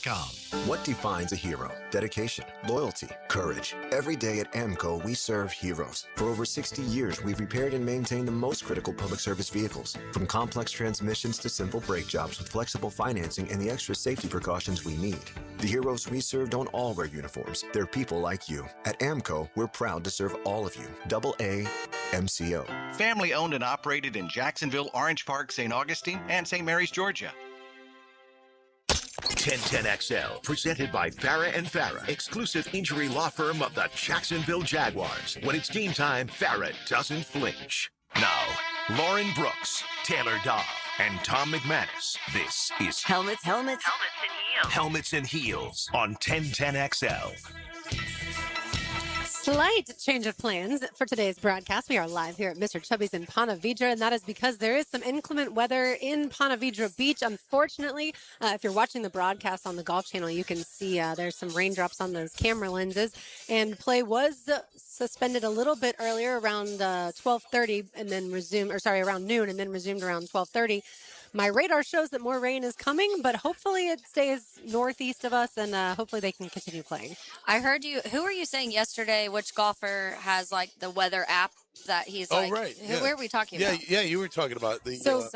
AmcoAmco.com. What defines a hero? Dedication, loyalty, courage. Every day at AMCO, we serve heroes. For over 60 years, we've repaired and maintained the most critical public service vehicles. From complex transmissions to simple brake jobs with flexible financing and the extra safety precautions we need. The heroes we serve don't all wear uniforms. They're people like you. At AMCO, we're proud to serve all of you. AA MCO. Family owned and operated in Jacksonville, Orange Park, St. Augustine, and St. Mary's, Georgia. 1010XL, presented by Farah and Farah, exclusive injury law firm of the Jacksonville Jaguars. When it's game time, Farah doesn't flinch. Now, Lauren Brooks, Taylor Dahl, and Tom McManus. This is Helmets and Heels. Helmets and Heels on 1010XL. Slight change of plans for today's broadcast. We are live here at Mr. Chubby's in Ponte Vedra, and that is because there is some inclement weather in Ponte Vedra Beach. Unfortunately, if you're watching the broadcast on the Golf Channel, you can see there's some raindrops on those camera lenses, and play was suspended a little bit earlier around 12:30 and then resumed, around noon and then resumed around 12:30. My radar shows that more rain is coming, but hopefully it stays northeast of us, and hopefully they can continue playing. I heard you. Who were you saying yesterday? Which golfer has like the weather app that he's like? Right. Who were we talking about? Yeah, you were talking about the. So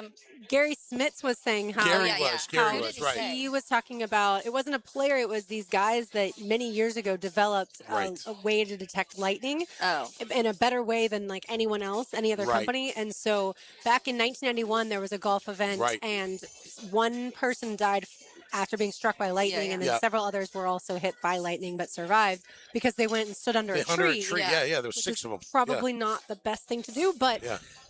Gary Smits was saying how Gary was right. He was talking about it wasn't a player; it was these guys that many years ago developed a way to detect lightning in a better way than like anyone else, any other company. And so back in 1991, there was a golf event, and one person died after being struck by lightning, and then several others were also hit by lightning but survived because they went and stood under a tree. There was 6 of them. Probably not the best thing to do, but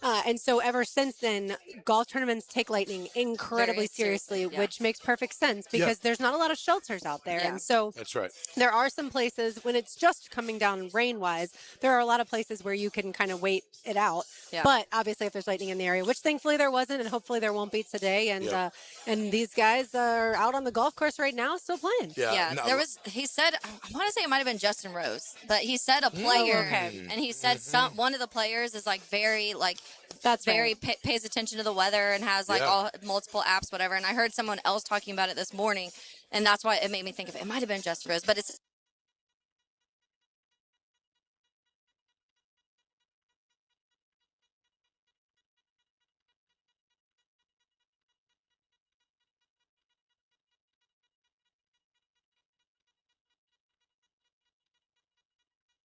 and so ever since then, golf tournaments take lightning incredibly seriously, which makes perfect sense because there's not a lot of shelters out there, and so that's right. There are some places when it's just coming down rain-wise. There are a lot of places where you can kind of wait it out, but obviously if there's lightning in the area, which thankfully there wasn't, and hopefully there won't be today, and these guys are out on the golf course right now, still playing. There was. He said, I want to say it might have been Justin Rose, but he said a player, and he said one of the players is like very like. That's very pays attention to the weather and has like all multiple apps, whatever. And I heard someone else talking about it this morning, and that's why it made me think of it. It might have been Justin Rose, but it's.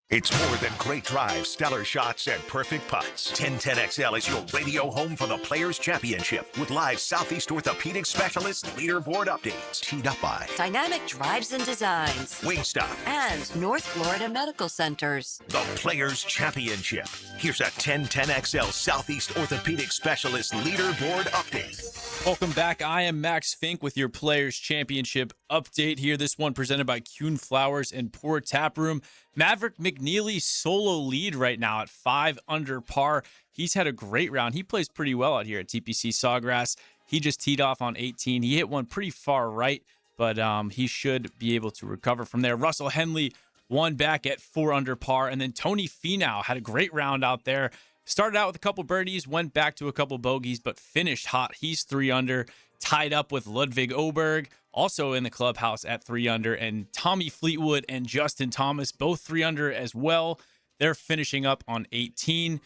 It's more than great drives, stellar shots, and perfect putts. 1010XL is your radio home for the Players' Championship with live Southeast Orthopedic Specialist leaderboard updates. Teed up by Dynamic Drives and Designs, Wingstop, and North Florida Medical Centers. The Players' Championship. Here's a 1010XL Southeast Orthopedic Specialist leaderboard update. Welcome back. I am Max Fink with your Players' Championship update here. This one presented by Kuhn Flowers and Pour Tap Room. Maverick McNeely solo lead right now at 5 under par. He's had a great round. He plays pretty well out here at TPC Sawgrass. He just teed off on 18. He hit one pretty far right, but he should be able to recover from there. Russell Henley won back at 4 under par, and then Tony Finau had a great round out there. Started out with a couple birdies, went back to a couple bogeys, but finished hot. He's 3 under, tied up with Ludwig Oberg, also in the clubhouse at 3 under, and Tommy Fleetwood and Justin Thomas, both 3 under as well. They're finishing up on 18.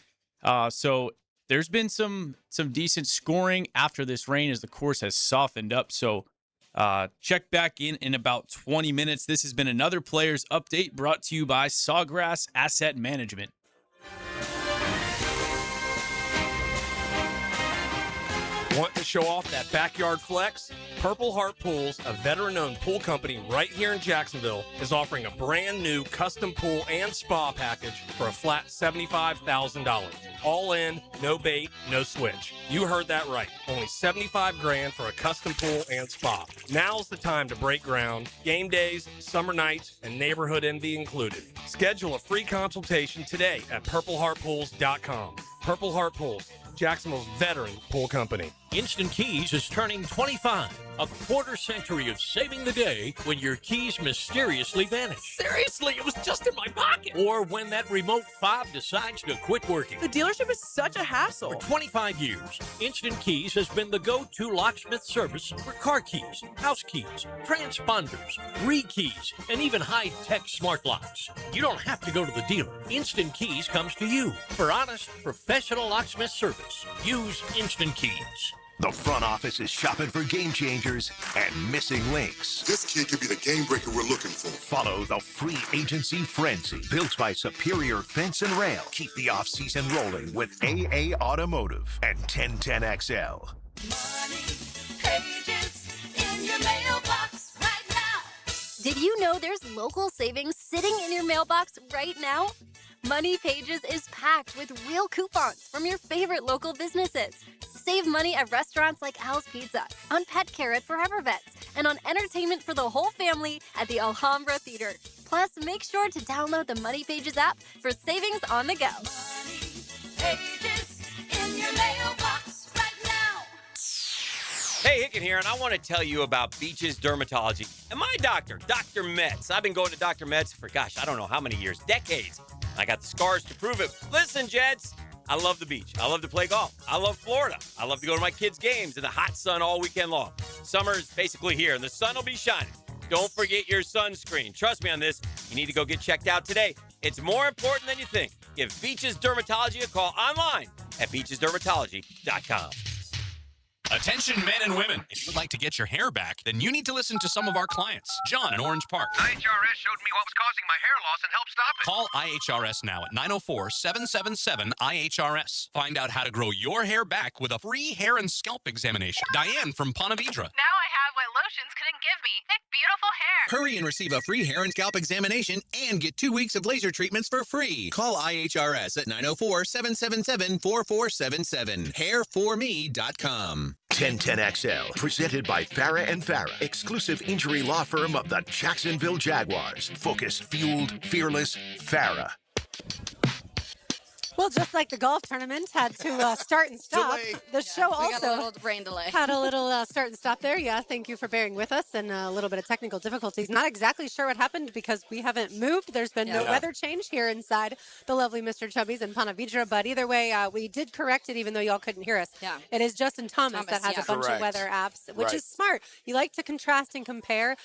So there's been some decent scoring after this rain as the course has softened up. So check back in about 20 minutes. This has been another Players Update brought to you by Sawgrass Asset Management. Want to show off that backyard flex? Purple Heart Pools, a veteran-owned pool company right here in Jacksonville, is offering a brand new custom pool and spa package for a flat $75,000. All in, no bait, no switch. You heard that right. Only $75,000 for a custom pool and spa. Now's the time to break ground. Game days, summer nights, and neighborhood envy included. Schedule a free consultation today at purpleheartpools.com. Purple Heart Pools, Jacksonville's veteran pool company. Instant Keys is turning 25. A quarter century of saving the day when your keys mysteriously vanish. Seriously, it was just in my pocket. Or when that remote fob decides to quit working. The dealership is such a hassle. For 25 years, Instant Keys has been the go-to locksmith service for car keys, house keys, transponders, re-keys, and even high-tech smart locks. You don't have to go to the dealer. Instant Keys comes to you for honest, professional locksmith service. Use Instant Keys. The front office is shopping for game changers and missing links. This kid could be the game breaker we're looking for. Follow the free agency frenzy. Built by Superior Fence and Rail. Keep the offseason rolling with AA Automotive and 1010XL. Money pages in your mailbox right now. Did you know there's local savings sitting in your mailbox right now? Money Pages is packed with real coupons from your favorite local businesses. Save money at restaurants like Al's Pizza, on pet care at Forever Vets, and on entertainment for the whole family at the Alhambra Theater. Plus, make sure to download the Money Pages app for savings on the go. Money pages in your mailbox right now. Hey, Hicken here, and I want to tell you about Beach's Dermatology. And my doctor, Dr. Metz. I've been going to Dr. Metz for, I don't know how many years, decades. I got the scars to prove it. Listen, Jets, I love the beach. I love to play golf. I love Florida. I love to go to my kids' games in the hot sun all weekend long. Summer's basically here, and the sun will be shining. Don't forget your sunscreen. Trust me on this. You need to go get checked out today. It's more important than you think. Give Beach's Dermatology a call online at beachesdermatology.com. Attention men and women. If you'd like to get your hair back, then you need to listen to some of our clients. John in Orange Park. IHRS showed me what was causing my hair loss and helped stop it. Call IHRS now at 904-777-IHRS. Find out how to grow your hair back with a free hair and scalp examination. Diane from Ponte Vedra. Now I have what lotions couldn't give me. Thick, beautiful hair. Hurry and receive a free hair and scalp examination and get 2 weeks of laser treatments for free. Call IHRS at 904-777-4477. Hairforme.com. 1010XL, presented by Farah and Farah, exclusive injury law firm of the Jacksonville Jaguars. Focused, fueled, fearless, Farah. Well, just like the golf tournament had to start and stop, the show we got a also little brain delay. had a little start and stop there. Yeah, thank you for bearing with us and a little bit of technical difficulties. Not exactly sure what happened because we haven't moved. There's been no weather change here inside the lovely Mr. Chubby's in Ponte Vedra. But either way, we did correct it even though y'all couldn't hear us. Yeah. It is Justin Thomas that has a bunch of weather apps, which is smart. You like to contrast and compare.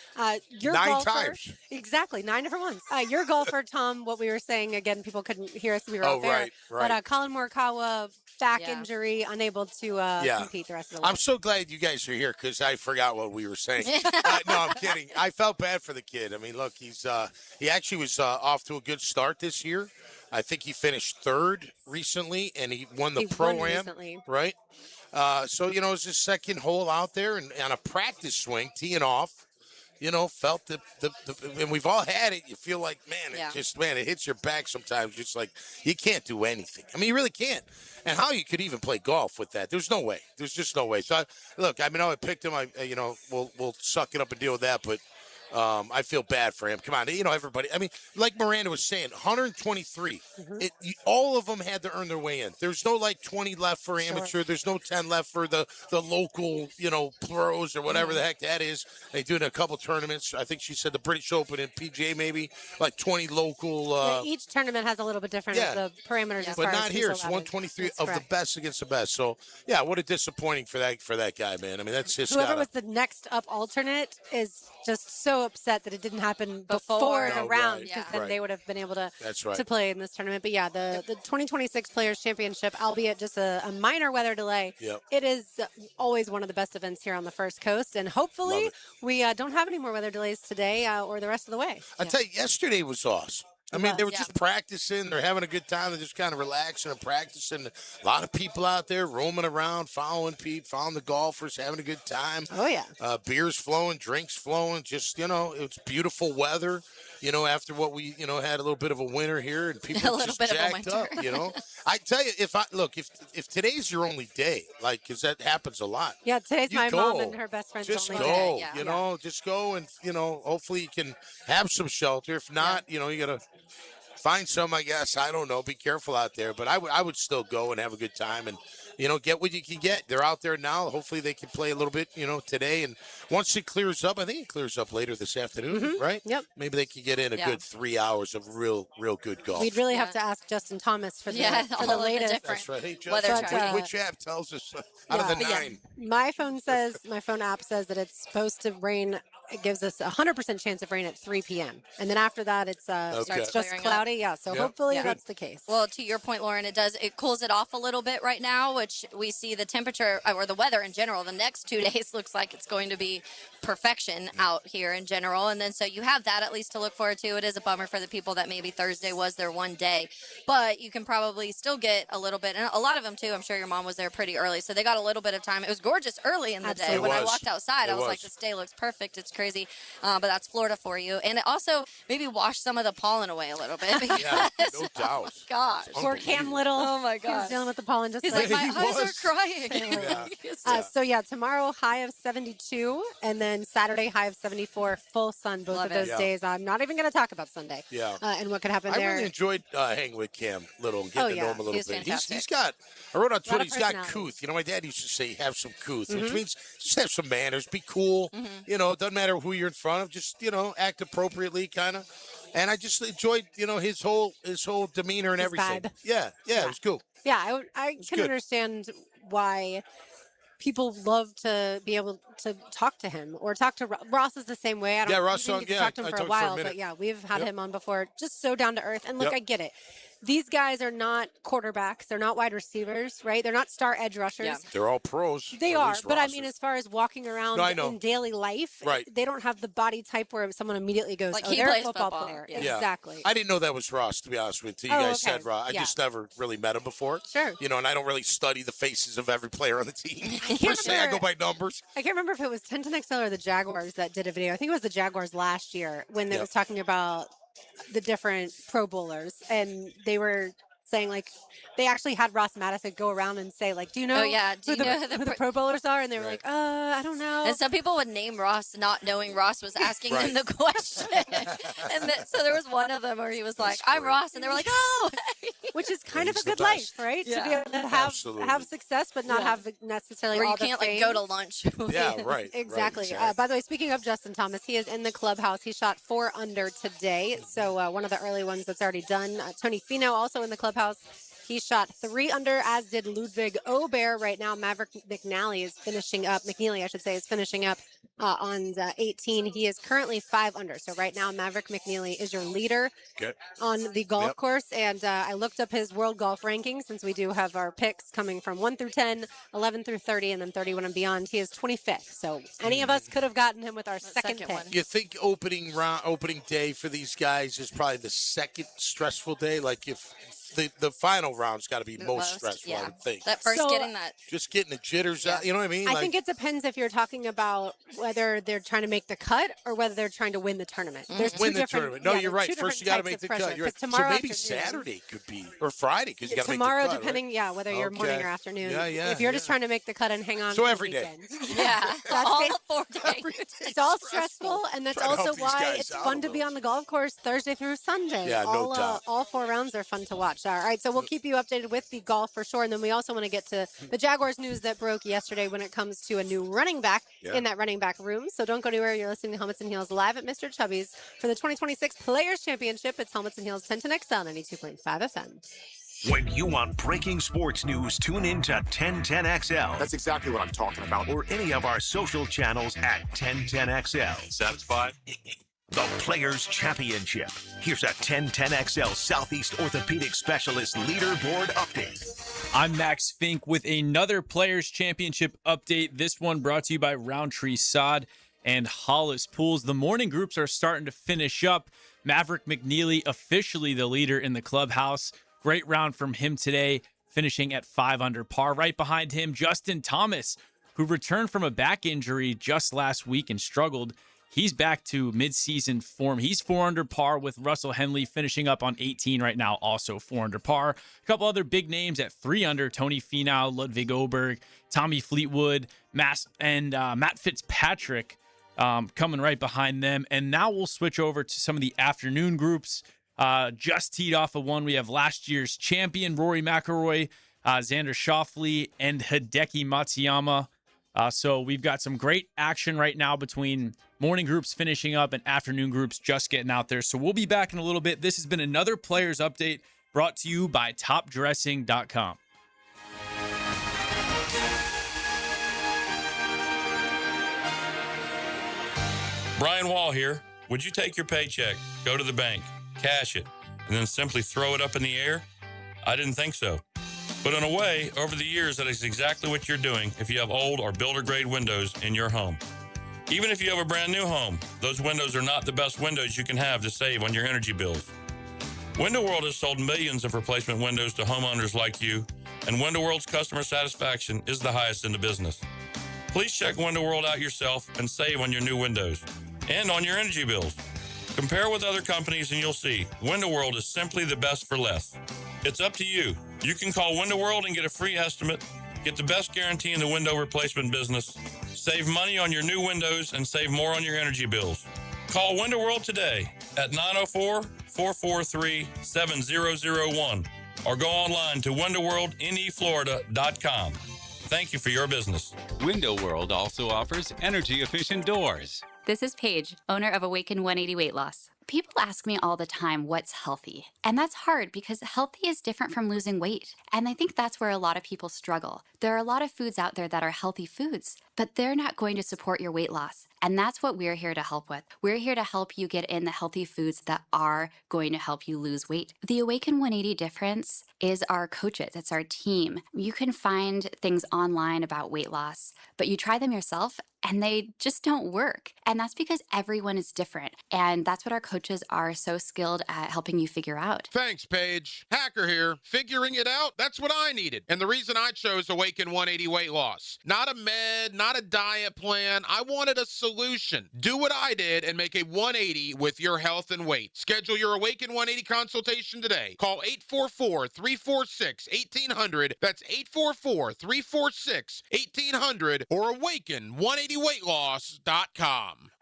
Your 9 golfer, times. Exactly, 9 different ones. Your golfer, Tom, what we were saying, again, people couldn't hear us. We were off air. Right. But Colin Morikawa, back injury, unable to compete the rest of the way. I'm so glad you guys are here because I forgot what we were saying. No, I'm kidding. I felt bad for the kid. I mean, look, he actually was off to a good start this year. I think he finished third recently, and he won the Pro-Am, right? So, it was his second hole out there, and on a practice swing, teeing off, felt and we've all had it. You feel like, man, it hits your back sometimes. Just like you can't do anything. I mean, you really can't. And how you could even play golf with that? There's no way. There's just no way. So, I picked him. We'll suck it up and deal with that. But I feel bad for him. Come on, everybody. I mean, like Miranda was saying, 123. All of them had to earn their way in. There's no 20 left for amateur. There's no 10 left for the local, pros or whatever the heck that is. They do it in a couple tournaments. I think she said the British Open and PGA maybe 20 local. Each tournament has a little bit different the parameters as far but as not here. It's 123 of the best against the best. So what a disappointing for that guy, man. I mean, that's just whoever was the next up alternate is just so upset that it didn't happen before the round because then they would have been able to play in this tournament. But the 2026 Players Championship, albeit just a minor weather delay, it is always one of the best events here on the First Coast, and hopefully we don't have any more weather delays today or the rest of the way. I tell you, yesterday was awesome. I mean, they were just practicing. They're having a good time. They're just kind of relaxing and practicing. A lot of people out there roaming around, following the golfers, having a good time. Oh, yeah. Beers flowing, drinks flowing. Just, it's beautiful weather, after what we, had a little bit of a winter here and people just jacked up, I tell you, if today's your only day, because that happens a lot. Yeah, today's my mom and her best friend's just only day. Just go, just go and, hopefully you can have some shelter. If not, you got to find some, I guess. I don't know. Be careful out there. But I would still go and have a good time and, get what you can get. They're out there now. Hopefully they can play a little bit, today. And once it clears up, I think it clears up later this afternoon, right? Yep. Maybe they can get in a good 3 hours of real good golf. We'd really have to ask Justin Thomas for the, for the all of the latest. different That's right. Hey, weather Justin, tracking. which app tells us out of the 9? My phone app says that it's supposed to rain. It gives us a 100% chance of rain at 3 p.m. And then after that, it's Starts just clearing cloudy. up. Yeah. So hopefully that's the case. Well, to your point, Lauren, it cools it off a little bit right now, which we see the temperature or the weather in general. The next 2 days looks like it's going to be perfection out here in general. And then so you have that at least to look forward to. It is a bummer for the people that maybe Thursday was their one day, but you can probably still get a little bit. And a lot of them too. I'm sure your mom was there pretty early, so they got a little bit of time. It was gorgeous early in the day. When I walked outside, I was like, this day looks perfect. It's crazy. But that's Florida for you. And it also maybe wash some of the pollen away a little bit. Yeah, no doubt. Gosh. Poor Cam Little. Oh my He was God. dealing with the pollen just He's like like, my eyes are crying. Tomorrow high of 72, and then Saturday high of 74. Full sun both Love of those it. days. I'm not even going to talk about Sunday. Yeah. And what could happen I there. really enjoyed hanging with Cam Little, getting to know him a little He's bit. fantastic. He's got, I wrote on Twitter, he's got personality. couth. My dad used to say, have some couth, which Mhm. means just have some manners, be cool. Mm-hmm. It doesn't matter who you're in front of, just, act appropriately, kind of. And I just enjoyed, his whole demeanor and His everything. vibe. Yeah, it was cool. Yeah, I can good. understand why people love to be able to talk to him or talk to Ross is the same way. I don't Yeah, Ross, we didn't get to yeah, talk to him I for a talked for a while, minute. but yeah, we've had Yep. him on before. Just so down to earth. And look, Yep. I get it. These guys are not quarterbacks. They're not wide receivers, right? They're not star edge rushers. Yeah. They're all pros. They or at are, least but I Ross mean, is. as far as walking around No, I know. in daily life, Right. they don't have the body type where someone immediately goes, Like, "Oh, he they're a plays football football. player." Yeah. Exactly. I didn't know that was Ross, to be honest with you. You Oh, guys okay. said Ross. I Yeah. just never really met him before. Sure. And I don't really study the faces of every player on the team. I can't Per se, I go remember- by numbers. I can't remember if it was 10-10XL or the Jaguars that did a video. I think it was the Jaguars last year when they Yep. was talking about the different Pro Bowlers, and they were saying like they actually had Ross Madison go around and say like, "Do you know? Oh, yeah. Do who you know who the Pro Bowlers are?" And they were Right. like, I don't know." And some people would name Ross not knowing Ross was asking them the question. So there was one of them where he was like, I'm Ross. And they were like, oh, Which is kind of a he's the good life, best. right? To Yeah. be able to have Absolutely. success, but not Yeah. have necessarily where all you the can't fame. go to lunch. Yeah, right. Exactly. Right, By the way, speaking of Justin Thomas, he is in the clubhouse. He shot 4 under today. So one of the early ones that's already done. Tony Fino also in the clubhouse. He shot 3 under, as did Ludwig Ober. Right now, Maverick McNally is finishing up. McNeely, I should say, is finishing up on 18. He is currently 5 under. So right now, Maverick McNeely is your leader Okay. on the golf Yep. course. And I looked up his world golf rankings since we do have our picks coming from 1 through 10, 11 through 30, and then 31 and beyond. He is 25th. So any of us could have gotten him with our second pick. one. You think opening day for these guys is probably the second stressful day? Like if the final round's got to be most stressful, I would think. That first So- getting that. Just getting the jitters out. You know what I mean? I think it depends if you're talking about whether they're trying to make the cut or whether they're trying to win the tournament. There's two win the different, tournament. No, yeah, you're there's right. two First, you different got to types make of the pressure, cut. You're right. 'cause So tomorrow maybe afternoon- Saturday could be, or Friday, because you got to make the tomorrow, cut. depending, whether you're morning Okay. or afternoon. Yeah, If you're just trying to make the cut and hang on. So for the every day. weekend. Yeah. That's all it. 4 days. It's all stressful, and that's Trying to also help these why guys it's out fun a to be little. on the golf course Thursday through Sunday. Yeah, no doubt. All 4 rounds are fun to watch. All right, so we'll keep you updated with the golf for sure, and then we also want to get to the Jaguars news that broke yesterday when it comes to a new running back in that running back room. So don't go anywhere. You're listening to Helmets and Heels live at Mr. Chubby's for the 2026 Players Championship. It's Helmets and Heels 1010XL 92.5 FM. When you want breaking sports news, tune in to 1010XL. That's exactly what I'm talking about. Or any of our social channels at 1010XL. Satisfied? The Players Championship. Here's a 1010XL Southeast Orthopedic Specialist Leaderboard update. I'm Max Fink with another Players Championship update. This one brought to you by Roundtree Sod and Hollis Pools. The morning groups are starting to finish up. Maverick McNeely officially the leader in the clubhouse. Great round from him today, finishing at 5 under par. Right behind him, Justin Thomas, who returned from a back injury just last week and struggled. He's back to midseason form. He's 4 under par with Russell Henley finishing up on 18 right now, also 4 under par. A couple other big names at 3 under, Tony Finau, Ludwig Oberg, Tommy Fleetwood, Matt Fitzpatrick coming right behind them. And now we'll switch over to some of the afternoon groups. Just teed off of one. We have last year's champion, Rory McIlroy, Xander Schauffele, and Hideki Matsuyama. So we've got some great action right now between morning groups finishing up and afternoon groups just getting out there. So we'll be back in a little bit. This has been another Players Update brought to you by TopDressing.com. Brian Wall here. Would you take your paycheck, go to the bank, cash it, and then simply throw it up in the air? I didn't think so. But in a way, over the years, that is exactly what you're doing if you have old or builder-grade windows in your home. Even if you have a brand new home, those windows are not the best windows you can have to save on your energy bills. Window World has sold millions of replacement windows to homeowners like you, and Window World's customer satisfaction is the highest in the business. Please check Window World out yourself and save on your new windows and on your energy bills. Compare with other companies and you'll see Window World is simply the best for less. It's up to you. You can call Window World and get a free estimate, get the best guarantee in the window replacement business, save money on your new windows, and save more on your energy bills. Call Window World today at 904-443-7001 or go online to windowworldneflorida.com. Thank you for your business. Window World also offers energy-efficient doors. This is Paige, owner of Awaken 180 Weight Loss. People ask me all the time what's healthy. And that's hard because healthy is different from losing weight. And I think that's where a lot of people struggle. There are a lot of foods out there that are healthy foods, but they're not going to support your weight loss. And that's what we're here to help with. We're here to help you get in the healthy foods that are going to help you lose weight. The Awaken 180 difference is our coaches. It's our team. You can find things online about weight loss, but you try them yourself and they just don't work. And that's because everyone is different. And that's what our coaches are so skilled at helping you figure out. Thanks, Paige. Hacker here. Figuring it out, that's what I needed. And the reason I chose Awaken 180 Weight Loss. Not a med, not a diet plan. I wanted a solution. Do what I did and make a 180 with your health and weight. Schedule your Awaken 180 consultation today. Call 844-346-1800. That's 844-346-1800 or awaken180weightloss.com.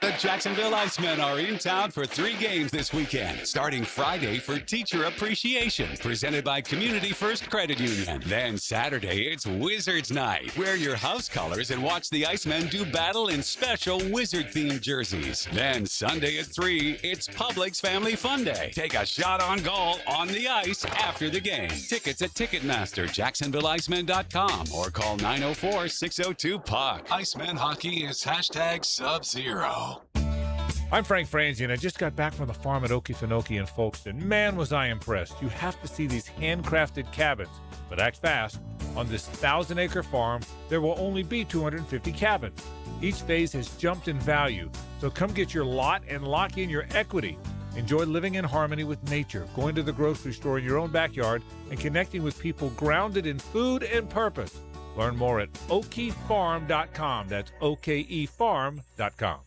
The Jacksonville Icemen are in town for 3 games this weekend, starting Friday for Teacher Appreciation, presented by Community First Credit Union. Then Saturday, it's Wizards Night. Wear your house colors and watch the Icemen do battle in special Wizard-themed jerseys. Then Sunday at 3, it's Publix Family Fun Day. Take a shot on goal on the ice after the game. Tickets at Ticketmaster, JacksonvilleIcemen.com, or call 904-602-PUCK. Icemen hockey is #Sub-Zero. I'm Frank Franzi, and I just got back from the farm at Okefenokee in Folkestone. Man, was I impressed. You have to see these handcrafted cabins. But act fast. On this 1,000-acre farm, there will only be 250 cabins. Each phase has jumped in value, so come get your lot and lock in your equity. Enjoy living in harmony with nature, going to the grocery store in your own backyard, and connecting with people grounded in food and purpose. Learn more at okefarm.com. That's okefarm.com.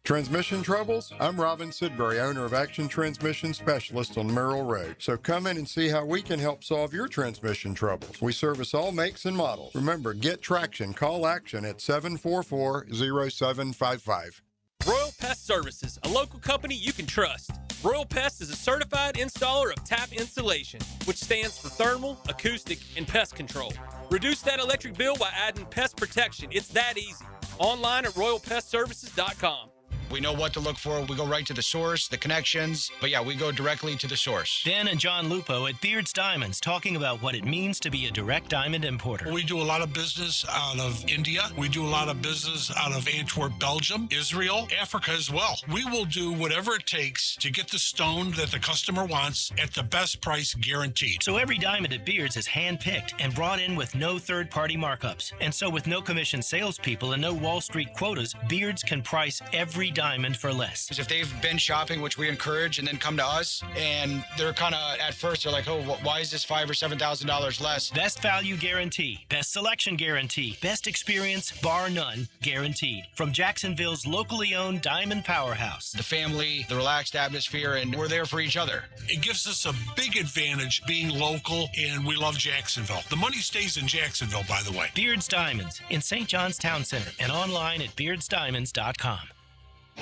Transmission troubles? I'm Robin Sidbury, owner of Action Transmission Specialist on Merrill Road. So come in and see how we can help solve your transmission troubles. We service all makes and models. Remember, get traction. Call Action at 744-0755. Royal Pest Services, a local company you can trust. Royal Pest is a certified installer of tap insulation, which stands for thermal, acoustic, and pest control. Reduce that electric bill by adding pest protection. It's that easy. Online at royalpestservices.com. We know what to look for. We go right to the source, the connections. But yeah, we go directly to the source. Dan and John Lupo at Beard's Diamonds talking about what it means to be a direct diamond importer. We do a lot of business out of India. We do a lot of business out of Antwerp, Belgium, Israel, Africa as well. We will do whatever it takes to get the stone that the customer wants at the best price guaranteed. So every diamond at Beard's is hand-picked and brought in with no third-party markups. And so with no commission salespeople and no Wall Street quotas, Beard's can price every diamond for less. If they've been shopping, which we encourage, and then come to us, and they're kind of, at first, they're like, oh, why is this $5,000 or $7,000 less? Best value guarantee, best selection guarantee, best experience, bar none, guaranteed. From Jacksonville's locally owned Diamond Powerhouse. The family, the relaxed atmosphere, and we're there for each other. It gives us a big advantage being local, and we love Jacksonville. The money stays in Jacksonville, by the way. Beard's Diamonds in St. John's Town Center and online at beardsdiamonds.com.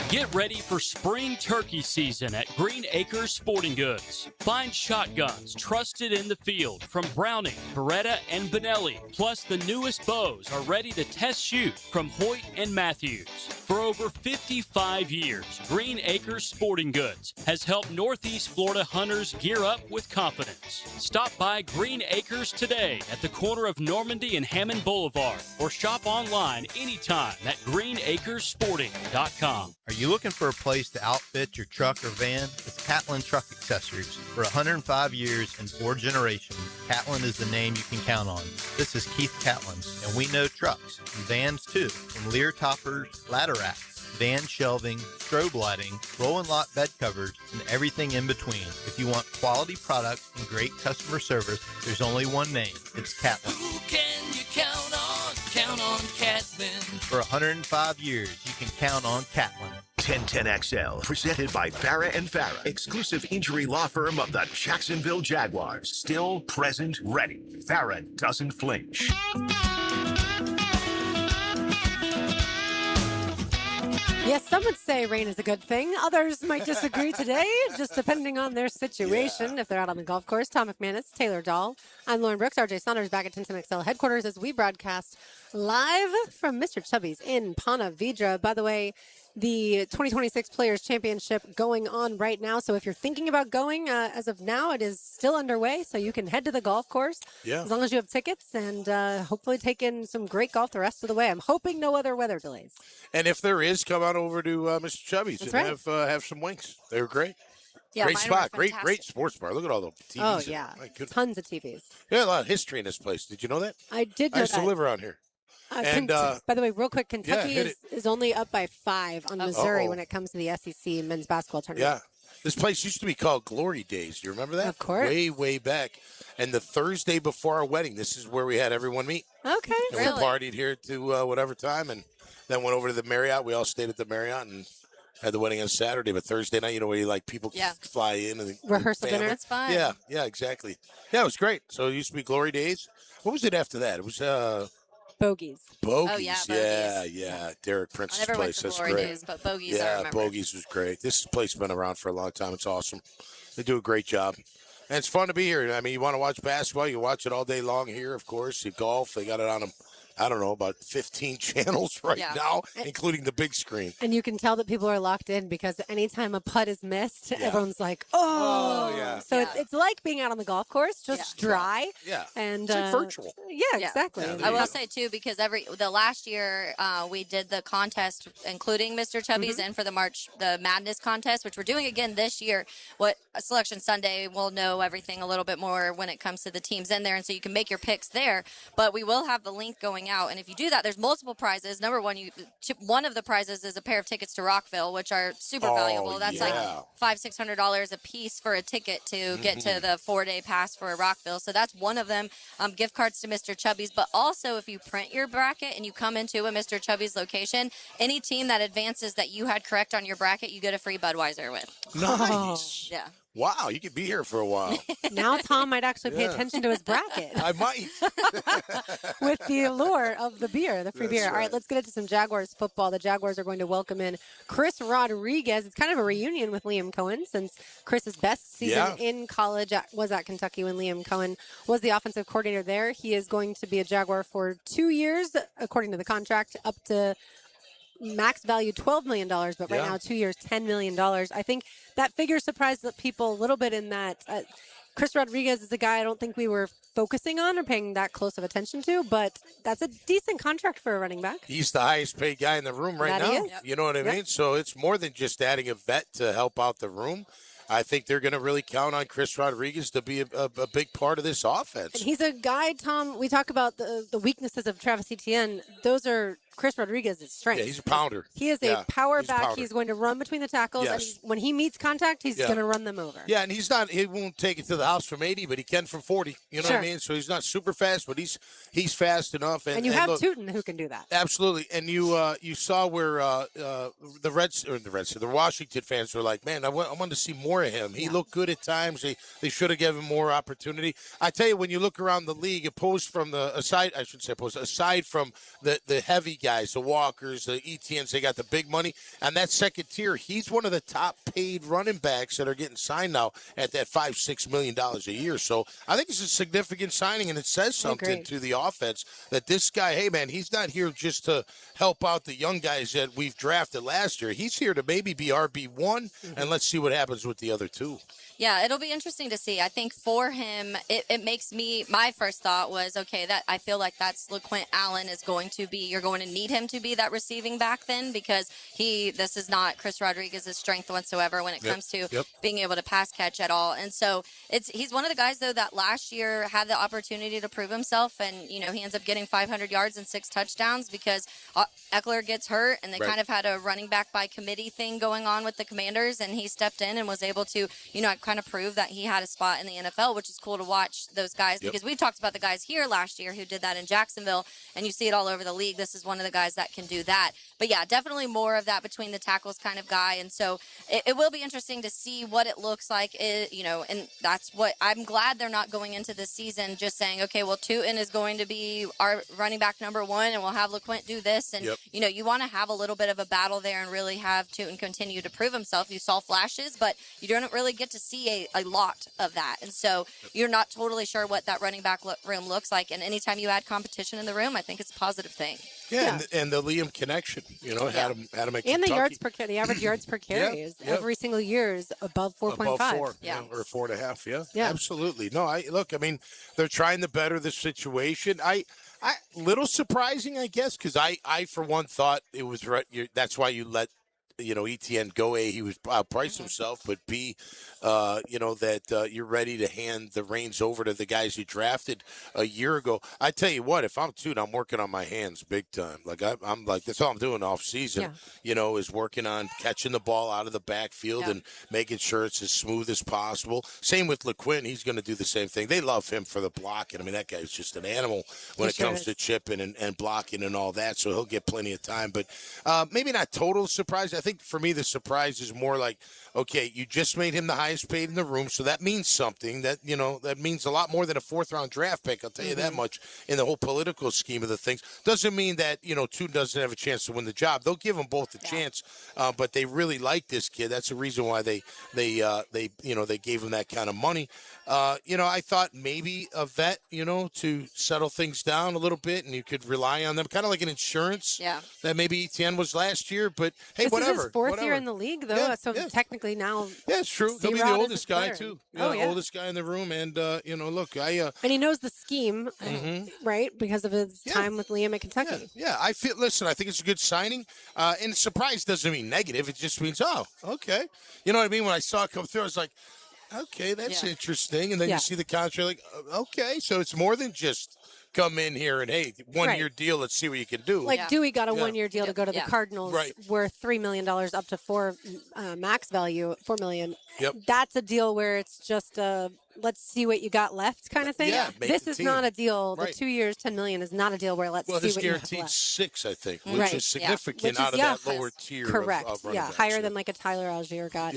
Get ready for spring turkey season at Green Acres Sporting Goods. Find shotguns trusted in the field from Browning, Beretta, and Benelli. Plus, the newest bows are ready to test shoot from Hoyt and Matthews. For over 55 years, Green Acres Sporting Goods has helped Northeast Florida hunters gear up with confidence. Stop by Green Acres today at the corner of Normandy and Hammond Boulevard or shop online anytime at greenacresporting.com. Are you looking for a place to outfit your truck or van? It's Catlin Truck Accessories. For 105 years and 4 generations, Catlin is the name you can count on. This is Keith Catlin, and we know trucks and vans too, from Lear toppers, ladder racks, van shelving, strobe lighting, roll and lock bed covers, and everything in between. If you want quality products and great customer service, there's only one name. It's Catlin. Who can you count on? Count on Catlin. For 105 years, you can count on Catlin. 1010XL, presented by Farah and Farah, exclusive injury law firm of the Jacksonville Jaguars. Still, present, ready. Farah doesn't flinch. Yes, some would say rain is a good thing. Others might disagree today, just depending on their situation. If they're out on the golf course, Tom McManus, Taylor Dahl. I'm Lauren Brooks. RJ Saunders back at 1010XL headquarters as we broadcast live from Mr. Chubby's in Ponte Vedra. By the way, the 2026 Players Championship going on right now. So if you're thinking about going, as of now, it is still underway. So you can head to the golf course as long as you have tickets and hopefully take in some great golf the rest of the way. I'm hoping no other weather delays. And if there is, come on over to Mr. Chubby's That's and right. have some wings. They were great. Yeah, great mine spot. were Great sports bar. Look at all the TVs. Oh, in it. yeah. My goodness. Tons of TVs. Yeah, a lot of history in this place. Did you know that? I did know I used that. to live around here. And by the way, real quick, Kentucky hit is only up by 5 on Missouri Uh-oh. when it comes to the SEC men's basketball tournament. Yeah. This place used to be called Glory Days. Do you remember that? Of course. Way back. And the Thursday before our wedding, this is where we had everyone meet. Okay. And we partied here to whatever time and then went over to the Marriott. We all stayed at the Marriott and had the wedding on Saturday. But Thursday night, you know, where you like people fly in and rehearsal family. dinner. That's fun. Yeah, exactly. Yeah, it was great. So it used to be Glory Days. What was it after that? It was Bogies. Bogies. Oh, yeah, Yeah. Derek Prince's I never went place. to That's Glory great. Days, but Bogies I Yeah, remember. Bogies was great. This place has been around for a long time. It's awesome. They do a great job. And it's fun to be here. I mean, you want to watch basketball, you watch it all day long here, of course. You golf, they got it on I don't know, about 15 channels right now, including the big screen. And you can tell that people are locked in because anytime a putt is missed, everyone's like, oh. yeah. So it's like being out on the golf course, just dry. Yeah. And It's like virtual. Yeah, exactly. I will say too, because the last year we did the contest, including Mr. Chubby's, and for the Madness contest, which we're doing again this year. What Selection Sunday, we'll know everything a little bit more when it comes to the teams in there, and so you can make your picks there. But we will have the link going out, and if you do that, there's multiple prizes. Number one, one of the prizes is a pair of tickets to Rockville, which are super valuable. That's like $500-$600 a piece for a ticket to get to the 4-day pass for Rockville. So that's one of them. Gift cards to Mr. Chubby's, but also if you print your bracket and you come into a Mr. Chubby's location, any team that advances that you had correct on your bracket, you get a free Budweiser with. Nice. Yeah. Wow, you could be here for a while. Now Tom might actually pay Yeah. attention to his bracket. I might. With the allure of the beer, the free That's beer. All right, right. let's get into some Jaguars football. The Jaguars are going to welcome in Chris Rodriguez. It's kind of a reunion with Liam Cohen since Chris's best season in college was at Kentucky when Liam Cohen was the offensive coordinator there. He is going to be a Jaguar for 2 years, according to the contract, up to max value $12 million, but right now 2 years, $10 million. I think that figure surprised people a little bit in that Chris Rodriguez is a guy I don't think we were focusing on or paying that close of attention to, but that's a decent contract for a running back. He's the highest paid guy in the room right That he now. is. You know what I mean? So it's more than just adding a vet to help out the room. I think they're going to really count on Chris Rodriguez to be a big part of this offense. And he's a guy, Tom, we talk about the weaknesses of Travis Etienne. Those are Chris Rodriguez's strengths. Yeah, he's a pounder. He is a power back. He's going to run between the tackles. And Yes. when he meets contact, he's Yeah. going to run them over. Yeah, and he won't take it to the house from 80, but he can from 40. You know what I mean? So he's not super fast, but he's fast enough. And you have look, Tootin who can do that. Absolutely, and you saw where the Washington fans were like, man, I wanted to see more of him. He looked good at times. They should have given him more opportunity. I tell you, when you look around the league, aside from the heavy guys, the Walkers, the ETNs, they got the big money. And that second tier, he's one of the top paid running backs that are getting signed now at that $5-6 million a year. So I think it's a significant signing, and it says something to the offense that this guy, hey, man, he's not here just to help out the young guys that we've drafted last year. He's here to maybe be RB1, and let's see what happens with the other two. Yeah, it'll be interesting to see. I think for him, it makes me, my first thought was, okay, that I feel like that's LaQuint Allen is going to be, you're going to need him to be that receiving back then, because this is not Chris Rodriguez's strength whatsoever when it comes to being able to pass catch at all. And so he's one of the guys, though, that last year had the opportunity to prove himself, and, he ends up getting 500 yards and 6 touchdowns because Eckler gets hurt, and they kind of had a running back by committee thing going on with the Commanders, and he stepped in and was able to, kind of prove that he had a spot in the NFL, which is cool to watch those guys because we talked about the guys here last year who did that in Jacksonville, and you see it all over the league. This is one of the guys that can do that. But yeah, definitely more of that between the tackles kind of guy. And so it will be interesting to see what it looks like, and that's what I'm glad they're not going into this season just saying, okay, well, Tootin is going to be our running back number 1 and we'll have LaQuint do this. And, you want to have a little bit of a battle there and really have Tootin continue to prove himself. You saw flashes, but you don't really get to see a lot of that. And so you're not totally sure what that running back room looks like. And anytime you add competition in the room, I think it's a positive thing. Yeah. And the Liam connection, had him at and Kentucky. the yards per carry, the average yards per carry is every single year is above 4.5. Above 4, or 4.5. Yeah, absolutely. No, I they're trying to better the situation. I little surprising, I guess, because I for one thought it was right. That's why you let ETN go. He was outpriced himself, but B, that you're ready to hand the reins over to the guys you drafted a year ago. I tell you what, if I'm Tootin, I'm working on my hands big time. Like I'm like, that's all I'm doing off season, is working on catching the ball out of the backfield and making sure it's as smooth as possible. Same with LaQuint. He's going to do the same thing. They love him for the blocking. I mean, that guy's just an animal when it comes to chipping and blocking and all that. So he'll get plenty of time, but maybe not total surprise. I think for me, the surprise is more like, okay, you just made him the highest paid in the room, so that means something. That that means a lot more than a 4th-round draft pick. I'll tell you that much in the whole political scheme of the things. Doesn't mean that Tootin doesn't have a chance to win the job. They'll give them both a chance, but they really like this kid. That's the reason why they gave him that kind of money. I thought maybe a vet, to settle things down a little bit, and you could rely on them, kind of like an insurance. That maybe ETN was last year, but hey, this whatever. This is his 4th year in the league, though, so technically now. Yeah, it's true. He'll be the oldest guy too. Oldest guy in the room, and look, and he knows the scheme, right, because of his time with Liam at Kentucky. Yeah, I think it's a good signing, and surprise doesn't mean negative. It just means, oh, okay. You know what I mean? When I saw it come through, I was like, okay, that's interesting. And then you see the contract, like, okay, so it's more than just come in here and, hey, 1-year deal, let's see what you can do. Like Dewey got a 1-year deal to go to the Cardinals worth $3 million up to $4 max value, $4 million. That's a deal where it's just let's see what you got left kind of thing. Yeah, this is not a deal. The 2 years, $10 million is not a deal where let's see what you have left. Well, his guaranteed 6, I think, which is significant out of that lower tier. Correct. Of running backs, higher than like a Tyler Algier got.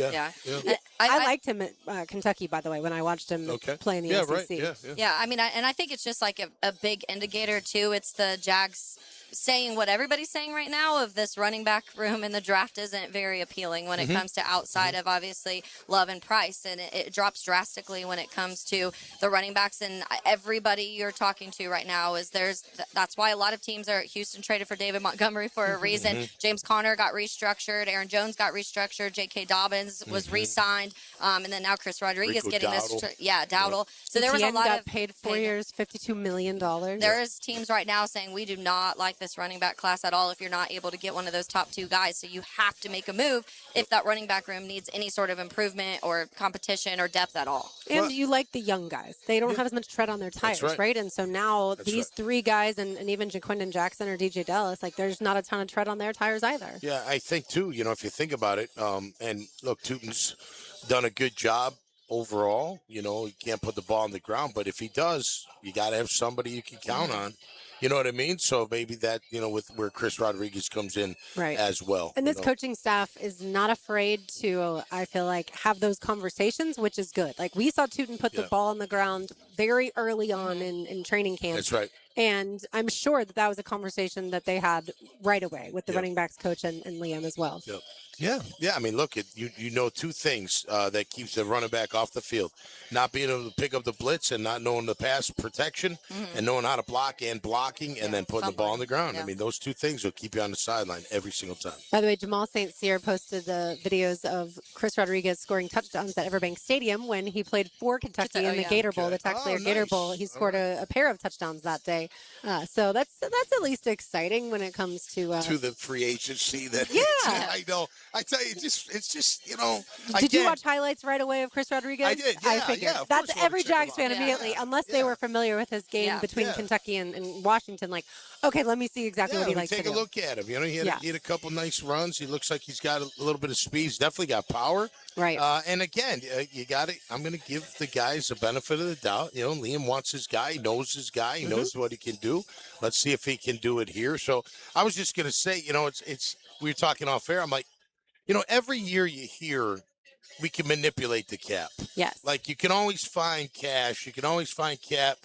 I liked him at Kentucky, by the way, when I watched him play in the SEC. I mean, and I think it's just like a big indicator, too. It's the Jags saying what everybody's saying right now of this running back room in the draft isn't very appealing when it comes to outside of obviously Love and Price, and it drops drastically when it comes to the running backs. And everybody you're talking to right now is that's why a lot of teams are. Houston traded for David Montgomery for a reason. James Conner got restructured, Aaron Jones got restructured, J.K. Dobbins was re-signed, and then now Chris Rodriguez getting Dowdle. Dowdle. So there was a lot got paid 4 years, $52 million. There is teams right now saying we do not like this running back class at all if you're not able to get one of those top 2 guys. So you have to make a move if that running back room needs any sort of improvement or competition or depth at all. And you like the young guys. They don't have as much tread on their tires, right? And so now these 3 guys and even Jaquindon Jackson or DJ Dallas, like there's not a ton of tread on their tires either. Yeah, I think too, if you think about it, and look, Tootin's done a good job overall. He can't put the ball on the ground, but if he does, you got to have somebody you can count on. You know what I mean? So maybe that, with where Chris Rodriguez comes in as well. And this coaching staff is not afraid to, I feel like, have those conversations, which is good. Like we saw Tootin put the ball on the ground very early on in training camp. That's right. And I'm sure that was a conversation that they had right away with the running backs coach and Liam as well. Yep. Yeah. I mean, look, you know two things that keeps the running back off the field: not being able to pick up the blitz and not knowing the pass protection, and knowing how to block and blocking, and then putting the ball on the ground. I mean, those two things will keep you on the sideline every single time. By the way, Jamal St. Cyr posted the videos of Chris Rodriguez scoring touchdowns at Everbank Stadium when he played for Kentucky in the Gator Bowl, the Taxslayer Gator Bowl. He scored a pair of touchdowns that day. So that's at least exciting when it comes to the free agency. That I know. I tell you, it's just Did you watch highlights right away of Chris Rodriguez? I did. I figured that's every Jags fan immediately, unless they were familiar with his game between Yeah. Kentucky and Washington. Like, okay, let me see exactly what he likes to do. Take a look at him. He had a couple nice runs. He looks like he's got a little bit of speed. He's definitely got power. Right. And again, you got to. I'm going to give the guys the benefit of the doubt. Liam wants his guy. He knows his guy. He knows what he can do. Let's see if he can do it here. So I was just going to say, it's. We were talking off air. I'm like, every year you hear we can manipulate the cap. Yes. Like you can always find cash. You can always find cap.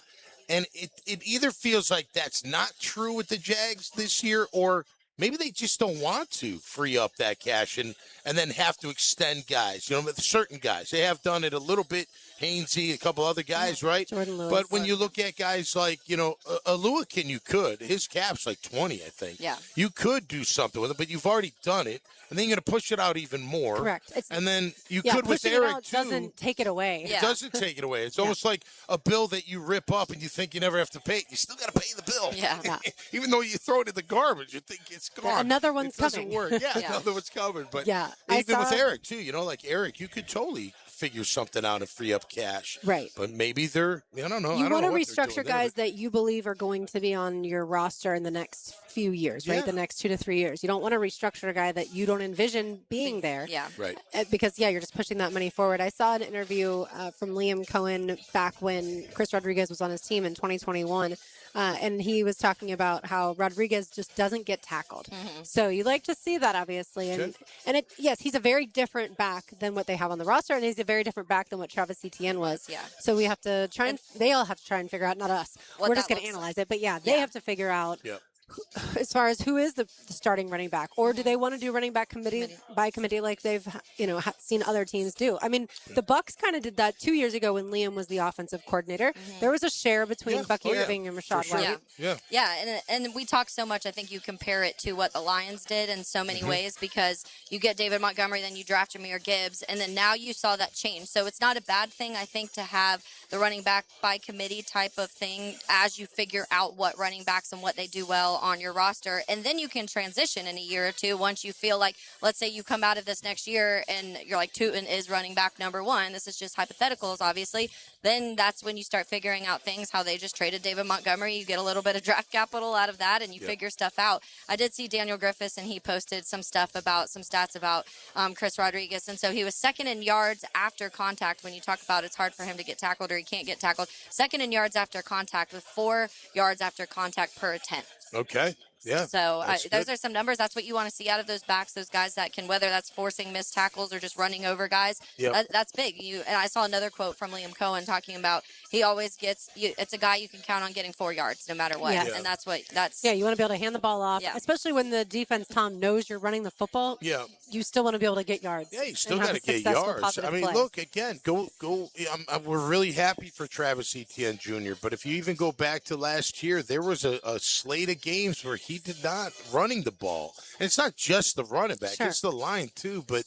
And it either feels like that's not true with the Jags this year, or maybe they just don't want to free up that cash and then have to extend guys. With certain guys. They have done it a little bit. Hainsey, a couple other guys, right? Jordan Lewis. But when you look at guys like, Aluakin, you could. His cap's like 20, I think. Yeah. You could do something with it, but you've already done it. And then you're going to push it out even more. Correct. And then you could with pushing it Eric, out too. doesn't take it away. It doesn't take it away. It's almost like a bill that you rip up and you think you never have to pay it. You still got to pay the bill. Yeah. Even though you throw it in the garbage, you think it's gone. Another one's it doesn't coming. work. Yeah, another one's coming. But I even with saw- Eric, too, like Eric, you could totally figure something out and free up cash. Right. But maybe they're, I don't know. You I don't want to know what they're restructure doing guys that you believe are going to be on your roster in the next few years, right? Yeah. The next 2 to 3 years. You don't want to restructure a guy that you don't envision being there. Yeah. Right. Because, you're just pushing that money forward. I saw an interview from Liam Cohen back when Chris Rodriguez was on his team in 2021. And he was talking about how Rodriguez just doesn't get tackled. So you like to see that, obviously. And he's a very different back than what they have on the roster, and he's a very different back than what Travis Etienne was. Yeah. So we have to try they all have to try and figure out, not us. What We're just that going to looks analyze it. But they have to figure out as far as who is the starting running back, or do they want to do running back committee by committee like they've seen other teams do? I mean, the Bucs kind of did that 2 years ago when Liam was the offensive coordinator. There was a share between Bucky Irving and Rashad White. Yeah, and we talk so much. I think you compare it to what the Lions did in so many ways, because you get David Montgomery, then you draft Jahmyr Gibbs, and then now you saw that change. So it's not a bad thing, I think, to have the running back by committee type of thing as you figure out what running backs and what they do well on your roster. And then you can transition in a year or two once you feel like, let's say you come out of this next year and you're like, Tootin is running back number one. This is just hypotheticals, obviously. Then that's when you start figuring out things, how they just traded David Montgomery. You get a little bit of draft capital out of that, and you figure stuff out. I did see Daniel Griffiths, and he posted some stats about Chris Rodriguez. And so he was second in yards after contact. When you talk about it's hard for him to get tackled or he can't get tackled, second in yards after contact with 4 yards after contact per attempt. Okay. Yeah. So those are some numbers. That's what you want to see out of those backs, those guys that can, whether that's forcing missed tackles or just running over guys. That's big. And I saw another quote from Liam Cohen talking about he always gets, it's a guy you can count on getting 4 yards no matter what. And that's you want to be able to hand the ball off, especially when the defense, Tom, knows you're running the football. Yeah. You still want to be able to get yards. Yeah, you still got to get yards. I mean, look, again, go. We're really happy for Travis Etienne Jr., but if you even go back to last year, there was a slate of games where he did not running the ball. And it's not just the running back, it's the line too, but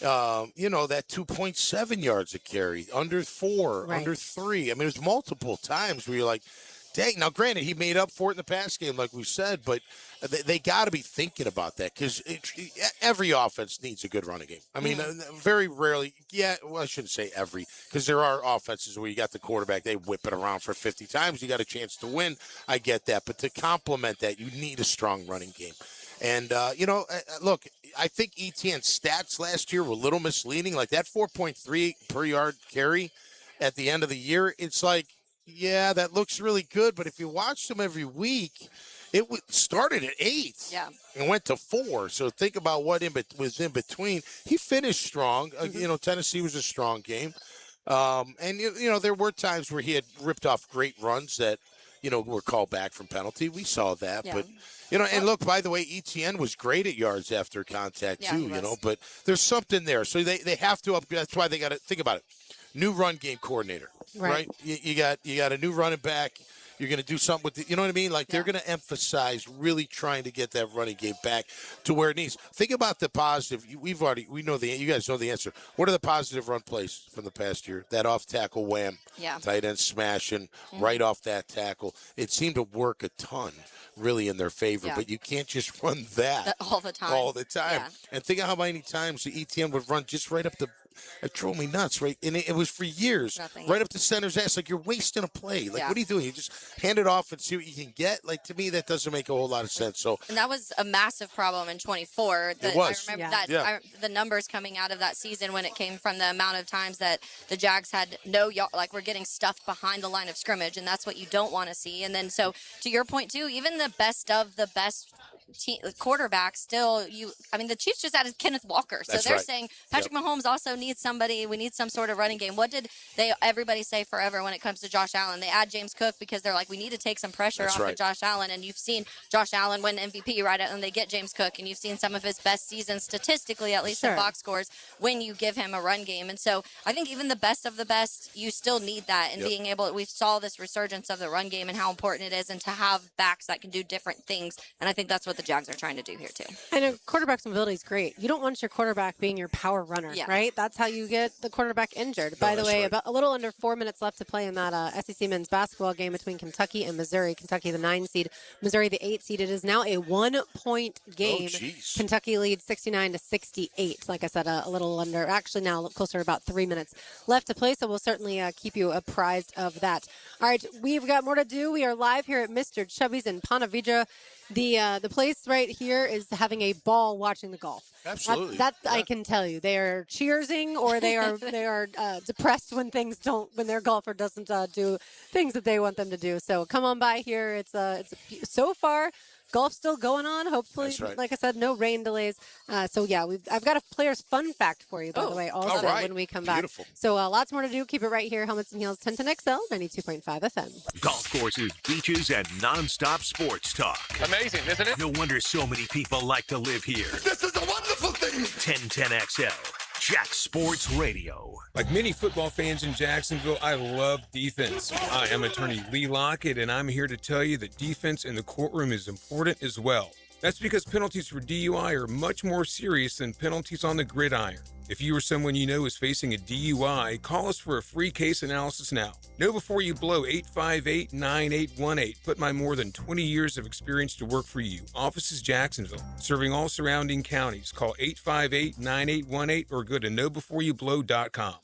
that 2.7 yards a carry, under 4, under 3. I mean, there's multiple times where you're like, dang. Now, granted, he made up for it in the pass game, like we said, but they got to be thinking about that, because every offense needs a good running game. I mean, very rarely, I shouldn't say every, because there are offenses where you got the quarterback, they whip it around for 50 times, you got a chance to win. I get that. But to complement that, you need a strong running game. And, look, I think Etienne's stats last year were a little misleading. Like that 4.3 per yard carry at the end of the year, it's like, yeah, that looks really good. But if you watch them every week, it started at 8 and went to 4. So think about what was in between. He finished strong. Tennessee was a strong game. And there were times where he had ripped off great runs that, were called back from penalty. We saw that, Yeah. but and look, by the way, ETN was great at yards after contact too. But there's something there, so they have to upgrade. That's why they got to think about it. New run game coordinator, right? You got a new running back. You're going to do something with you know what I mean? Like they're going to emphasize really trying to get that running game back to where it needs. Think about the positive. We know you guys know the answer. What are the positive run plays from the past year? That off tackle wham, tight end smashing right off that tackle. It seemed to work a ton, really in their favor. But you can't just run that all the time. Yeah. And think of how many times the ETN would run just right up the. It drove me nuts, right? And it was for years, right up the center's ass. Like, you're wasting a play. Like, what are you doing? You just hand it off and see what you can get? Like, to me, that doesn't make a whole lot of sense. So, and that was a massive problem in 24. It was. I remember the numbers coming out of that season when it came from the amount of times that the Jags had we're getting stuffed behind the line of scrimmage, and that's what you don't want to see. And then, so to your point, too, even the best of the best quarterback still the Chiefs just added Kenneth Walker, so they're saying Patrick Mahomes also needs somebody. We need some sort of running game. What did everybody say forever when it comes to Josh Allen? They add James Cook because they're like, we need to take some pressure off of Josh Allen, and you've seen Josh Allen win MVP right and they get James Cook, and you've seen some of his best seasons statistically, at least in box scores, when you give him a run game. And so I think even the best of the best, you still need that, and being able, we saw this resurgence of the run game and how important it is, and to have backs that can do different things, and I think that's what the Jags are trying to do here too. And a quarterback's mobility is great. You don't want your quarterback being your power runner, right? That's how you get the quarterback injured. By the way, about a little under 4 minutes left to play in that SEC men's basketball game between Kentucky and Missouri. Kentucky, the 9 seed, Missouri, the 8 seed. It is now a 1-point game. Kentucky leads 69-68. Like I said, a little under, actually now closer to about 3 minutes left to play. So we'll certainly keep you apprised of that. All right, we've got more to do. We are live here at Mr. Chubby's in Ponte Vedra. The place right here is having a ball watching the golf. Absolutely. That I can tell you. They are cheersing, or they are depressed when their golfer doesn't do things that they want them to do. So come on by here. It's so far. Golf's still going on. Hopefully, like I said, no rain delays. I've got a player's fun fact for you, by the way, also when we come back. Beautiful. So lots more to do. Keep it right here. Helmets and Heels, 1010 XL, 92.5 FM. Golf courses, beaches, and nonstop sports talk. Amazing, isn't it? No wonder so many people like to live here. This is a wonderful thing. 1010 XL, Jack Sports Radio. Like many football fans in Jacksonville, I love defense. I am attorney Lee Lockett, and I'm here to tell you that defense in the courtroom is important as well. That's because penalties for DUI are much more serious than penalties on the gridiron. If you or someone you know is facing a DUI, call us for a free case analysis now. Know before you blow 858-9818. Put my more than 20 years of experience to work for you. Office is Jacksonville, serving all surrounding counties. Call 858-9818 or go to knowbeforeyouBlow.com.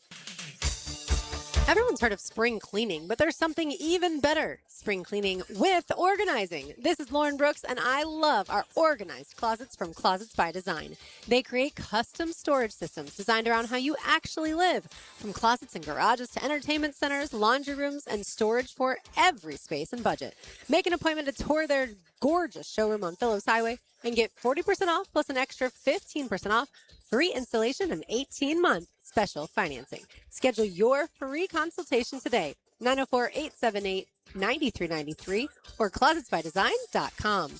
Everyone's heard of spring cleaning, but there's something even better. Spring cleaning with organizing. This is Lauren Brooks, and I love our organized closets from Closets by Design. They create custom storage systems designed around how you actually live. From closets and garages to entertainment centers, laundry rooms, and storage for every space and budget. Make an appointment to tour their gorgeous showroom on Phillips Highway and get 40% off plus an extra 15% off, free installation, and 18-month special financing. Schedule your free consultation today. 904-878-9393 or closetsbydesign.com.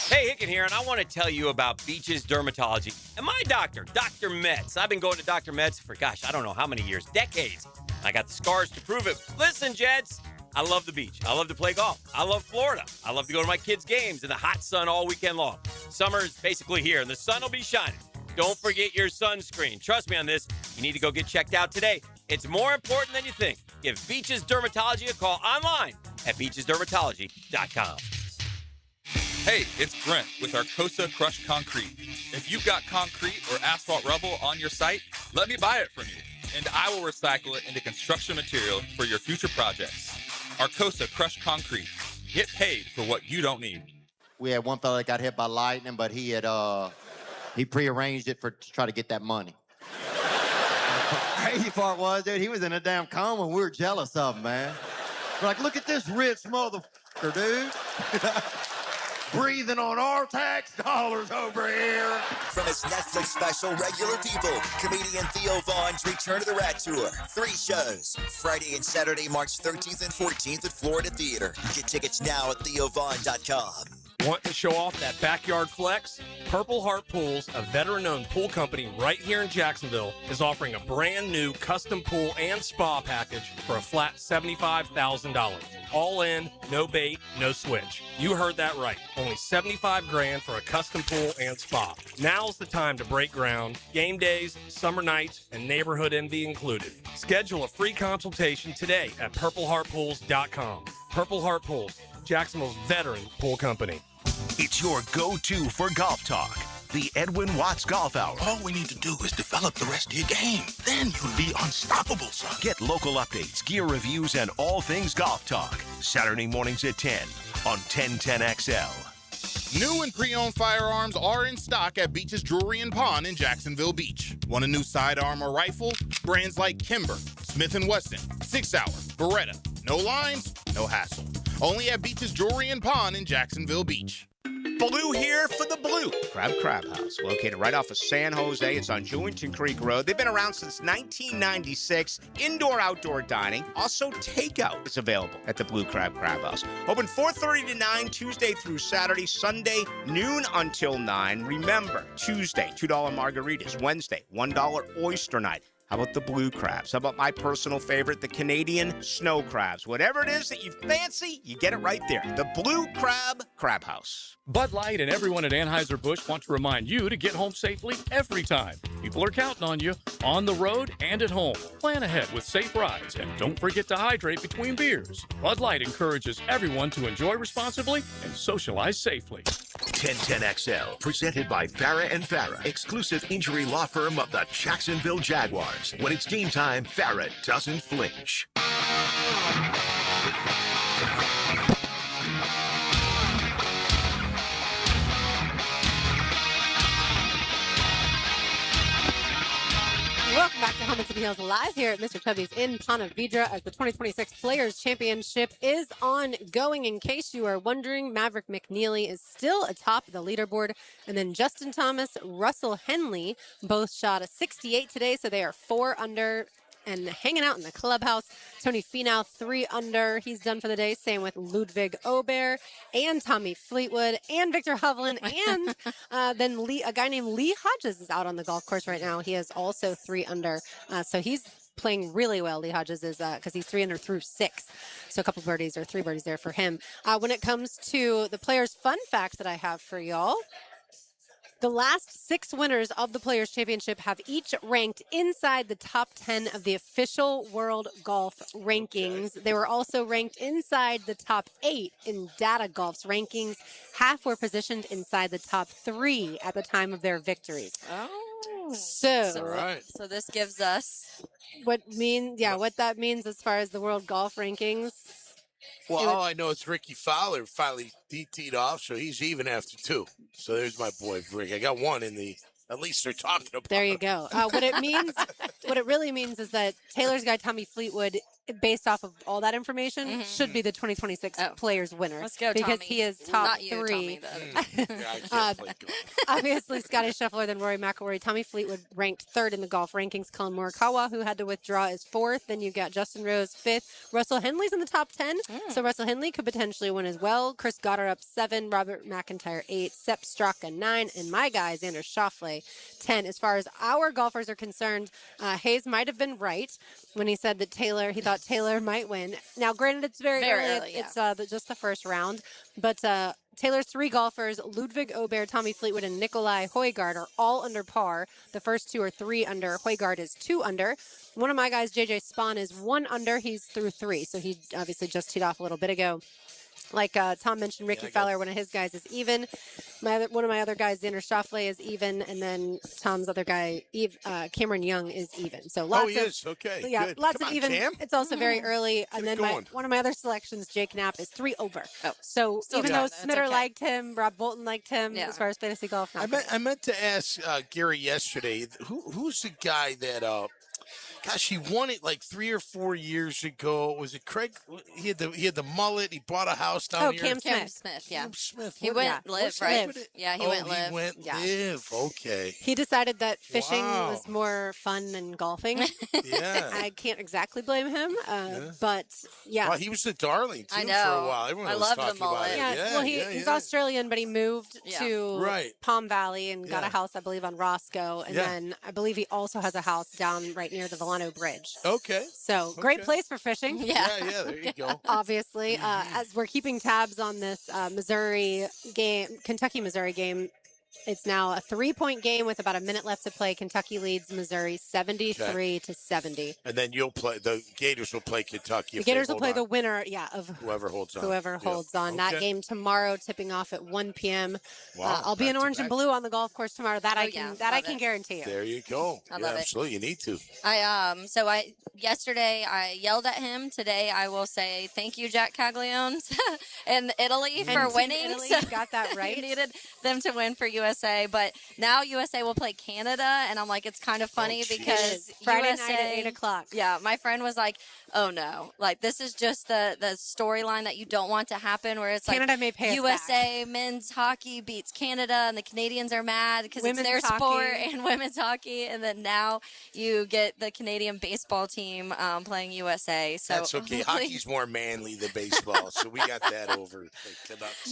Hey, Hicken here, and I want to tell you about Beaches Dermatology. And my doctor, Dr. Metz. I've been going to Dr. Metz for, I don't know how many years, decades. I got the scars to prove it. Listen, Jets, I love the beach. I love to play golf. I love Florida. I love to go to my kids' games in the hot sun all weekend long. Summer is basically here, and the sun will be shining. Don't forget your sunscreen. Trust me on this. You need to go get checked out today. It's more important than you think. Give Beaches Dermatology a call online at beachesdermatology.com. Hey, it's Brent with Arcosa Crushed Concrete. If you've got concrete or asphalt rubble on your site, let me buy it from you, and I will recycle it into construction material for your future projects. Arcosa Crushed Concrete. Get paid for what you don't need. We had one fella that got hit by lightning, but he prearranged it to try to get that money. The crazy part was, dude, he was in a damn coma, and we were jealous of him, man. We're like, look at this rich motherfucker, dude. breathing on our tax dollars over here. From his Netflix special, Regular People, comedian Theo Vaughn's Return to the Rat Tour. 3 shows, Friday and Saturday, March 13th and 14th at Florida Theater. Get tickets now at theovaughn.com. Want to show off that backyard flex? Purple Heart Pools, a veteran-owned pool company right here in Jacksonville, is offering a brand new custom pool and spa package for a flat $75,000. All in, no bait, no switch. You heard that right. Only $75,000 for a custom pool and spa. Now's the time to break ground. Game days, summer nights, and neighborhood envy included. Schedule a free consultation today at purpleheartpools.com. Purple Heart Pools, Jacksonville's veteran pool company. It's your go-to for golf talk. The Edwin Watts Golf Hour. All we need to do is develop the rest of your game. Then you'll be unstoppable, son. Get local updates, gear reviews, and all things golf talk. Saturday mornings at 10 on 1010XL. New and pre-owned firearms are in stock at Beach's Jewelry and Pawn in Jacksonville Beach. Want a new sidearm or rifle? Brands like Kimber, Smith & Wesson, 6 Hour, Beretta. No lines, no hassle. Only at Beach's Jewelry and Pawn in Jacksonville Beach. Blue here for the Blue Crab House, located right off of San Jose. It's on Jewington Creek Road. They've been around since 1996. Indoor-outdoor dining. Also, takeout is available at the Blue Crab House. Open 4:30 to 9, Tuesday through Saturday. Sunday, noon until 9. Remember, Tuesday, $2 margaritas. Wednesday, $1 oyster night. How about the blue crabs? How about my personal favorite, the Canadian snow crabs? Whatever it is that you fancy, you get it right there. The Blue Crab House. Bud Light and everyone at Anheuser-Busch want to remind you to get home safely every time. People are counting on you, on the road and at home. Plan ahead with safe rides, and don't forget to hydrate between beers. Bud Light encourages everyone to enjoy responsibly and socialize safely. 1010XL, presented by Farrah and Farrah, exclusive injury law firm of the Jacksonville Jaguars. When it's game time, Farrah doesn't flinch. Welcome back to Helmets and Heels Live here at Mr. Chubby's in Ponte Vedra as the 2026 Players Championship is ongoing. In case you are wondering, Maverick McNeely is still atop the leaderboard. And then Justin Thomas, Russell Henley both shot a 68 today, so they are 4 under and hanging out in the clubhouse. Tony Finau, 3 under. He's done for the day. Same with Ludwig Aubert and Tommy Fleetwood and Victor Hovland. And then a guy named Lee Hodges is out on the golf course right now. He is also 3 under. So he's playing really well. Lee Hodges is because he's 3 under through 6. So a couple birdies or 3 birdies there for him. When it comes to the players' fun fact that I have for y'all, the last 6 winners of the Players' Championship have each ranked inside the top 10 of the official World Golf Rankings. They were also ranked inside the top 8 in Data Golf's rankings. Half were positioned inside the top 3 at the time of their victories. Oh. So this gives us what that means as far as the World Golf Rankings. Well, all I know is Ricky Fowler finally DT'd off, so he's even after 2. So there's my boy Rick. I got 1 in the. At least they're talking about. There you go. What it really means is that Taylor's guy Tommy Fleetwood, based off of all that information, should be the 2026 Players winner. Let's go, because Tommy. he is top Not you, 3. Tommy, Obviously, Scotty Scheffler, then Rory McIlroy. Tommy Fleetwood ranked 3rd in the golf rankings. Colin Morikawa, who had to withdraw, is 4th. Then you got Justin Rose 5th. Russell Henley's in the top 10, so Russell Henley could potentially win as well. Chris Goddard up 7, Robert McIntyre 8, Sepp Straka 9, and my guy Xander Schauffele 10. As far as our golfers are concerned, Hayes might have been right when he said that he thought Taylor might win. Now, granted, it's very early. Yeah. It's just the first round, but Taylor's 3 golfers, Ludwig Aubert, Tommy Fleetwood, and Nikolai Højgaard, are all under par. The first 2 are 3 under. Højgaard is 2 under. One of my guys, JJ Spahn, is 1 under. He's through 3, so he obviously just teed off a little bit ago. Like Tom mentioned, Ricky Fowler, one of his guys is even. One of my other guys, Xander Schauffele, is even, and then Tom's other guy, Cameron Young, is even. So lots okay. Yeah, good. lots Come of on, even. Cam. It's also very early. And then one of my other selections, Jake Knapp, is 3 over. So even though Smitter liked him, Rob Bolton liked him, as far as fantasy golf. I meant to ask Gary yesterday, who's the guy that Gosh, he won it like 3 or 4 years ago. Was it Craig? He had the mullet. He bought a house down here. Cam Cam Smith, yeah. Cam Smith. He went live, right? Yeah, he went live. He went Yeah. live. Okay. He decided that fishing Wow. was more fun than golfing. Yeah. I can't exactly blame him, but yeah. Well, he was the darling too I for know. a while. Everyone I was love the talking about mullet. it. Yeah, well, he's Australian, but he moved Yeah. to Right. Palm Valley and got Yeah. a house, I believe, on Roscoe. And Yeah. then I believe he also has a house down right near the Volano Bridge. Okay. So great Okay. place for fishing. Yeah, there you go. Obviously, as we're keeping tabs on this Missouri game, Kentucky-Missouri game, it's now a 3-point game with about a minute left to play. Kentucky leads Missouri 73-70. And then the Gators will play Kentucky. The if they Gators will hold play on. the winner, of Whoever holds on. whoever Yeah. holds on. That Okay. game tomorrow, tipping off at 1 p.m. Wow, I'll be in back to orange and back. blue on the golf course tomorrow. That I can Love can it. guarantee you. There you go. I yeah, love it. absolutely. You need to. Yesterday I yelled at him. Today I will say thank you, Jack Caglione, in Italy And for Team winning. Italy So got that right. he needed them to win for USA, but now USA will play Canada, and I'm like, it's kind of funny It because is. Friday USA, night at 8 o'clock. Yeah, my friend was like, "Oh no, like this is just the storyline that you don't want to happen, where it's Canada like may pay us USA men's hockey beats Canada, and the Canadians are mad because it's their Women's sport hockey. and women's hockey, and then now you get the Canadian baseball team playing USA. So That's okay. Hockey's more manly than baseball, so we got that over.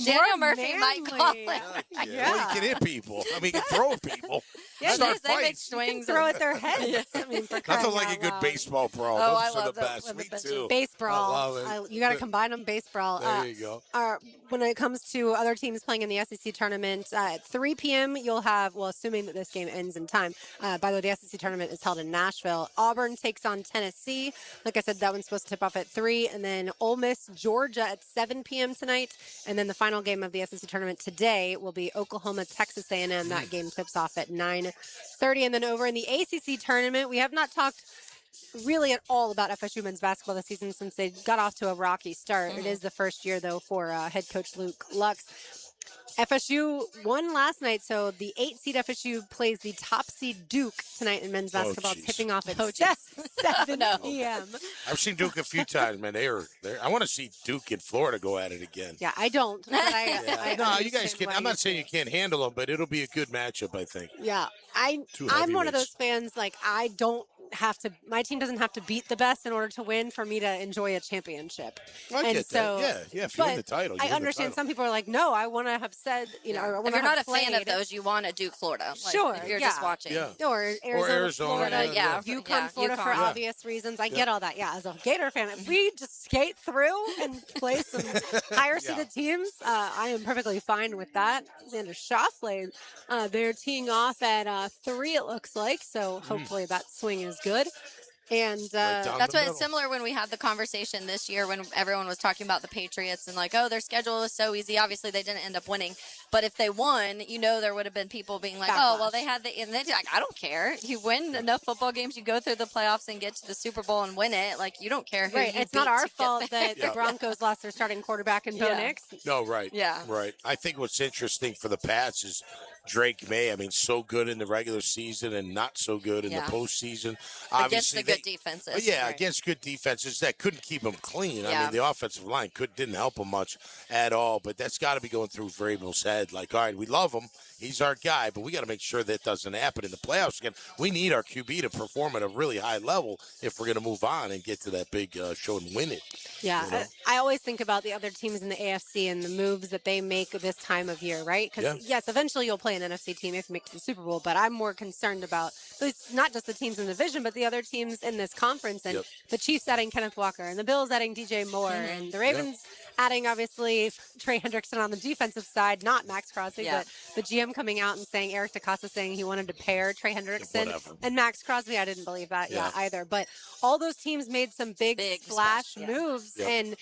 Daniel Murphy might call it. Yeah. Well, you can hit people. I mean, you can throw at people. Yeah, Start they make fights. swings. Throw at their heads. I mean, for crying Nothing like a out good loud. baseball brawl. Oh, I Those are love the those best. with Me the too. Base brawl. I love it. You got to combine them. Base brawl. There you go. When it comes to other teams playing in the SEC tournament, at 3 p.m. you'll have, well, assuming that this game ends in time. By the way, the SEC tournament is held in Nashville. Auburn takes on Tennessee. Like I said, that one's supposed to tip off at 3. And then Ole Miss, Georgia at 7 p.m. tonight. And then the final game of the SEC tournament today will be Oklahoma, Texas A&M. That game tips off at 9:30. And then over in the ACC tournament, we have not talked really at all about FSU men's basketball this season since they got off to a rocky start. It is the first year, though, for head coach Luke Lux. FSU won last night, so the 8-seed FSU plays the top seed Duke tonight in men's basketball, geez. tipping off at 7 No. p.m. I've seen Duke a few times, man. I want to see Duke in Florida go at it again. Yeah, I don't. But I No, you guys understand can. why I'm you not saying you say it. can't handle them, but it'll be a good matchup, I think. Yeah, Two I'm one of heavyweights. those fans, like, I don't have to, my team doesn't have to beat the best in order to win for me to enjoy a championship. I and get so, that. Yeah, if you win but the title, you I win the understand title. some people are like, no, I want to have said, or I If want to you're not a have fan of played. those, you want a Duke, Florida. Like, Sure, if you're yeah. just watching. Yeah. Or Arizona, Florida, yeah. UConn, Yeah, Florida for UConn. obvious reasons. I get all that. Yeah, as a Gator fan, if we just skate through and play some higher seeded teams, I am perfectly fine with that. Xander Schauffele, they're teeing off at 3, it looks like. So hopefully that swing is good. And That's what it's similar when we had the conversation this year when everyone was talking about the Patriots and like, oh, their schedule is so easy. Obviously, they didn't end up winning. But if they won, there would have been people being like, oh, well, they had the – and they're like, I don't care. You win enough football games, you go through the playoffs and get to the Super Bowl and win it. Like, you don't care who right, you it's not beat our to get fault there. that the Broncos lost their starting quarterback in Bo Yeah. Nix. No, right. Yeah. Right. I think what's interesting for the Pats is Drake May. I mean, so good in the regular season and not so good in the postseason. Against Obviously, the good defenses. Yeah, right. against good defenses that couldn't keep them clean. I Yeah. mean, the offensive line didn't help them much at all. But that's got to be going through Vrabel's head. Like, all right, we love him. He's our guy, but we got to make sure that doesn't happen in the playoffs again. We need our QB to perform at a really high level if we're going to move on and get to that big show and win it. Yeah, You know? I always think about the other teams in the AFC and the moves that they make this time of year, right? Because, yes, eventually you'll play an NFC team if you make it to the Super Bowl, but I'm more concerned about not just the teams in the division, but the other teams in this conference. And the Chiefs adding Kenneth Walker and the Bills adding DJ Moore and the Ravens adding, obviously, Trey Hendrickson on the defensive side, not Max Crosby, but the GM coming out and saying, Eric DeCosta saying he wanted to pair Trey Hendrickson and Max Crosby. I didn't believe that either. But all those teams made some big splash moves. And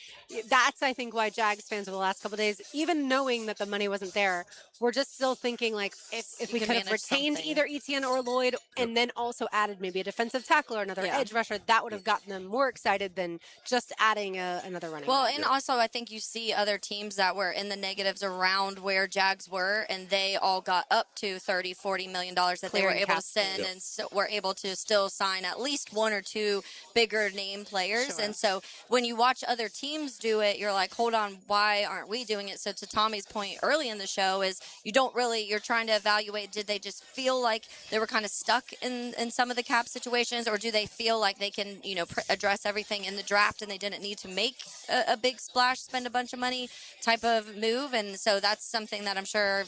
that's, I think, why Jags fans over the last couple of days, even knowing that the money wasn't there, we're just still thinking, like, if we can could have manage retained something. either Etienne or Lloyd and then also added maybe a defensive tackle or another edge rusher, that would have gotten them more excited than just adding another running Well, back. and also I think think you see other teams that were in the negatives around where Jags were, and they all got up to $30-40 million that they were able to send, and so were able to still sign at least one or two bigger name players. And so when you watch other teams do it, you're like, hold on, why aren't we doing it? So to Tommy's point early in the show is you're trying to evaluate, did they just feel like they were kind of stuck in some of the cap situations, or do they feel like they can, address everything in the draft and they didn't need to make a big splash, spend a bunch of money type of move? And so that's something that I'm sure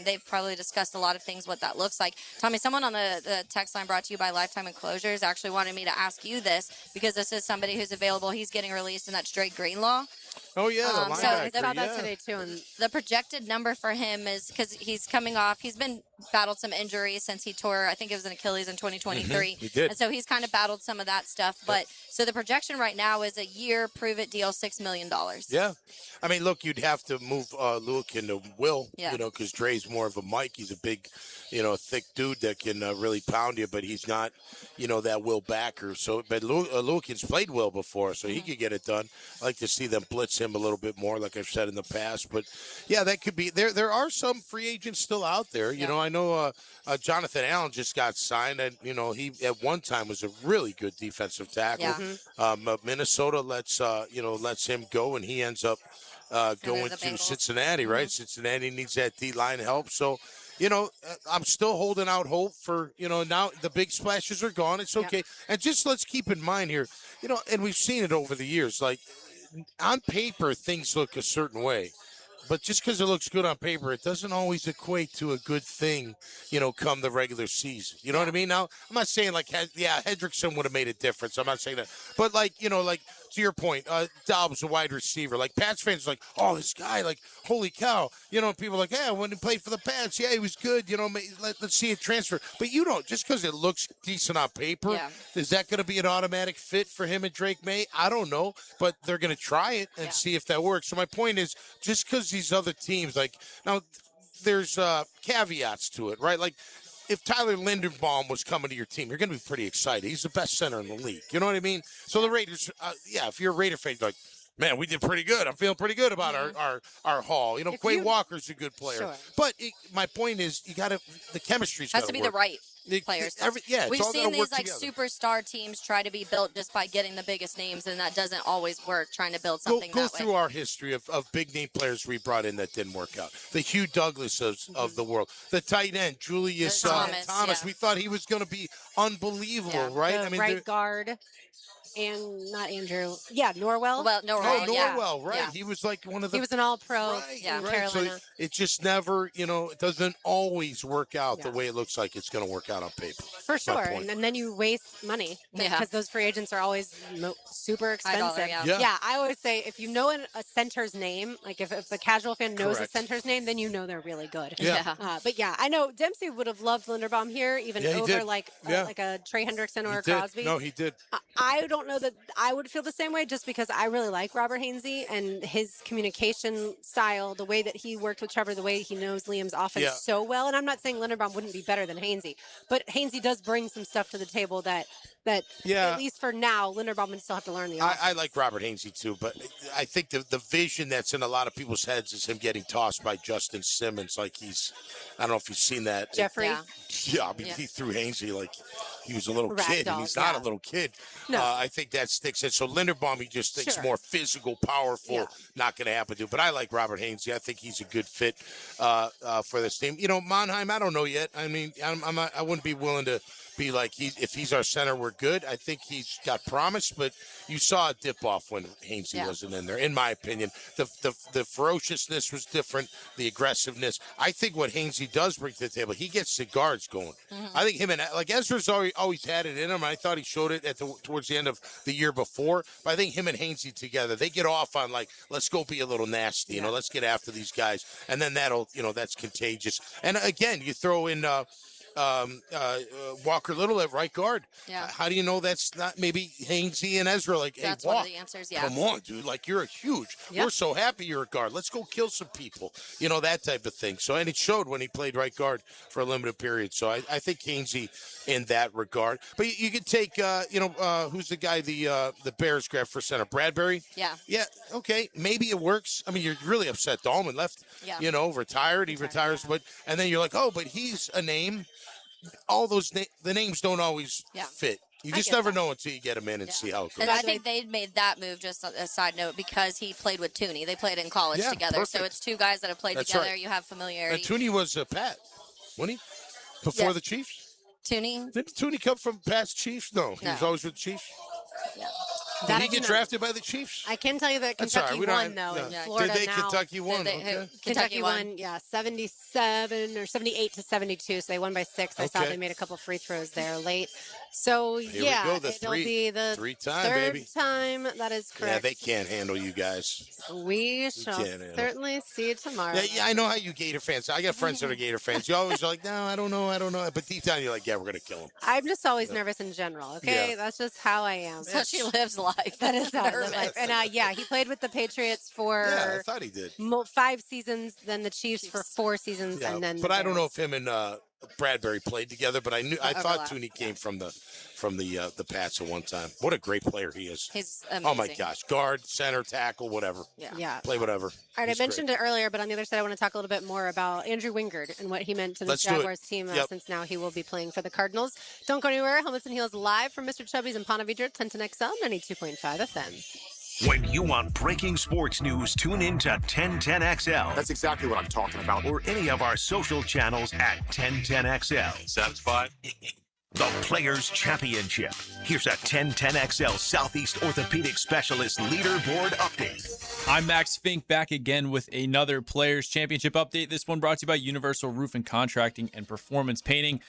they've probably discussed a lot of things, what that looks like. Tommy, someone on the text line brought to you by Lifetime Enclosures actually wanted me to ask you this, because this is somebody who's available. He's getting released, and that's Drake Greenlaw. Oh, yeah, the linebacker. So I saw that today, too. And the projected number for him is, because he's been battled some injuries since he tore, I think it was an Achilles in 2023. He did. And so he's kind of battled some of that stuff. But so the projection right now is a year prove-it deal, $6 million. Yeah. I mean, look, you'd have to move Lukin to Will, because Dre's more of a Mike. He's a big, thick dude that can really pound you, but he's not, that Will backer. So, but Lukin's played Will before, so he could get it done. I like to see them blitz him a little bit more, like I've said in the past. But, yeah, that could be. There are some free agents still out there. I know Jonathan Allen just got signed, and, he at one time was a really good defensive tackle. Minnesota lets him go, and he ends up going to Cincinnati, right? Cincinnati needs that D-line help. So, I'm still holding out hope for, now the big splashes are gone. It's okay. And just let's keep in mind here, and we've seen it over the years, like on paper, things look a certain way. But just because it looks good on paper, it doesn't always equate to a good thing, come the regular season. You know what I mean? Now, I'm not saying Hendrickson would have made a difference. I'm not saying that. But to your point, Dobbs, a wide receiver. Like, Pats fans are like, oh, this guy, like, holy cow. People are like, yeah, when he played for the Pats, yeah, he was good. Let's see it transfer. But just because it looks decent on paper, is that going to be an automatic fit for him and Drake May? I don't know. But they're going to try it and see if that works. So my point is, just because these other teams, now there's caveats to it, right? Like, if Tyler Linderbaum was coming to your team, you're going to be pretty excited. He's the best center in the league. You know what I mean? So the Raiders, if you're a Raider fan, you're like, man, we did pretty good. I'm feeling pretty good about our haul. Quay Walker's a good player. Sure. But my point is, the chemistry's got to has to be work. the right players. We've seen these superstar teams try to be built just by getting the biggest names, and that doesn't always work. Trying to build something go through our history of big name players we brought in that didn't work out. The Hugh Douglas of the world, the tight end Julius Thomas. We thought he was going to be unbelievable, right? The right guard. And not Andrew. Yeah, Norwell. Well, Norwell, right. Yeah. He was like one of the... He was an all-pro. Carolina. So it just never, it doesn't always work out the way it looks like it's going to work out on paper. For sure. And then you waste money because those free agents are always super expensive. Yeah, I always say if you know a center's name, like if a casual fan knows a center's name, then you know they're really good. Yeah. But I know Dempsey would have loved Linderbaum here, even over like a Trey Hendrickson or a Crosby. No, he did. I don't know that I would feel the same way, just because I really like Robert Hainsey and his communication style, the way that he worked with Trevor, the way he knows Liam's offense so well. And I'm not saying Linderbaum wouldn't be better than Hainsey, but Hainsey does bring some stuff to the table that at least for now, Linderbaum would still have to learn the offense. I like Robert Hainsey too, but I think the vision that's in a lot of people's heads is him getting tossed by Justin Simmons. Like I don't know if you've seen that. Jeffrey? He threw Hainsey like he was a little kid, and he's not a little kid. No. I think that sticks in. So Linderbaum, he just thinks more physical, powerful, not going to happen to. But I like Robert Hainsey. I think he's a good fit for this team. Monheim, I don't know yet. I mean, I wouldn't be willing to be like, if he's our center, we're good. I think he's got promise, but you saw a dip off when Hainsey wasn't in there, in my opinion. The ferociousness was different, the aggressiveness. I think what Hainsey does bring to the table, he gets the guards going. I think him and, Ezra's always had it in him. I thought he showed it towards the end of the year before, but I think him and Hainsey together, they get off on let's go be a little nasty, let's get after these guys. And then that's contagious. And again, you throw in, Walker Little at right guard. Yeah. How do you know that's not maybe Hainsey and Ezra? Like, hey, That's Walk, one of the answers, yeah. come on, dude. Like, you're a huge. Yep. We're so happy you're a guard. Let's go kill some people. You know, that type of thing. So, and it showed when he played right guard for a limited period. So I think Hainsey in that regard. But you could take, who's the guy the Bears grabbed for center? Bradbury? Yeah. Yeah, okay. Maybe it works. I mean, you're really upset. Dahlman left, Yeah. Retired. He retires. But and then you're like, oh, but he's a name. All those the names don't always fit. You I just get never that. know until you get them in and see how it goes. And I think they made that move, just a side note, because he played with Tooney. They played in college Yeah, together. So perfect. it's two guys that have played That's together. right. You have familiarity. And Tooney was Pat, wasn't he? Before Yeah. the Chiefs? Tooney? Did Tooney come from past Chiefs? No, he was No. always with the Chiefs. Yeah. Did That he I get do drafted by the Chiefs? I can tell you that That's all right. Kentucky We don't won, have- though, yeah. in Florida Did they? now. Kentucky won. Did they- Okay. Kentucky won, 77 or 78 to 72. So they won by 6. I saw Okay. they made a couple free throws there late. So, Here yeah, we go. The it'll three, be the three-time, third baby. time. That is Yeah, correct. they can't handle you guys. We shall can't handle. certainly see tomorrow. Yeah, I know how you Gator fans. I got friends that are Gator fans. You always are like, no, I don't know. But deep down, you're like, yeah, we're gonna kill them. I'm just always nervous in general, okay? Yeah. That's just how I am. So she lives life. That is how I live life. And he played with the Patriots for Yeah, I thought he did. 5 seasons, then the Chiefs for 4 seasons, Yeah, and then but the I don't know Bears. if him and Bradbury played together. But I thought overlap, Tooney came from the Pats at one time. What a great player he is. He's Oh my amazing. gosh, guard, center, tackle, whatever. Yeah. Play whatever. All right, He's I mentioned it earlier, but on the other side, I want to talk a little bit more about Andrew Wingard and what he meant to the Let's do it. Jaguars team Yep. since now he will be playing for the Cardinals. Don't go anywhere. Helmets and Heels live from Mr. Chubby's in Ponte Vedra, 1010XL, 92.5 FM. When you want breaking sports news, tune in to 1010XL. That's exactly what I'm talking about. Or any of our social channels at 1010XL. Satisfied? The Players' Championship. Here's a 1010XL Southeast Orthopedic Specialist Leaderboard update. I'm Max Fink, back again with another Players' Championship update. This one brought to you by Universal Roof and Contracting and Performance Painting.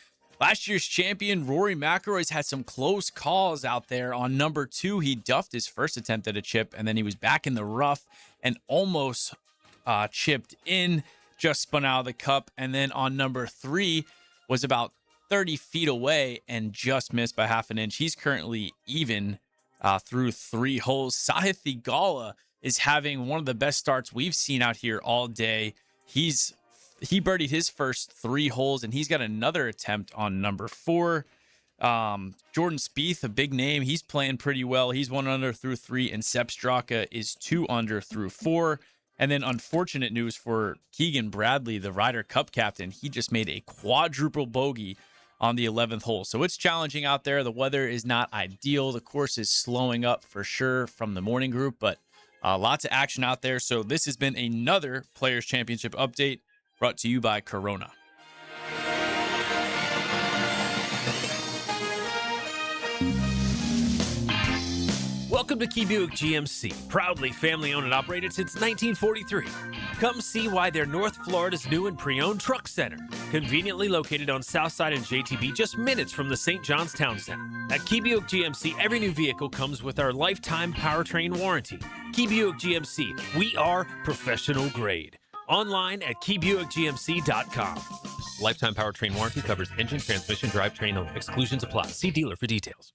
Last year's champion, Rory McIlroy's had some close calls out there. On number 2, he duffed his first attempt at a chip, and then he was back in the rough and almost chipped in, just spun out of the cup. And then on number 3 was about 30 feet away and just missed by half an inch. He's currently even through 3 holes. Sahith Theegala is having one of the best starts we've seen out here all day. He birdied his first 3 holes, and he's got another attempt on number 4. Jordan Spieth, a big name, he's playing pretty well. He's 1 under through 3, and Sepp Straka is 2 under through 4. And then unfortunate news for Keegan Bradley, the Ryder Cup captain. He just made a quadruple bogey on the 11th hole. So it's challenging out there. The weather is not ideal. The course is slowing up for sure from the morning group, but lots of action out there. So this has been another Players' Championship update brought to you by Corona. Welcome to Key Buick GMC, proudly family-owned and operated since 1943. Come see why they're North Florida's new and pre-owned truck center, conveniently located on Southside and JTB, just minutes from the St. John's Town Center. At Key Buick GMC, every new vehicle comes with our lifetime powertrain warranty. Key Buick GMC, we are professional grade. Online at keybuickgmc.com. Lifetime powertrain warranty covers engine, transmission, drivetrain only. Exclusions apply. See dealer for details.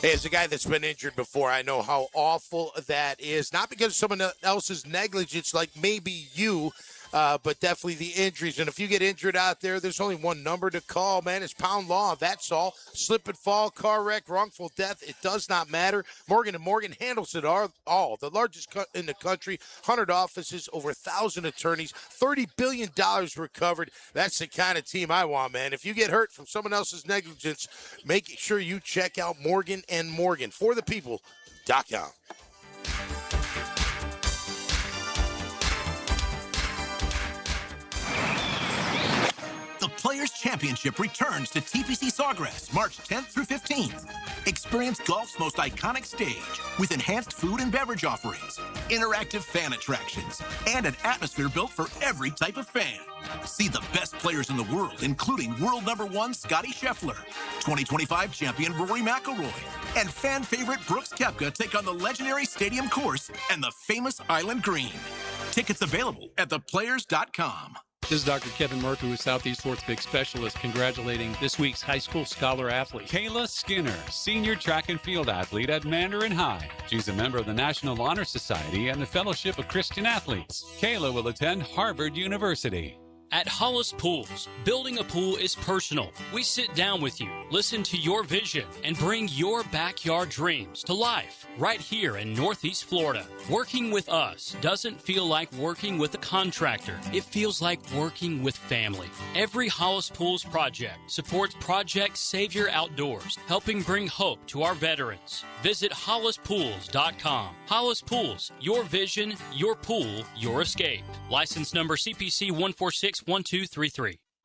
Hey, as a guy that's been injured before, I know how awful that is. Not because of someone else's negligence, like maybe you, but definitely the injuries. And if you get injured out there, there's only one number to call, man. It's Pound Law. That's all. Slip and fall, car wreck, wrongful death, it does not matter. Morgan & Morgan handles it all. The largest in the country, 100 offices, over 1,000 attorneys, $30 billion recovered. That's the kind of team I want, man. If you get hurt from someone else's negligence, make sure you check out Morgan & Morgan. For the people.com. The Players' Championship returns to TPC Sawgrass March 10th through 15th. Experience golf's most iconic stage with enhanced food and beverage offerings, interactive fan attractions, and an atmosphere built for every type of fan. See the best players in the world, including world number 1 Scotty Scheffler, 2025 champion Rory McIlroy, and fan favorite Brooks Koepka take on the legendary Stadium Course and the famous Island Green. Tickets available at theplayers.com. This is Dr. Kevin Murphy with Southeast Orthopedic Specialist, congratulating this week's high school scholar athlete. Kayla Skinner, senior track and field athlete at Mandarin High. She's a member of the National Honor Society and the Fellowship of Christian Athletes. Kayla will attend Harvard University. At Hollis Pools, building a pool is personal. We sit down with you, listen to your vision, and bring your backyard dreams to life right here in Northeast Florida. Working with us doesn't feel like working with a contractor. It feels like working with family. Every Hollis Pools project supports Project Savior Outdoors, helping bring hope to our veterans. Visit hollispools.com. Hollis Pools, your vision, your pool, your escape. License number CPC 1461233.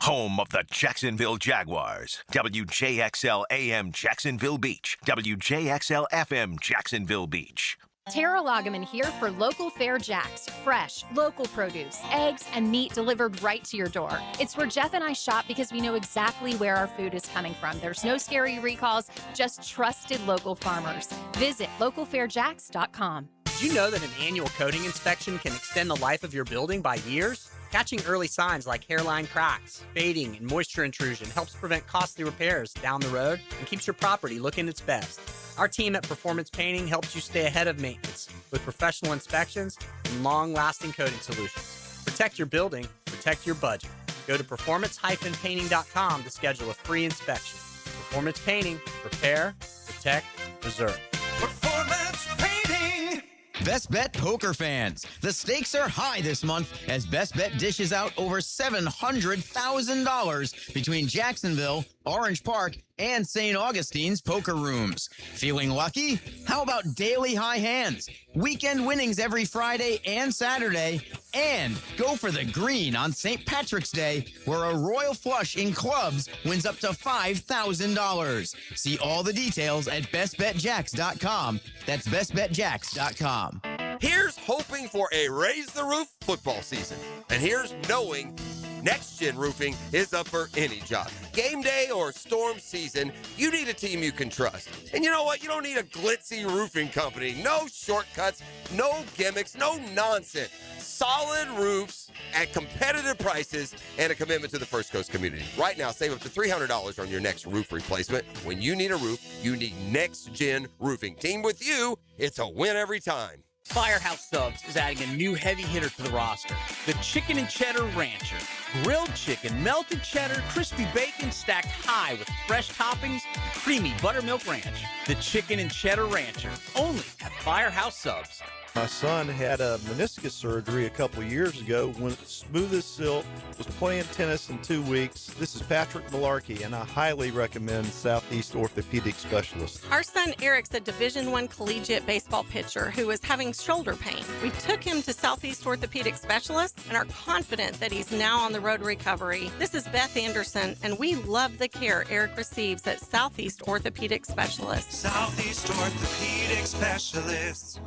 Home of the Jacksonville Jaguars. WJXL AM Jacksonville Beach. WJXL FM Jacksonville Beach. Tara Loggeman here for Local Fair Jacks. Fresh, local produce, eggs, and meat delivered right to your door. It's where Jeff and I shop because we know exactly where our food is coming from. There's no scary recalls, just trusted local farmers. Visit localfairjacks.com. Did you know that an annual coating inspection can extend the life of your building by years? Catching early signs like hairline cracks, fading, and moisture intrusion helps prevent costly repairs down the road and keeps your property looking its best. Our team at Performance Painting helps you stay ahead of maintenance with professional inspections and long-lasting coating solutions. Protect your building, protect your budget. Go to performance-painting.com to schedule a free inspection. Performance Painting, repair, protect, preserve. Performance Painting! Best Bet poker fans, the stakes are high this month as Best Bet dishes out over $700,000 between Jacksonville, Orange Park, and St. Augustine's poker rooms. Feeling lucky? How about daily high hands, weekend winnings every Friday and Saturday, and go for the green on St. Patrick's Day, where a royal flush in clubs wins up to $5,000. See all the details at bestbetjacks.com. That's bestbetjacks.com. Here's hoping for a Raise the Roof football season. And here's knowing Next Gen Roofing is up for any job. Game day or storm season, you need a team you can trust. And you know what? You don't need a glitzy roofing company. No shortcuts, no gimmicks, no nonsense. Solid roofs at competitive prices and a commitment to the First Coast community. Right now, save up to $300 on your next roof replacement. When you need a roof, you need Next Gen Roofing. Team with you, it's a win every time. Firehouse Subs is adding a new heavy hitter to the roster, the Chicken and Cheddar Rancher. Grilled chicken, melted cheddar, crispy bacon stacked high with fresh toppings, creamy buttermilk ranch. The Chicken and Cheddar Rancher, only at Firehouse Subs. My son had a meniscus surgery a couple years ago. Went smooth as silk, was playing tennis in 2 weeks. This is Patrick Malarkey, and I highly recommend Southeast Orthopedic Specialist. Our son Eric's a Division I collegiate baseball pitcher who is having shoulder pain. We took him to Southeast Orthopedic Specialist and are confident that he's now on the road to recovery. This is Beth Anderson, and we love the care Eric receives at Southeast Orthopedic Specialist. Southeast Orthopedic Specialists.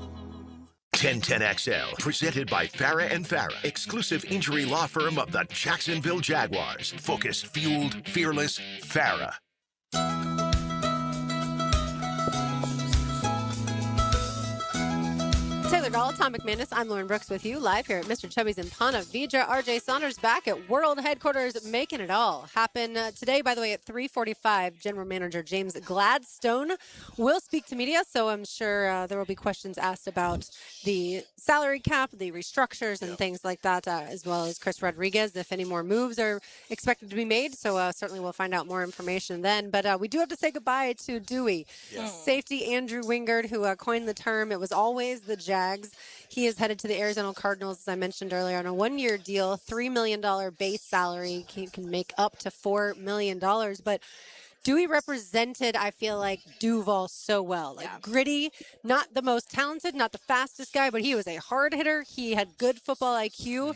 1010XL, presented by Farah and Farah, exclusive injury law firm of the Jacksonville Jaguars. Focused, fueled, fearless, Farah. Taylor Gall, Tom McManus, I'm Lauren Brooks with you live here at Mr. Chubby's in Ponte Vedra. RJ Saunders back at World Headquarters, making it all happen today. By the way, at 3:45, General Manager James Gladstone will speak to media, so I'm sure there will be questions asked about the salary cap, the restructures, and things like that, as well as Chris Rodriguez, if any more moves are expected to be made. So certainly we'll find out more information then. But we do have to say goodbye to Dewey. Safety Andrew Wingard, who coined the term, it was always the Jags. He is headed to the Arizona Cardinals, as I mentioned earlier, on a one-year deal, $3 million base salary. He can make up to $4 million. But Dewey represented, I feel like, Duval so well. Like gritty, not the most talented, not the fastest guy, but he was a hard hitter. He had good football IQ.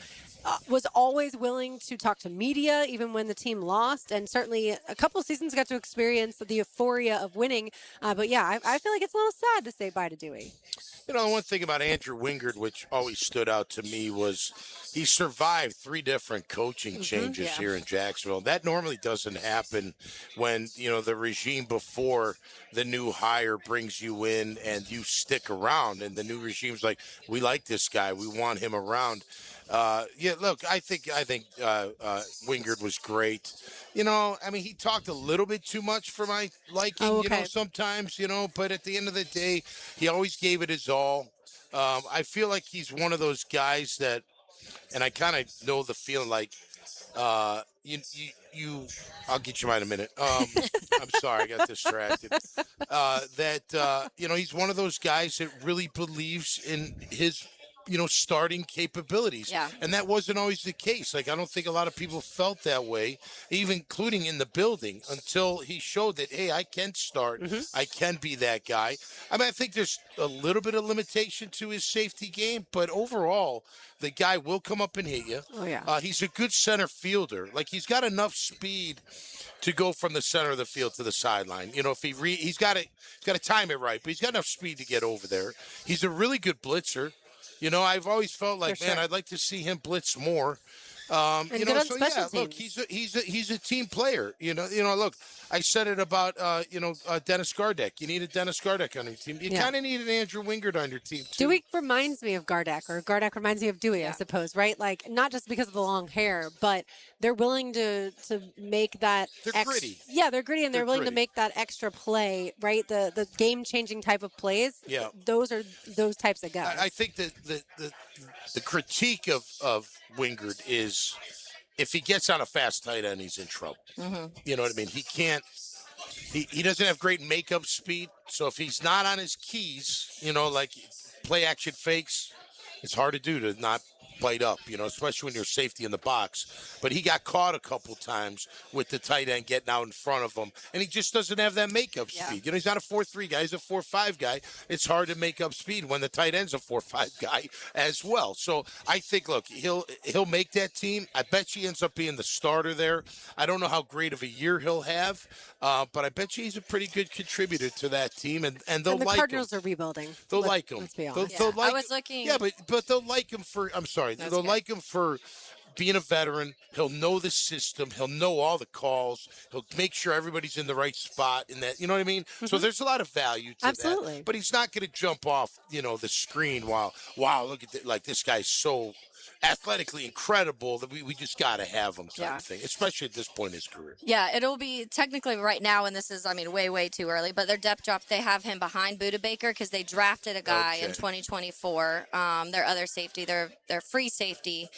Was always willing to talk to media, even when the team lost, and certainly a couple seasons got to experience the euphoria of winning. But yeah, I feel like it's a little sad to say bye to Dewey. You know, one thing about Andrew Wingard, which always stood out to me, was he survived 3 different coaching changes here in Jacksonville. That normally doesn't happen when, you know, the regime before the new hire brings you in and you stick around, and the new regime's like, we like this guy, we want him around. Look, I think Wingard was great. You know, I mean, he talked a little bit too much for my liking. Oh, You know, okay. sometimes. You know, but at the end of the day, he always gave it his all. I feel like he's one of those guys that, and I kind of know the feeling like, you. I'll get you mine in a minute. I'm sorry, I got distracted. He's one of those guys that really believes in his, starting capabilities. Yeah. And that wasn't always the case. Like, I don't think a lot of people felt that way, even including in the building, until he showed that, hey, I can start. I can be that guy. I mean, I think there's a little bit of limitation to his safety game, but overall, the guy will come up and hit you. Oh, yeah. He's a good center fielder. Like, he's got enough speed to go from the center of the field to the sideline. You know, if he's got to time it right, but he's got enough speed to get over there. He's a really good blitzer. You know, I've always felt like, man, I'd like to see him blitz more. And good on special look, teams. he's a team player. You know, look, I said it about Dennis Gardeck. You need a Dennis Gardeck on your team. You kind of need an Andrew Wingard on your team too. Dewey reminds me of Gardeck, or Gardeck reminds me of Dewey, I suppose, right? Like, not just because of the long hair, but they're willing to make that. They're gritty. Yeah, they're gritty, and they're willing gritty. to make that extra play, right? The game-changing type of plays. Yeah. Those are those types of guys. I think that the critique of Wingard is if he gets on a fast tight end, he's in trouble. You know what I mean? He can't. He doesn't have great makeup speed. So if he's not on his keys, like play action fakes, it's hard to do to not played up, especially when you're safety in the box. But he got caught a couple times with the tight end getting out in front of him, and he just doesn't have that makeup speed. He's not a 4.3 guy; he's a 4.5 guy. It's hard to make up speed when the tight end's a 4.5 guy as well. So I think, look, he'll make that team. I bet he ends up being the starter there. I don't know how great of a year he'll have, but I bet you he's a pretty good contributor to that team, and they'll and the like Cardinals him. are rebuilding. They'll like him. Let's be They'll, honest. they'll like I was looking. Yeah, but they'll like him for. I'm sorry. They'll like him for being a veteran. He'll know the system. He'll know all the calls. He'll make sure everybody's in the right spot. In that, you know what I mean? So there's a lot of value to Absolutely. that. But he's not going to jump off, the screen while, wow, look at like this guy's so athletically incredible that we just got to have him type of thing, especially at this point in his career. Yeah, it'll be technically right now, and this is, way, way too early, but their depth drop, they have him behind Buda Baker because they drafted a guy in 2024. Their other safety, their free safety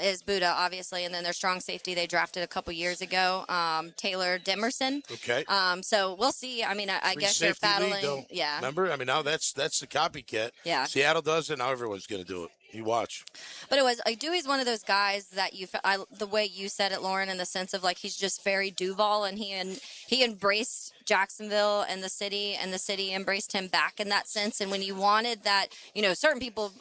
is Buda, obviously, and then their strong safety they drafted a couple years ago, Taylor Demerson. Okay. So we'll see. I Free guess you're safety league, battling. though. Yeah. Remember? Now that's the copycat. Yeah. Seattle does it, now everyone's going to do it. You watch. But it was Dewey's one of those guys that the way you said it, Lauren, in the sense of like he's just very Duval, and he embraced Jacksonville and the city embraced him back in that sense. And when you wanted that, certain people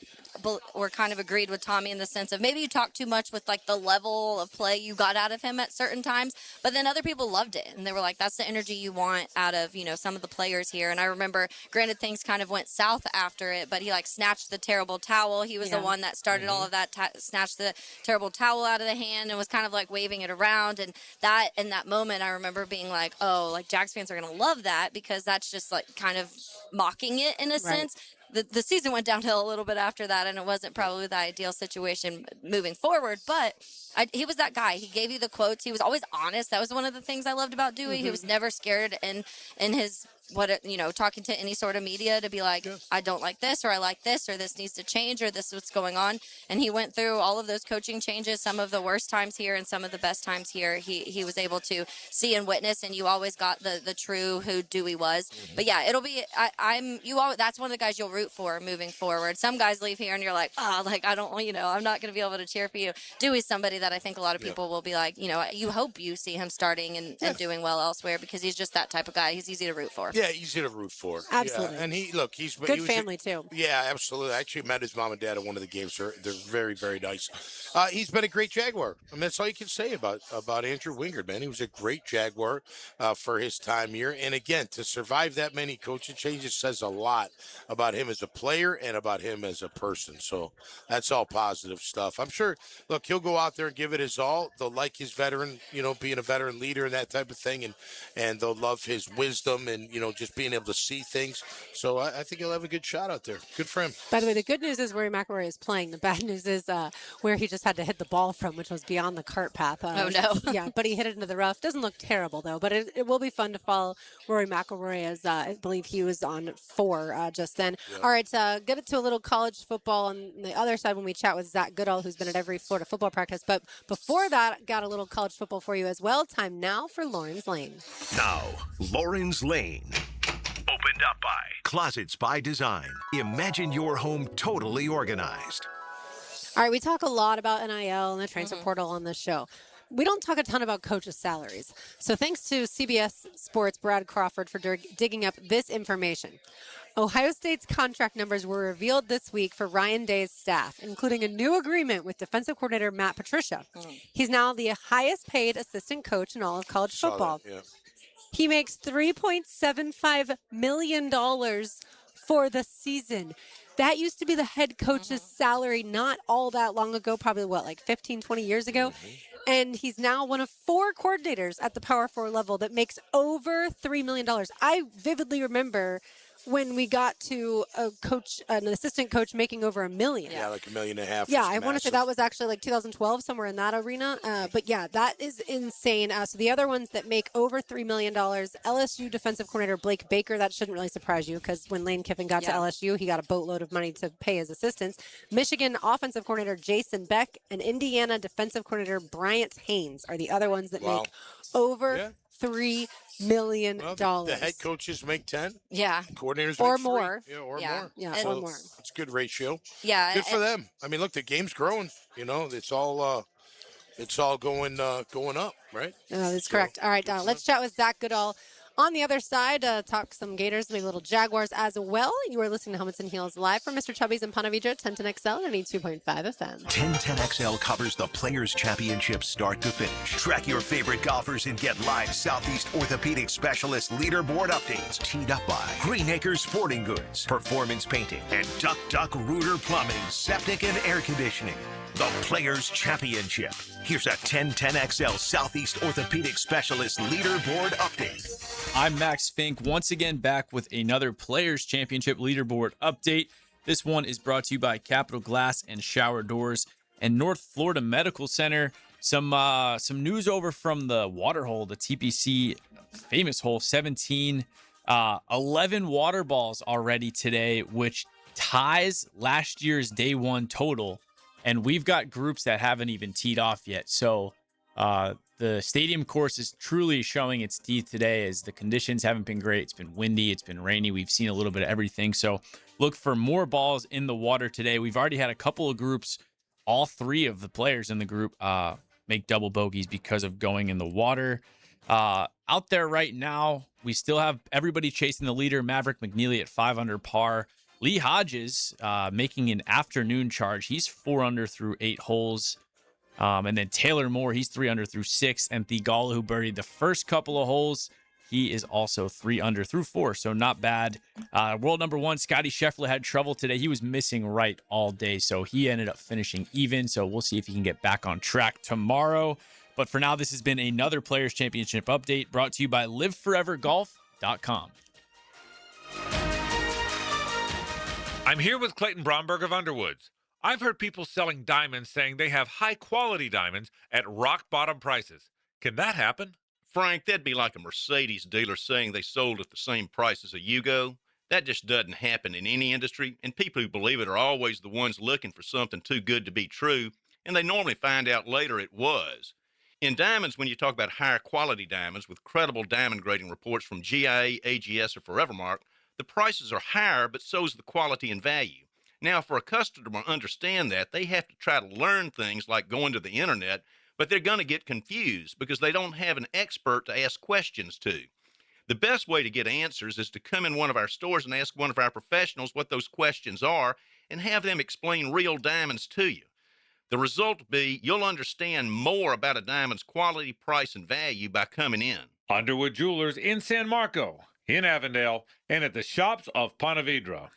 were kind of agreed with Tommy in the sense of maybe you talked too much with like the level of play you got out of him at certain times, but then other people loved it and they were like, that's the energy you want out of some of the players here. And I remember, granted, things kind of went south after it, but he like snatched the terrible towel. He was the one that started all of that, snatched the terrible towel out of the hand and was kind of like waving it around. And that in that moment, I remember being like, oh, like Jags fans are going to love that because that's just like kind of mocking it in a sense. The season went downhill a little bit after that, and it wasn't probably the ideal situation moving forward. But he was that guy. He gave you the quotes. He was always honest. That was one of the things I loved about Dewey. He was never scared in his talking to any sort of media to be like, I don't like this, or I like this, or this needs to change, or this is what's going on. And he went through all of those coaching changes, some of the worst times here and some of the best times here. He was able to see and witness, and you always got the true who Dewey was. But yeah, it'll be that's one of the guys you'll root for moving forward. Some guys leave here and you're like, I don't, I'm not going to be able to cheer for you. Dewey's somebody that I think a lot of people will be like, you hope you see him starting and doing well elsewhere because he's just that type of guy. He's easy to root for. Yeah, easy to root for. Absolutely. Yeah. And he's good family too. Yeah, absolutely. I actually met his mom and dad at one of the games. They're very, very nice. He's been a great Jaguar. I mean, that's all you can say about Andrew Wingard, man. He was a great Jaguar for his time here. And again, to survive that many coaching changes says a lot about him as a player and about him as a person. So that's all positive stuff. I'm sure, look, he'll go out there and give it his all. They'll like his veteran, being a veteran leader and that type of thing. And they'll love his wisdom and, just being able to see things. So I think he'll have a good shot out there. Good for him. By the way, the good news is Rory McIlroy is playing. The bad news is where he just had to hit the ball from, which was beyond the cart path. Oh, no. Yeah, but he hit it into the rough. Doesn't look terrible, though. But it will be fun to follow Rory McIlroy, as I believe he was on 4 just then. Yeah. All right, get it to a little college football on the other side when we chat with Zach Goodall, who's been at every Florida football practice. But before that, got a little college football for you as well. Time now for Lauren's Lane. Now, Lauren's Lane. Opened up by Closets by Design. Imagine your home totally organized. All right, we talk a lot about NIL and the transfer portal on this show. We don't talk a ton about coaches' salaries. So thanks to CBS Sports' Brad Crawford for digging up this information. Ohio State's contract numbers were revealed this week for Ryan Day's staff, including a new agreement with defensive coordinator Matt Patricia. He's now the highest paid assistant coach in all of college football. That, yeah. He makes $3.75 million for the season. That used to be the head coach's salary not all that long ago, probably like 15, 20 years ago. And he's now one of 4 coordinators at the Power 4 level that makes over $3 million. I vividly remember when we got to an assistant coach making over $1 million. Yeah, like $1.5 million. Yeah, I want to say that was actually like 2012, somewhere in that arena. But yeah, that is insane. So the other ones that make over $3 million, LSU defensive coordinator Blake Baker, that shouldn't really surprise you because when Lane Kiffin got to LSU, he got a boatload of money to pay his assistants. Michigan offensive coordinator Jason Beck and Indiana defensive coordinator Bryant Haynes are the other ones that make over $3 million. Well, the head coaches make 10. Yeah. Coordinators or make 3. more. Yeah, or more. Yeah, so or more. It's a good ratio. Yeah. Good for them. I mean, look, the game's growing. It's all going up, right? That's correct. All right, let's chat with Zach Goodall. On the other side, talk some Gators, maybe a little Jaguars as well. You are listening to Helmets and Heels live from Mr. Chubby's in Ponte Vedra, 1010XL, and 82.5 FM. 1010XL covers the Players' Championship start to finish. Track your favorite golfers and get live Southeast Orthopedic Specialist leaderboard updates. Teed up by Green Acres Sporting Goods, Performance Painting, and Duck Duck Rooter Plumbing, Septic and Air Conditioning. The Players' Championship. Here's a 1010XL Southeast Orthopedic Specialist leaderboard update. I'm Max Fink, once again back with another Players' Championship leaderboard update. This one is brought to you by Capital Glass and Shower Doors and North Florida Medical Center. Some news over from the water hole, the TPC famous hole 17. 11 water balls already today, which ties last year's day one total. And we've got groups that haven't even teed off yet. So the stadium course is truly showing its teeth today as the conditions haven't been great. It's been windy. It's been rainy. We've seen a little bit of everything. So look for more balls in the water today. We've already had a couple of groups. All 3 of the players in the group make double bogeys because of going in the water. Out there right now, we still have everybody chasing the leader. Maverick McNeely at 5 under par. Lee Hodges making an afternoon charge. He's 4 under through 8 holes. And then Taylor Moore, he's 3 under through 6. And Thigala, who birdied the first couple of holes, he is also 3 under through 4. So not bad. World number 1, Scotty Scheffler had trouble today. He was missing right all day. So he ended up finishing even. So we'll see if he can get back on track tomorrow. But for now, this has been another Players' Championship update brought to you by LiveForeverGolf.com. I'm here with Clayton Bromberg of Underwoods. I've heard people selling diamonds saying they have high-quality diamonds at rock-bottom prices. Can that happen? Frank, that'd be like a Mercedes dealer saying they sold at the same price as a Yugo. That just doesn't happen in any industry, and people who believe it are always the ones looking for something too good to be true, and they normally find out later it was. In diamonds, when you talk about higher-quality diamonds with credible diamond grading reports from GIA, AGS, or Forevermark, the prices are higher, but so is the quality and value. Now, for a customer to understand that, they have to try to learn things like going to the internet, but they're going to get confused because they don't have an expert to ask questions to. The best way to get answers is to come in one of our stores and ask one of our professionals what those questions are and have them explain real diamonds to you. The result will be you'll understand more about a diamond's quality, price, and value by coming in. Underwood Jewelers in San Marco, in Avondale, and at the shops of Ponte Vedra.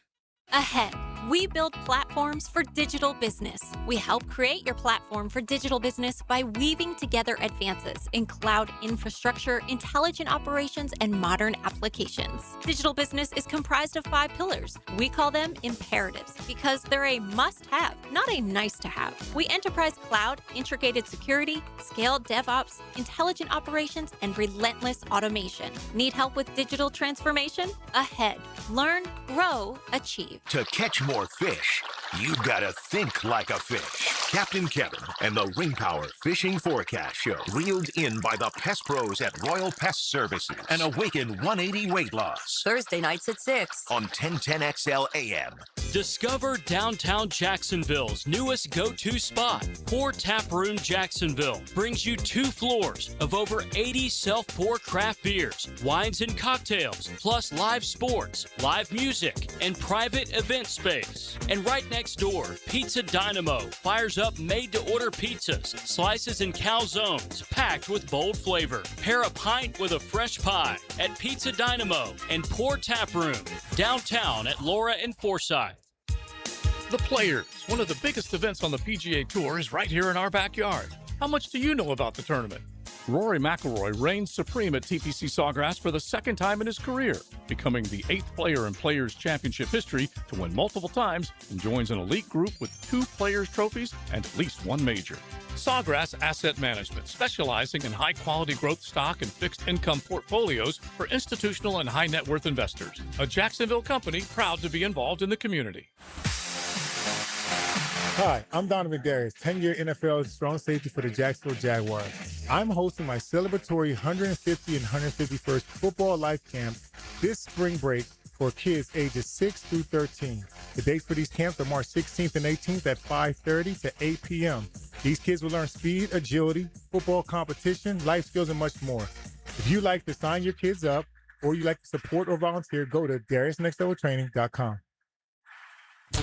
Ahead, We build platforms for digital business. We help create your platform for digital business by weaving together advances in cloud infrastructure, intelligent operations, and modern applications. Digital business is comprised of 5 pillars. We call them imperatives because they're a must-have, not a nice-to-have. We enterprise cloud, integrated security, scaled DevOps, intelligent operations, and relentless automation. Need help with digital transformation? Ahead. Learn, grow, achieve. To catch more fish, you gotta think like a fish. Captain Kevin and the Ring Power Fishing Forecast Show, reeled in by the Pest Pros at Royal Pest Services, and awaken 180 weight loss. Thursday nights at 6 on 1010XL AM. Discover downtown Jacksonville's newest go-to spot. Pour Tap Room Jacksonville brings you 2 floors of over 80 self-pour craft beers, wines and cocktails, plus live sports, live music, and private event space. And right next door, Pizza Dynamo fires up made-to-order pizzas, slices and calzones packed with bold flavor. Pair a pint with a fresh pie at Pizza Dynamo and Pour Tap Room, downtown at Laura and Forsyth. The Players, one of the biggest events on the PGA Tour, is right here in our backyard. How much do you know about the tournament? Rory McIlroy reigns supreme at TPC Sawgrass for the 2nd time in his career, becoming the 8th player in Players Championship history to win multiple times, and joins an elite group with 2 Players trophies and at least 1 major. Sawgrass Asset Management, specializing in high-quality growth stock and fixed income portfolios for institutional and high-net-worth investors. A Jacksonville company proud to be involved in the community. Hi, I'm Donovan Darius, 10-year NFL strong safety for the Jacksonville Jaguars. I'm hosting my celebratory 150 and 151st Football Life Camp this spring break for kids ages 6 through 13. The dates for these camps are March 16th and 18th at 5:30 to 8 p.m. These kids will learn speed, agility, football competition, life skills, and much more. If you'd like to sign your kids up or you'd like to support or volunteer, go to DariusNextLevelTraining.com.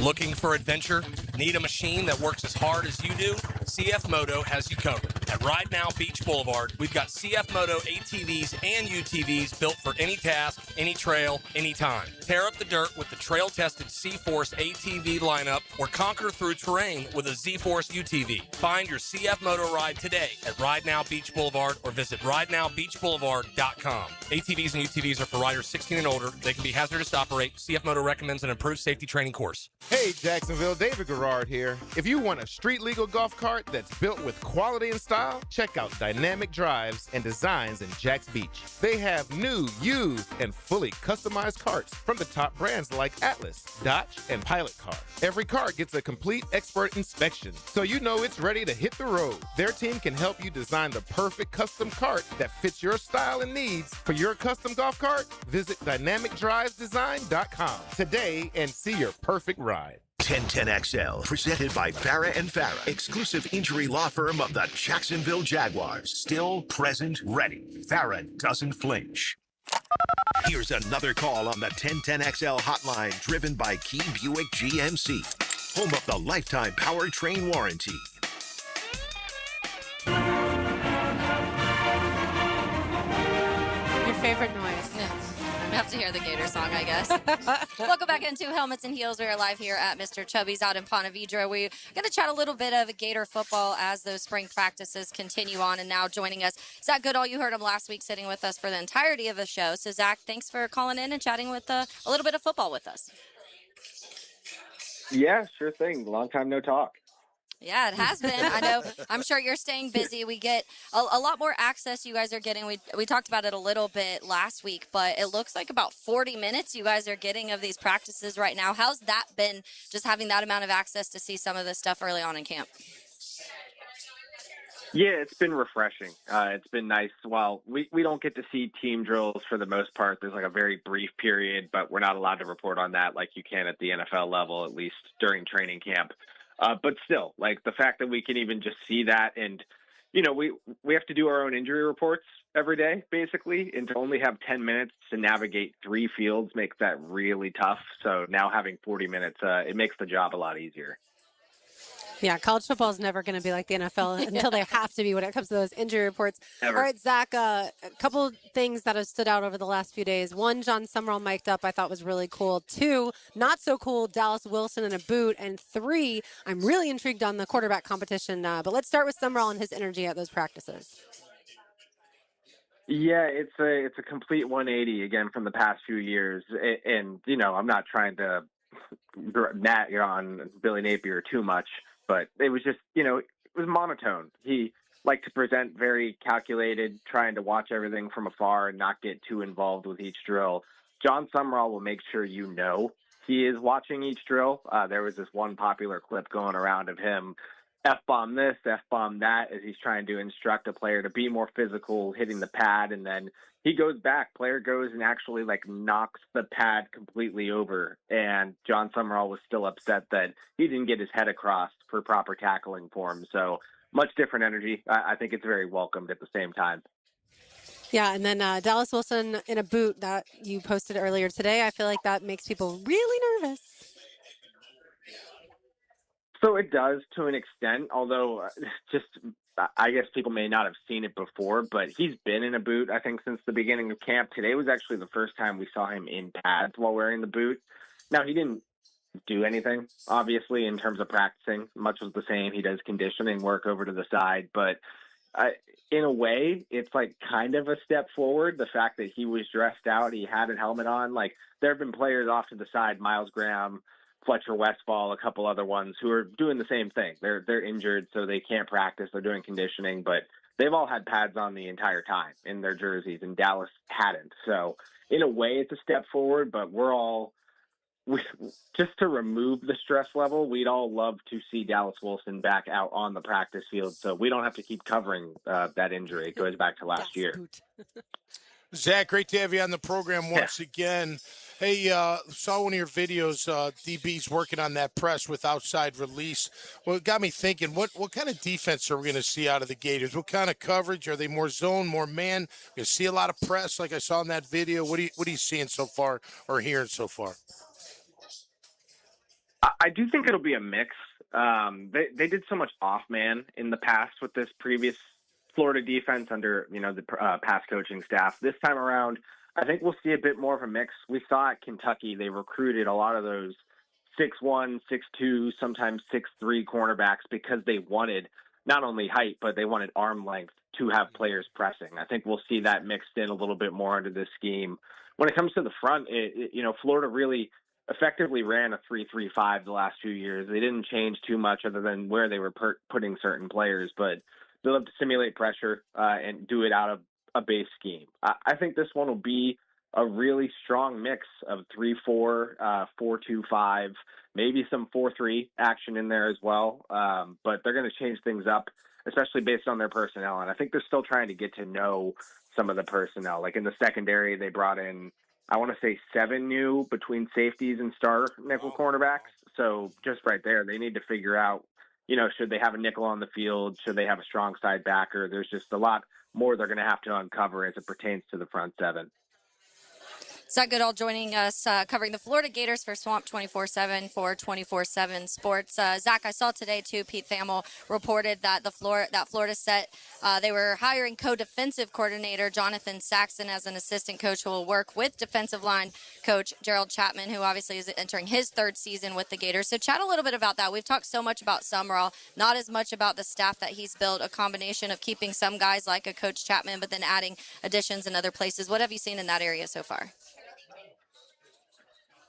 Looking for adventure? Need a machine that works as hard as you do? CF Moto has you covered. At Ride Now Beach Boulevard, we've got CF Moto ATVs and UTVs built for any task, any trail, anytime. Tear up the dirt with the trail-tested C-Force ATV lineup or conquer through terrain with a Z-Force UTV. Find your CF Moto ride today at Ride Now Beach Boulevard or visit ridenowbeachboulevard.com. ATVs and UTVs are for riders 16 and older. They can be hazardous to operate. CF Moto recommends an improved safety training course. Hey, Jacksonville, David Garrard here. If you want a street-legal golf cart that's built with quality and style, check out Dynamic Drives and Designs in Jacks Beach. They have new, used, and fully customized carts from the top brands like Atlas, Dodge, and Pilot Car. Every cart gets a complete expert inspection, so you know it's ready to hit the road. Their team can help you design the perfect custom cart that fits your style and needs. For your custom golf cart, visit DynamicDrivesDesign.com today and see your perfect ride. 1010XL, presented by Farah and Farah, exclusive injury law firm of the Jacksonville Jaguars. Still, present, ready. Farah doesn't flinch. Here's another call on the 1010XL hotline, driven by Key Buick GMC, home of the lifetime powertrain warranty. Your favorite noise? We have to hear the Gator song, I guess. Welcome back into Helmets and Heels. We are live here at Mr. Chubby's out in Ponte Vedra. We're going to chat a little bit of Gator football as those spring practices continue on. And now joining us, Zach Goodall. You heard him last week sitting with us for the entirety of the show. So, Zach, thanks for calling in and chatting with a little bit of football with us. Yeah, sure thing. Long time no talk. Yeah, it has been. I know. I'm sure you're staying busy. We get a lot more access you guys are getting. We talked about it a little bit last week, but it looks like about 40 minutes you guys are getting of these practices right now. How's that been, just having that amount of access to see some of this stuff early on in camp? Yeah, it's been refreshing. It's been nice. While we don't get to see team drills for the most part, there's like a very brief period, but we're not allowed to report on that like you can at the NFL level, at least during training camp. But still, like the fact that we can even just see that, and you know, we have to do our own injury reports every day, basically, and to only have 10 minutes to navigate 3 fields makes that really tough. So now having 40 minutes, it makes the job a lot easier. Yeah, college football is never going to be like the NFL until they have to be when it comes to those injury reports. Ever. All right, Zach, a couple things that have stood out over the last few days. One, John Summerall mic'd up I thought was really cool. Two, not so cool, Dallas Wilson in a boot. And three, I'm really intrigued on the quarterback competition. But let's start with Summerall and his energy at those practices. Yeah, it's a complete 180 again from the past few years. And I'm not trying to nat on Billy Napier too much, but it was just, it was monotone. He liked to present very calculated, trying to watch everything from afar and not get too involved with each drill. John Summerall will make sure he is watching each drill. There was this one popular clip going around of him F-bomb this, F-bomb that, as he's trying to instruct a player to be more physical, hitting the pad, and then he goes back. Player goes and actually knocks the pad completely over, and John Summerall was still upset that he didn't get his head across for proper tackling for him. So much different energy. I think it's very welcomed at the same time. Yeah, and then Dallas Wilson in a boot that you posted earlier today. I feel like that makes people really nervous. So it does to an extent, although I guess people may not have seen it before, but he's been in a boot, I think, since the beginning of camp. Today was actually the first time we saw him in pads while wearing the boot. Now, he didn't do anything, obviously, in terms of practicing. Much was the same. He does conditioning work over to the side, but in a way, it's kind of a step forward. The fact that he was dressed out, he had a helmet on. There have been players off to the side, Miles Graham, Fletcher Westfall, a couple other ones who are doing the same thing. They're injured, so they can't practice. They're doing conditioning, but they've all had pads on the entire time in their jerseys, and Dallas hadn't. So in a way, it's a step forward, but just to remove the stress level, we'd all love to see Dallas Wilson back out on the practice field, so we don't have to keep covering that injury. It goes back to last year. Zach, great to have you on the program once again. Hey, saw one of your videos, DB's working on that press with outside release. Well, it got me thinking, what kind of defense are we going to see out of the Gators? What kind of coverage? Are they more zone, more man? You see a lot of press like I saw in that video. What are you seeing so far or hearing so far? I do think it'll be a mix. They did so much off man in the past with this previous Florida defense under the past coaching staff. This time around, I think we'll see a bit more of a mix. We saw at Kentucky they recruited a lot of those 6'1", 6'2", sometimes 6'3" cornerbacks because they wanted not only height but they wanted arm length to have players pressing. I think we'll see that mixed in a little bit more into this scheme. When it comes to the front, Florida really effectively ran a 3-3-5 the last few years. They didn't change too much other than where they were putting certain players, but they love to simulate pressure and do it out of a base scheme. I think this one will be a really strong mix of 3-4, 4-2-5, maybe some 4-3 action in there as well. But they're going to change things up, especially based on their personnel. And I think they're still trying to get to know some of the personnel. Like in the secondary, they brought in, I want to say 7 new between safeties and star nickel cornerbacks. So just right there, they need to figure out, should they have a nickel on the field? Should they have a strong side backer? There's just a lot more they're going to have to uncover as it pertains to the front seven. Zach Goodall joining us, covering the Florida Gators for Swamp 24/7 for 24/7 Sports. Zach, I saw today too. Pete Thamel reported that Florida set they were hiring co-defensive coordinator Jonathan Saxon as an assistant coach who will work with defensive line coach Gerald Chapman, who obviously is entering his 3rd season with the Gators. So chat a little bit about that. We've talked so much about Summerall, not as much about the staff that he's built. A combination of keeping some guys like a Coach Chapman, but then adding additions in other places. What have you seen in that area so far?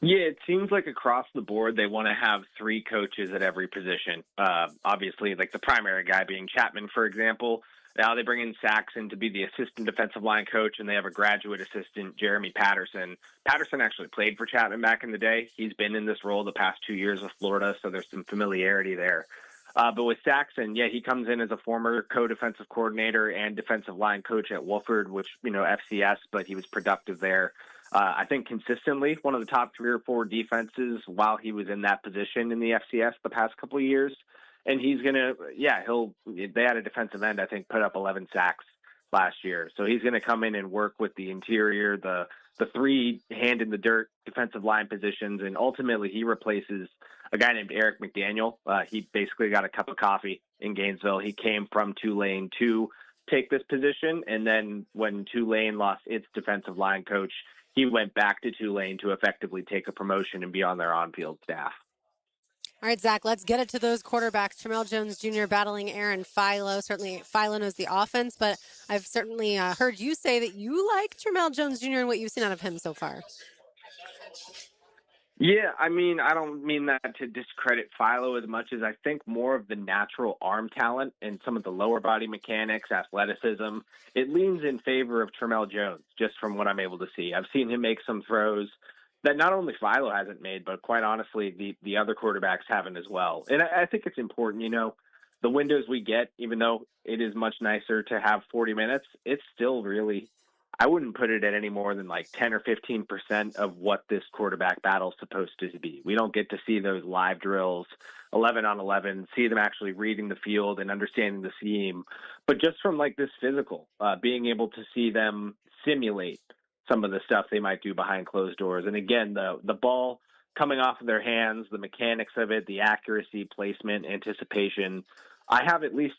Yeah, it seems like across the board they want to have 3 coaches at every position. Obviously, like the primary guy being Chapman, for example. Now they bring in Saxon to be the assistant defensive line coach, and they have a graduate assistant, Jeremy Patterson. Patterson actually played for Chapman back in the day. He's been in this role the past 2 years with Florida, so there's some familiarity there. But with Saxon, he comes in as a former co-defensive coordinator and defensive line coach at Wolford, which, FCS, but he was productive there. I think consistently one of the top 3 or 4 defenses while he was in that position in the FCS the past couple of years. And he's going to, they had a defensive end, I think, put up 11 sacks last year. So he's going to come in and work with the interior, the 3 hand in the dirt defensive line positions. And ultimately he replaces a guy named Eric McDaniel. He basically got a cup of coffee in Gainesville. He came from Tulane to take this position, and then when Tulane lost its defensive line coach, he went back to Tulane to effectively take a promotion and be on their on-field staff. All right, Zach, let's get it to those quarterbacks. Tramel Jones Jr. battling Aaron Philo. Certainly, Philo knows the offense, but I've certainly heard you say that you like Tramel Jones Jr. and what you've seen out of him so far. Yeah, I mean, I don't mean that to discredit Philo as much as I think more of the natural arm talent and some of the lower body mechanics, athleticism, it leans in favor of Tramel Jones, just from what I'm able to see. I've seen him make some throws that not only Philo hasn't made, but quite honestly, the other quarterbacks haven't as well. And I think it's important, the windows we get, even though it is much nicer to have 40 minutes, it's still really, I wouldn't put it at any more than like 10 or 15% of what this quarterback battle is supposed to be. We don't get to see those live drills, 11 on 11, see them actually reading the field and understanding the scheme. But just from like this physical, being able to see them simulate some of the stuff they might do behind closed doors. And again, the ball coming off of their hands, the mechanics of it, the accuracy, placement, anticipation. I have at least,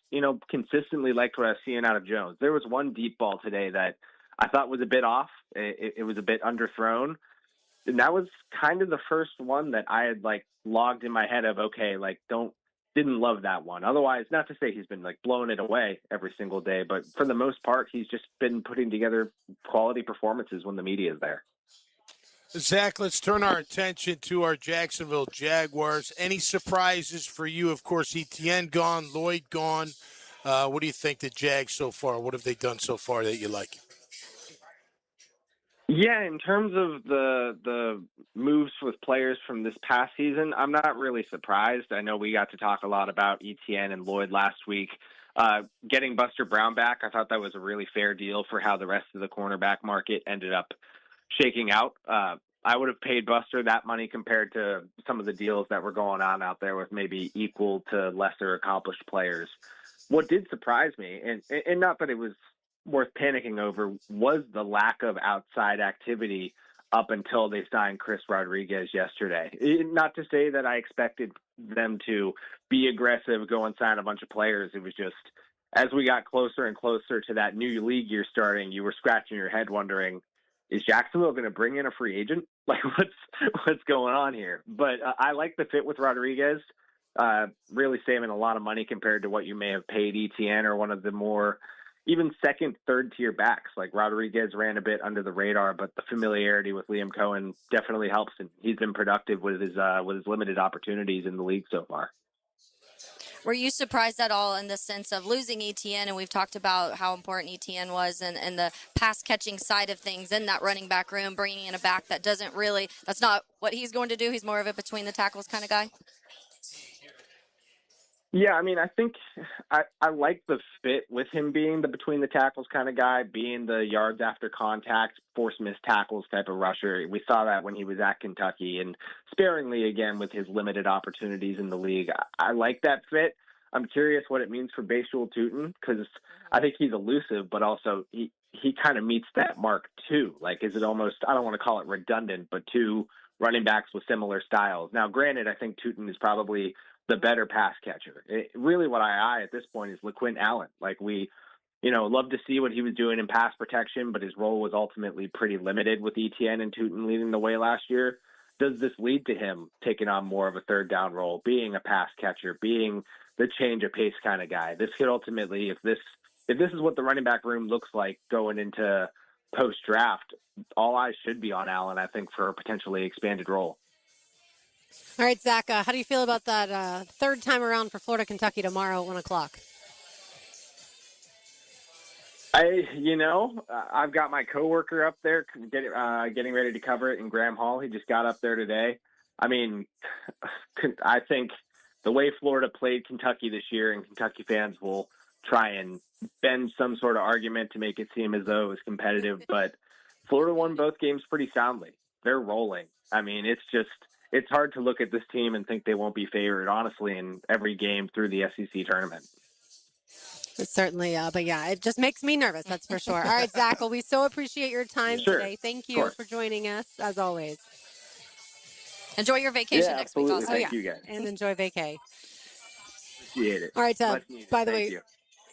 consistently liked what I was seeing out of Jones. There was one deep ball today that I thought was a bit off. It was a bit underthrown. And that was kind of the first one that I had logged in my head of, okay, didn't love that one. Otherwise, not to say he's been blowing it away every single day, but for the most part, he's just been putting together quality performances when the media is there. Zach, let's turn our attention to our Jacksonville Jaguars. Any surprises for you? Of course, Etienne gone, Lloyd gone. What do you think the Jags so far? What have they done so far that you like? Yeah, in terms of the moves with players from this past season, I'm not really surprised. I know we got to talk a lot about Etienne and Lloyd last week. Getting Buster Brown back, I thought that was a really fair deal for how the rest of the cornerback market ended up shaking out. I would have paid Buster that money compared to some of the deals that were going on out there with maybe equal to lesser accomplished players. What did surprise me, and not that it was worth panicking over, was the lack of outside activity up until they signed Chris Rodriguez yesterday. Not to say that I expected them to be aggressive, go and sign a bunch of players. It was just, as we got closer and closer to that new league year starting, you were scratching your head wondering, is Jacksonville going to bring in a free agent? What's going on here? But I like the fit with Rodriguez, really saving a lot of money compared to what you may have paid Etienne or one of the more even second, third tier backs. Like Rodriguez ran a bit under the radar, but the familiarity with Liam Cohen definitely helps, and he's been productive with his limited opportunities in the league so far. Were you surprised at all in the sense of losing Etienne? And we've talked about how important Etienne was and the pass catching side of things in that running back room, bringing in a back that that's not what he's going to do. He's more of a between the tackles kind of guy. Yeah, I mean, I think I like the fit with him being the between the tackles kind of guy, being the yards after contact, force missed tackles type of rusher. We saw that when he was at Kentucky, and sparingly again with his limited opportunities in the league. I like that fit. I'm curious what it means for Bashul Tutin, because I think he's elusive, but also he kind of meets that mark too. Is it almost, I don't want to call it redundant, but two running backs with similar styles. Now, granted, I think Tutin is probably the better pass catcher. Really what I eye at this point is LaQuint Allen. We, love to see what he was doing in pass protection, but his role was ultimately pretty limited with Etienne and Tutin leading the way last year. Does this lead to him taking on more of a third down role, being a pass catcher, being the change of pace kind of guy? This could ultimately, if this is what the running back room looks like going into post-draft, all eyes should be on Allen, I think, for a potentially expanded role. All right, Zach, how do you feel about that third time around for Florida, Kentucky tomorrow at 1 o'clock? I've got my coworker up there getting ready to cover it in Graham Hall. He just got up there today. I mean, I think the way Florida played Kentucky this year, and Kentucky fans will try and bend some sort of argument to make it seem as though it was competitive, but Florida won both games pretty soundly. They're rolling. I mean, it's hard to look at this team and think they won't be favored, honestly, in every game through the SEC tournament. It's certainly, but yeah, it just makes me nervous, that's for sure. All right, Zach, well, we so appreciate your time today. Thank you for joining us, as always. Enjoy your vacation next week also. Thank you, guys. And enjoy vacay. Appreciate it. All right. Much needed. By the Thank way, you.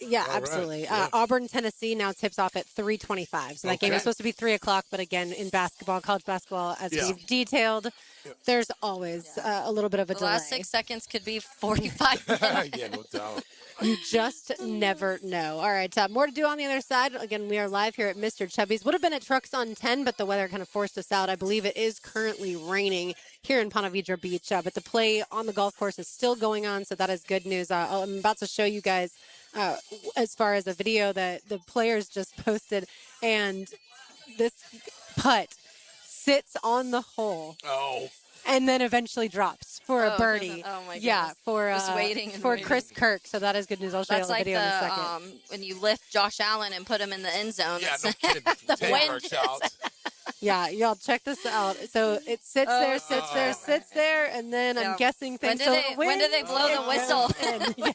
yeah, All right. absolutely. Yeah. Auburn, Tennessee now tips off at 3:25. So that game Okay. is supposed to be 3 o'clock. But again, in basketball, college basketball, as Yeah. we've detailed, there's always a little bit of a The delay. last 6 seconds could be 45 minutes. Yeah, no doubt. You just never know. All right, more to do on the other side. Again, we are live here at Mr. Chubby's. Would have been at Trucks on 10, but the weather kind of forced us out. I believe it is currently raining here in Ponte Vedra Beach, but the play on the golf course is still going on, so that is good news. I'm about to show you guys as far as a video that the players just posted, and this putt sits on the hole. Oh. And then eventually drops for a Oh, birdie. oh my yeah, goodness. for Just waiting and for waiting. Chris Kirk. So that is good news. I'll show That's you the like video in a second. when you lift Josh Allen and put him in the end zone. Yeah, That's- no kidding. the Take wind our just- child. Yeah, y'all check this out. So it sits there, sits there, and then I'm guessing When things do don't they- when do they blow the whistle? Yeah,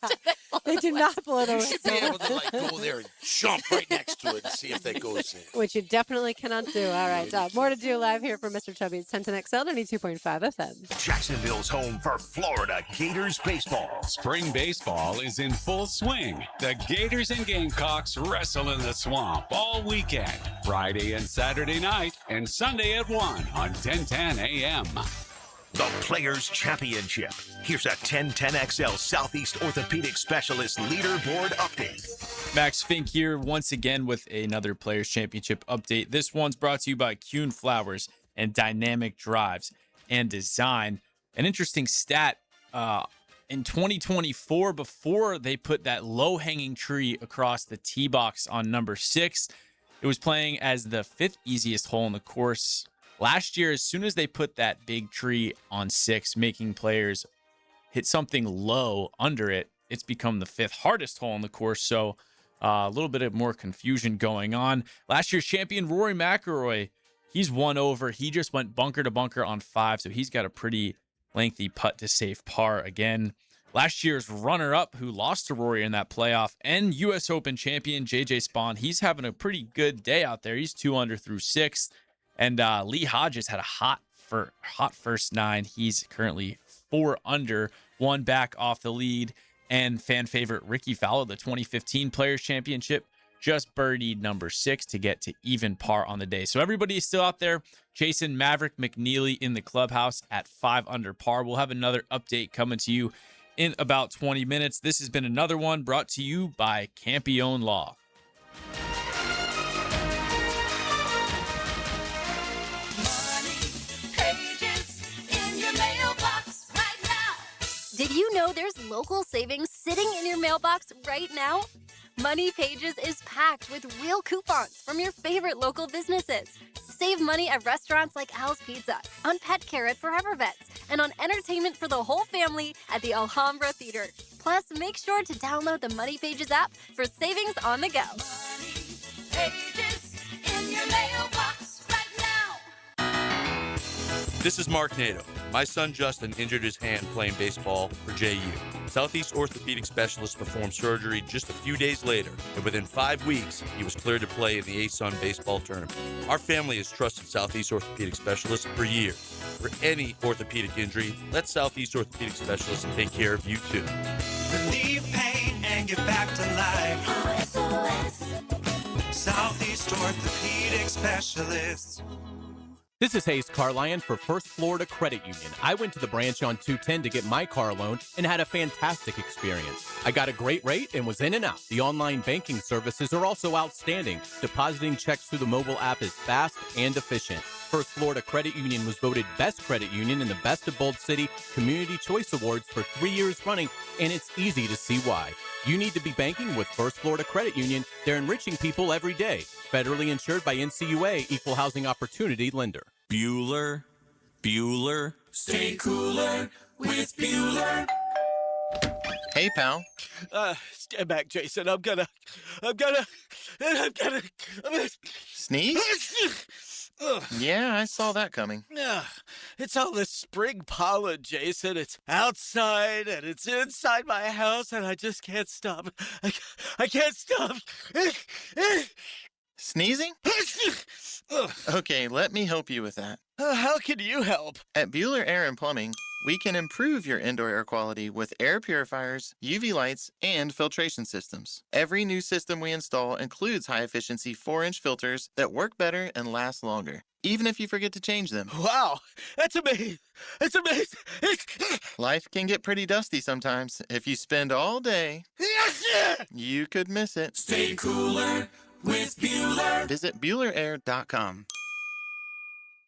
they do not blow the You should be whistle. able to like go there and jump right next to it and see if that goes in. Which you definitely cannot do. All right, more to do live here from Mr. Chubby's 1010XL 92.5 FM. Jacksonville's home for Florida Gators baseball. Spring baseball is in full swing. The Gators and Gamecocks wrestle in the swamp all weekend, Friday and Saturday night, and Sunday at 1 on 1010 AM. The Players' Championship. Here's a 1010XL Southeast Orthopedic Specialist leaderboard update. Max Fink here once again with another Players Championship update. This one's brought to you by Kuhn Flowers and Dynamic Drives and Design. An interesting stat, in 2024, before they put that low-hanging tree across the tee box on number 6, it was playing as the 5th easiest hole in the course. Last year, as soon as they put that big tree on 6, making players hit something low under it, it's become the 5th hardest hole in the course. So a little bit of more confusion going on. Last year's champion, Rory McIlroy, he's won over. He just went bunker to bunker on 5, so he's got a pretty lengthy putt to save par again. Last year's runner-up, who lost to Rory in that playoff, and U.S. Open champion J.J. Spawn, he's having a pretty good day out there. He's 2 under through 6. And Lee Hodges had a hot first 9. He's currently 4 under, 1 back off the lead. And fan favorite Ricky Fowler, the 2015 Players Championship, just birdied number 6 to get to even par on the day. So everybody is still out there chasing Maverick McNeely in the clubhouse at 5 under par. We'll have another update coming to you in about 20 minutes. This has been another one brought to you by Campione Law. Did you know there's local savings sitting in your mailbox right now? Money Pages is packed with real coupons from your favorite local businesses. Save money at restaurants like Al's Pizza, on pet care at Forever Vets, and on entertainment for the whole family at the Alhambra Theater. Plus, make sure to download the Money Pages app for savings on the go. Pages in your mailbox right now. This is Mark Nato. My son Justin injured his hand playing baseball for JU. Southeast Orthopedic Specialist performed surgery just a few days later, and within 5 weeks, he was cleared to play in the ASUN baseball tournament. Our family has trusted Southeast Orthopedic Specialists for years. For any orthopedic injury, let Southeast Orthopedic Specialists take care of you too. Relieve pain and get back to life. Southeast Orthopedic Specialists. This is Hayes Carlion for First Florida Credit Union. I went to the branch on 210 to get my car loan and had a fantastic experience. I got a great rate and was in and out. The online banking services are also outstanding. Depositing checks through the mobile app is fast and efficient. First Florida Credit Union was voted Best Credit Union in the Best of Bold City Community Choice Awards for 3 years running, and it's easy to see why. You need to be banking with First Florida Credit Union. They're enriching people every day. Federally insured by NCUA, Equal Housing Opportunity Lender. Bueller, stay cooler with Bueller. Hey, pal. Stand back, Jason. I'm gonna Sneeze? Yeah, I saw that coming. It's all this spring pollen, Jason. It's outside and it's inside my house, and I just can't stop. I can't stop. Sneezing? Okay, let me help you with that. How can you help? At Bueller Air and Plumbing, we can improve your indoor air quality with air purifiers, UV lights, and filtration systems. Every new system we install includes high-efficiency 4-inch filters that work better and last longer, even if you forget to change them. Wow, that's amazing. That's amazing. Life can get pretty dusty sometimes. If you spend all day, you could miss it. Stay cooler with Bueller. Visit BuellerAir.com.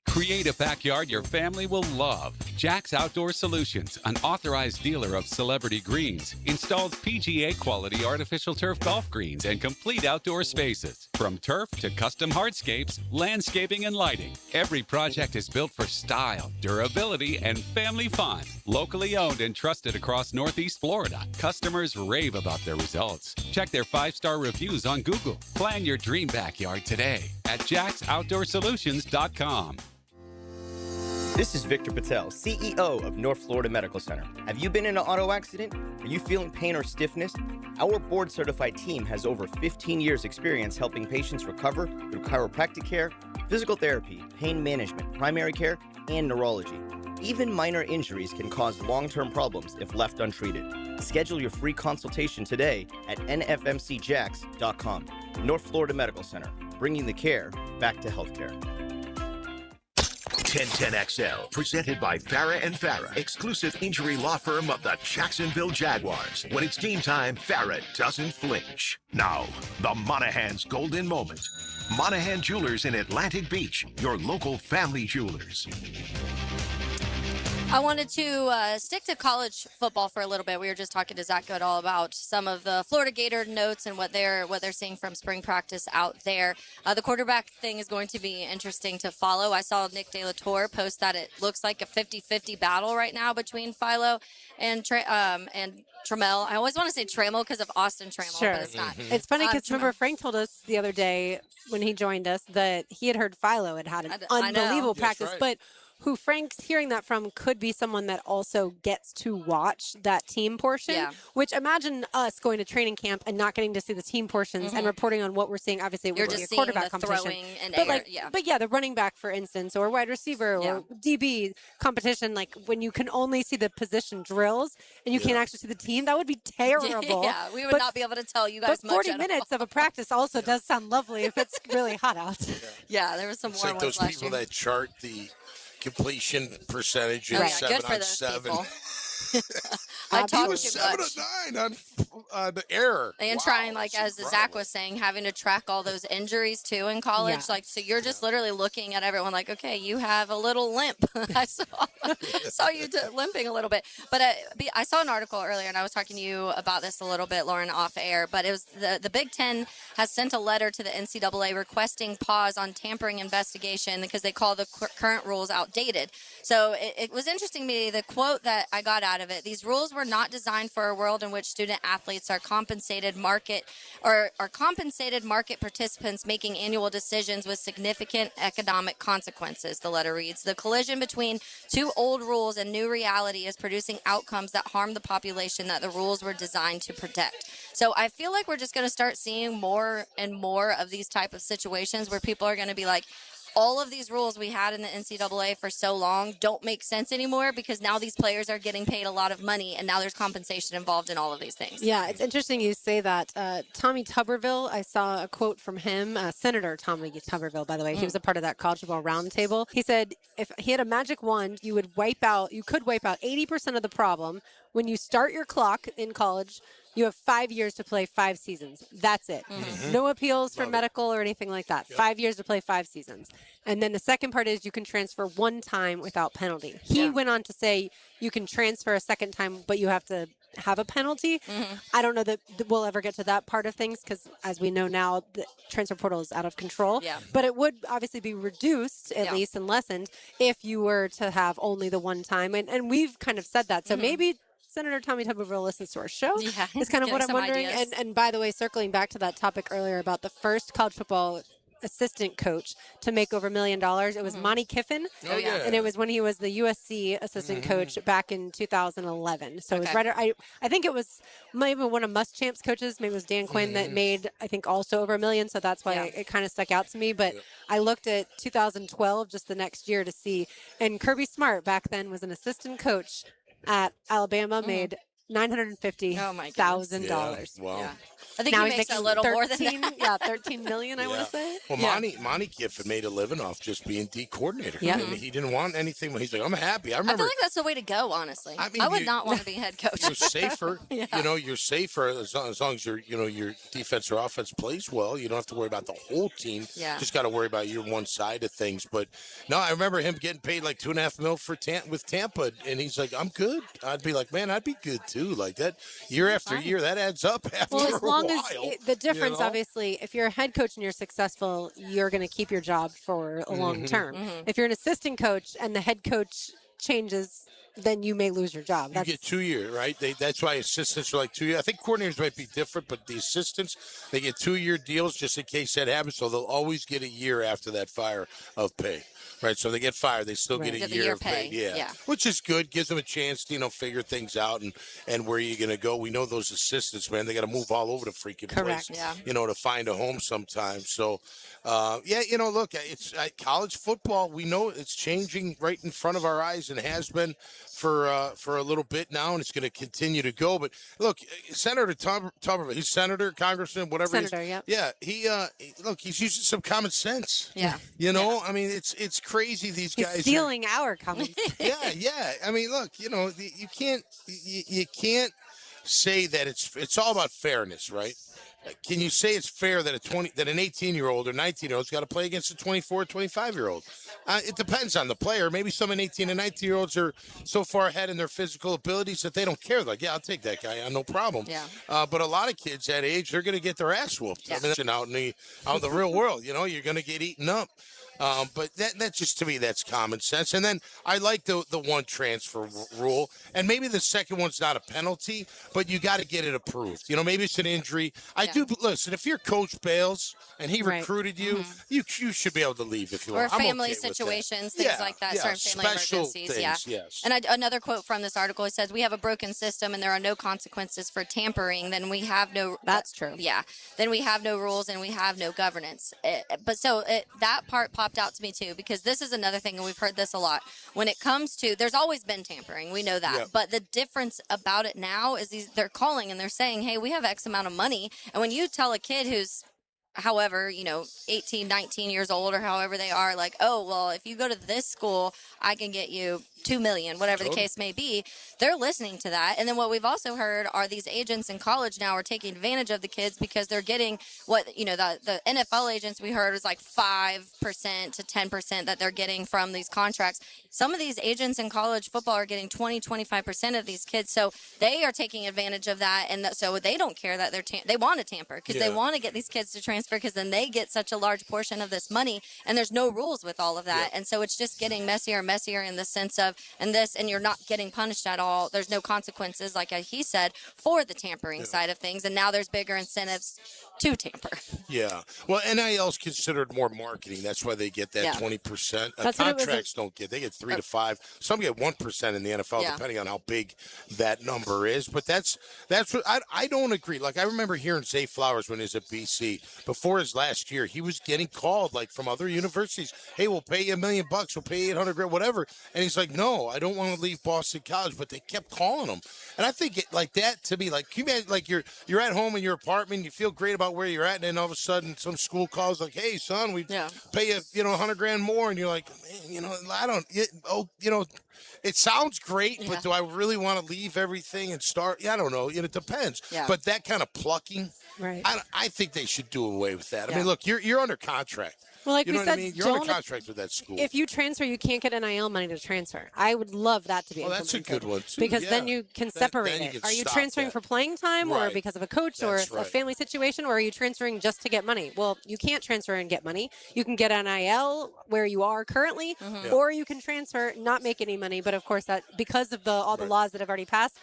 Create a backyard your family will love. Jack's Outdoor Solutions, an authorized dealer of Celebrity Greens, installs PGA quality artificial turf golf greens and complete outdoor spaces. From turf to custom hardscapes, landscaping, and lighting, every project is built for style, durability, and family fun. Locally owned and trusted across Northeast Florida, customers rave about their results. Check their 5-star reviews on Google. Plan your dream backyard today at jacksoutdoorsolutions.com. This is Victor Patel, CEO of North Florida Medical Center. Have you been in an auto accident? Are you feeling pain or stiffness? Our board-certified team has over 15 years' experience helping patients recover through chiropractic care, physical therapy, pain management, primary care, and neurology. Even minor injuries can cause long-term problems if left untreated. Schedule your free consultation today at nfmcjax.com. North Florida Medical Center, bringing the care back to healthcare. 1010XL, presented by Farah and Farah, exclusive injury law firm of the Jacksonville Jaguars. When it's game time, Farah doesn't flinch. Now, the Monahan's golden moment. Monahan Jewelers in Atlantic Beach, your local family jewelers. I wanted to stick to college football for a little bit. We were just talking to Zach Goodall about some of the Florida Gator notes and what they're seeing from spring practice out there. The quarterback thing is going to be interesting to follow. I saw Nick De La Torre post that it looks like a 50-50 battle right now between Philo and Trammell. I always want to say Trammell because of Austin Trammell, but it's not. It's funny because remember Frank told us the other day when he joined us that he had heard Philo had an unbelievable practice, but who Frank's hearing that from could be someone that also gets to watch that team portion, which imagine us going to training camp and not getting to see the team portions and reporting on what we're seeing. Obviously, it would be a quarterback competition. But the running back, for instance, or wide receiver or DB competition, like when you can only see the position drills and you can't actually see the team, that would be terrible. We would not be able to tell you guys much. But 40 minutes of a practice also does sound lovely if it's really hot out. There was some it's more like those people that chart the completion percentage in 7 on 7. I talk too 7 much. of 9 on the error. And trying, like, as Zach was saying, having to track all those injuries, too, in college. Like, so you're just literally looking at everyone like, okay, you have a little limp. I saw you limping a little bit. But I saw an article earlier, and I was talking to you about this a little bit, Lauren, off air. But it was the Big Ten has sent a letter to the NCAA requesting pause on tampering investigation because they call the current rules outdated. So it was interesting to me, the quote that I got out of it. These rules were not designed for a world in which student athletes are compensated market participants making annual decisions with significant economic consequences. The letter reads, the collision between two old rules and new reality is producing outcomes that harm the population that the rules were designed to protect. So I feel like we're just going to start seeing more and more of these type of situations where people are going to be like, all of these rules we had in the NCAA for so long don't make sense anymore because now these players are getting paid a lot of money and now there's compensation involved in all of these things. Yeah, it's interesting you say that. Tommy Tuberville, I saw a quote from him, Senator Tommy Tuberville, by the way. He was a part of that college football roundtable. He said if he had a magic wand, you could wipe out 80% of the problem. When you start your clock in college, you have 5 years to play 5 seasons. That's it. No appeals for medical or anything like that. 5 years to play 5 seasons. And then the second part is you can transfer one time without penalty. He went on to say you can transfer a second time, but you have to have a penalty. I don't know that we'll ever get to that part of things because, as we know now, the transfer portal is out of control. But it would obviously be reduced, at least, and lessened if you were to have only the one time. And we've kind of said that. So maybe Senator Tommy Tuberville listens to our show. Is kind of what I'm wondering. And by the way, circling back to that topic earlier about the first college football assistant coach to make over $1 million. It was Monty Kiffin. Oh, yeah. And it was when he was the USC assistant coach back in 2011. So it was right. I think it was maybe one of Muschamp's coaches, maybe it was Dan Quinn, that made, I think, also over $1 million. So that's why it kind of stuck out to me. But I looked at 2012, just the next year, to see. And Kirby Smart back then was an assistant coach at Alabama, made $950,000. Yeah. Wow. Yeah. I think now he he's makes making a little more than 13, that. yeah, $13 million, I want to say. Well, Monty Kiffin made a living off just being D coordinator. Yeah. And he didn't want anything. He's like, I'm happy. I I remember. feel like that's the way to go, honestly. I would mean, not want to be head coach. You're safer. You're safer as long as your defense or offense plays well. You don't have to worry about the whole team. Yeah. Just got to worry about your one side of things. But no, I remember him getting paid like $2.5 million for with Tampa, and he's like, I'm good. I'd be like, man, I'd be good too. Like that, year after year, that adds up after Well, as long a as while. the difference, you know? obviously, if you're a head coach and you're successful, you're going to keep your job for a long term. If you're an assistant coach and the head coach changes, then you may lose your job. You get 2 years, right? That's why assistants are like 2 years. I think coordinators might be different, but the assistants, they get 2-year deals just in case that happens. So they'll always get a year after that fire of pay. Right, so they get fired. They still get a year of pay. Yeah, which is good. Gives them a chance to, figure things out and where you're going to go. We know those assistants, man. They got to move all over the freaking place. Yeah. To find a home sometimes. So, look, it's college football. We know it's changing right in front of our eyes and has been for a little bit now, and it's going to continue to go. But look, Senator Tuberville, he's senator, congressman, whatever. Senator, yeah. He's using some common sense. Yeah. I mean, it's crazy. These guys He's stealing our comments. yeah. I mean, look, you can't say that it's all about fairness, right? Can you say it's fair that an 18-year-old or 19-year-old's got to play against a 24, 25-year-old? It depends on the player. Maybe some 18 and 19-year-olds are so far ahead in their physical abilities that they don't care. Like, yeah, I'll take that guy on, no problem. Yeah. But a lot of kids that age, they're going to get their ass whooped. Yeah. I mean, out in the real world, you're going to get eaten up. But that just, to me, that's common sense. And then I like the one transfer rule. And maybe the second one's not a penalty, but you got to get it approved. Maybe it's an injury. Listen, if your coach bails and he recruited you, you should be able to leave if you want. Or family situations, things like that, certain family emergencies. Yes. And another quote from this article, it says, we have a broken system and there are no consequences for tampering. Then we have no... That's true. Yeah. Then we have no rules and we have no governance. That part popped out to me too, because this is another thing, and we've heard this a lot. When it comes to, there's always been tampering, we know that. Yep. But the difference about it now is they're calling and they're saying, hey, we have X amount of money. And when you tell a kid who's however, 18, 19 years old or however they are, like, oh, well, if you go to this school, I can get you $2 million, whatever the case may be, they're listening to that. And then what we've also heard are these agents in college now are taking advantage of the kids because they're getting what, the NFL agents we heard was like 5% to 10% that they're getting from these contracts. Some of these agents in college football are getting 20, 25% of these kids. So they are taking advantage of that. And so they don't care that they want to tamper because they want to get these kids to transfer because then they get such a large portion of this money. And there's no rules with all of that. And so it's just getting messier and messier in the sense of, and you're not getting punished at all. There's no consequences, like he said, for the tampering side of things. And now there's bigger incentives to tamper. Yeah. Well, NIL is considered more marketing. That's why they get that 20%. Contracts don't get. They get 3 to 5. Some get 1% in the NFL, depending on how big that number is. But that's what I don't agree. Like, I remember hearing Zay Flowers when he was at BC. Before his last year, he was getting called, like, from other universities. Hey, we'll pay you $1 million. We'll pay you $800,000, whatever. And he's like, no, I don't want to leave Boston College. But they kept calling him. And I think like that, to me, like, can you imagine, like, you're at home in your apartment, you feel great about where you're at, and then all of a sudden some school calls like, hey, son, we pay you, $100,000 more. And you're like, man, I don't, it sounds great, but do I really want to leave everything and start? I don't know. It depends. Yeah. But that kind of plucking, I think they should do away with that. I mean, look, you're under contract. Well, like you we know said, what I mean? You're on a contract with that school. If you transfer, you can't get NIL money to transfer. I would love that to be Well, that's a implemented. good one, too. Because Yeah. then you can separate then you it. can Are you stop transferring that. for playing time or Right. because of a coach or That's a right. family situation, or are you transferring just to get money? Well, you can't transfer and get money. You can get NIL where you are currently, Yeah. or you can transfer, not make any money. But of course, that because of all the laws that have already passed,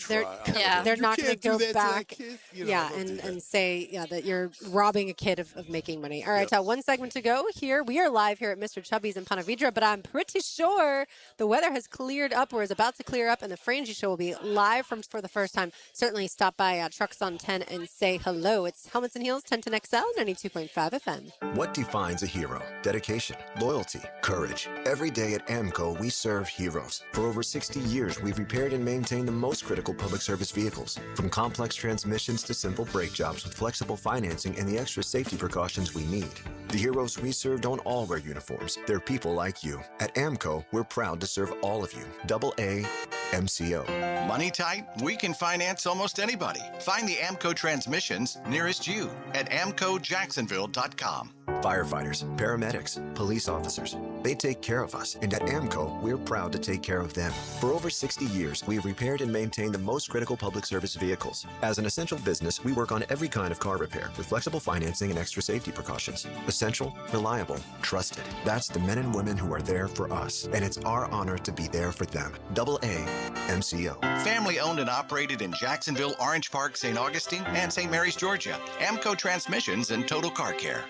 they're not going to go back. And say that you're robbing a kid of making money. All right, one segment to go here. We are live here at Mr. Chubby's in Ponte Vedra, but I'm pretty sure the weather has cleared up or is about to clear up, and the Frangie Show will be live for the first time. Certainly stop by Trucks on 10 and say hello. It's Helmets and Heels, 1010 XL, 92.5 FM. What defines a hero? Dedication, loyalty, courage. Every day at AMCO, we serve heroes. For over 60 years, we've repaired and maintained the most critical public service vehicles, from complex transmissions to simple brake jobs with flexible financing and the extra safety precautions we need. The heroes we serve don't all wear uniforms. They're people like you. At AMCO, we're proud to serve all of you. AA MCO. Money tight? We can finance almost anybody. Find the AMCO transmissions nearest you at amcojacksonville.com. Firefighters, paramedics, police officers, they take care of us, and at AMCO, we're proud to take care of them. For over 60 years, we've repaired and maintained the most critical public service vehicles. As an essential business, we work on every kind of car repair with flexible financing and extra safety precautions. Essential, reliable, trusted. That's the men and women who are there for us, and it's our honor to be there for them. AA MCO. Family owned and operated in Jacksonville, Orange Park, St. Augustine, and St. Mary's, Georgia. AMCO Transmissions and Total Car Care.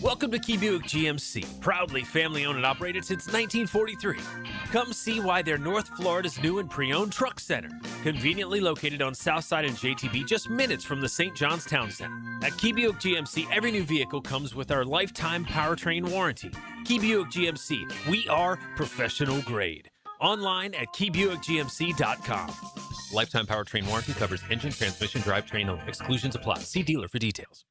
Welcome to Key Buick GMC, proudly family-owned and operated since 1943. Come see why they're North Florida's new and pre-owned truck center, conveniently located on Southside and JTB, just minutes from the St. John's Town Center. At Key Buick GMC, every new vehicle comes with our lifetime powertrain warranty. Key Buick GMC, we are professional grade. Online at keybuickgmc.com. Lifetime powertrain warranty covers engine, transmission, drivetrain only. Exclusions apply. See dealer for details.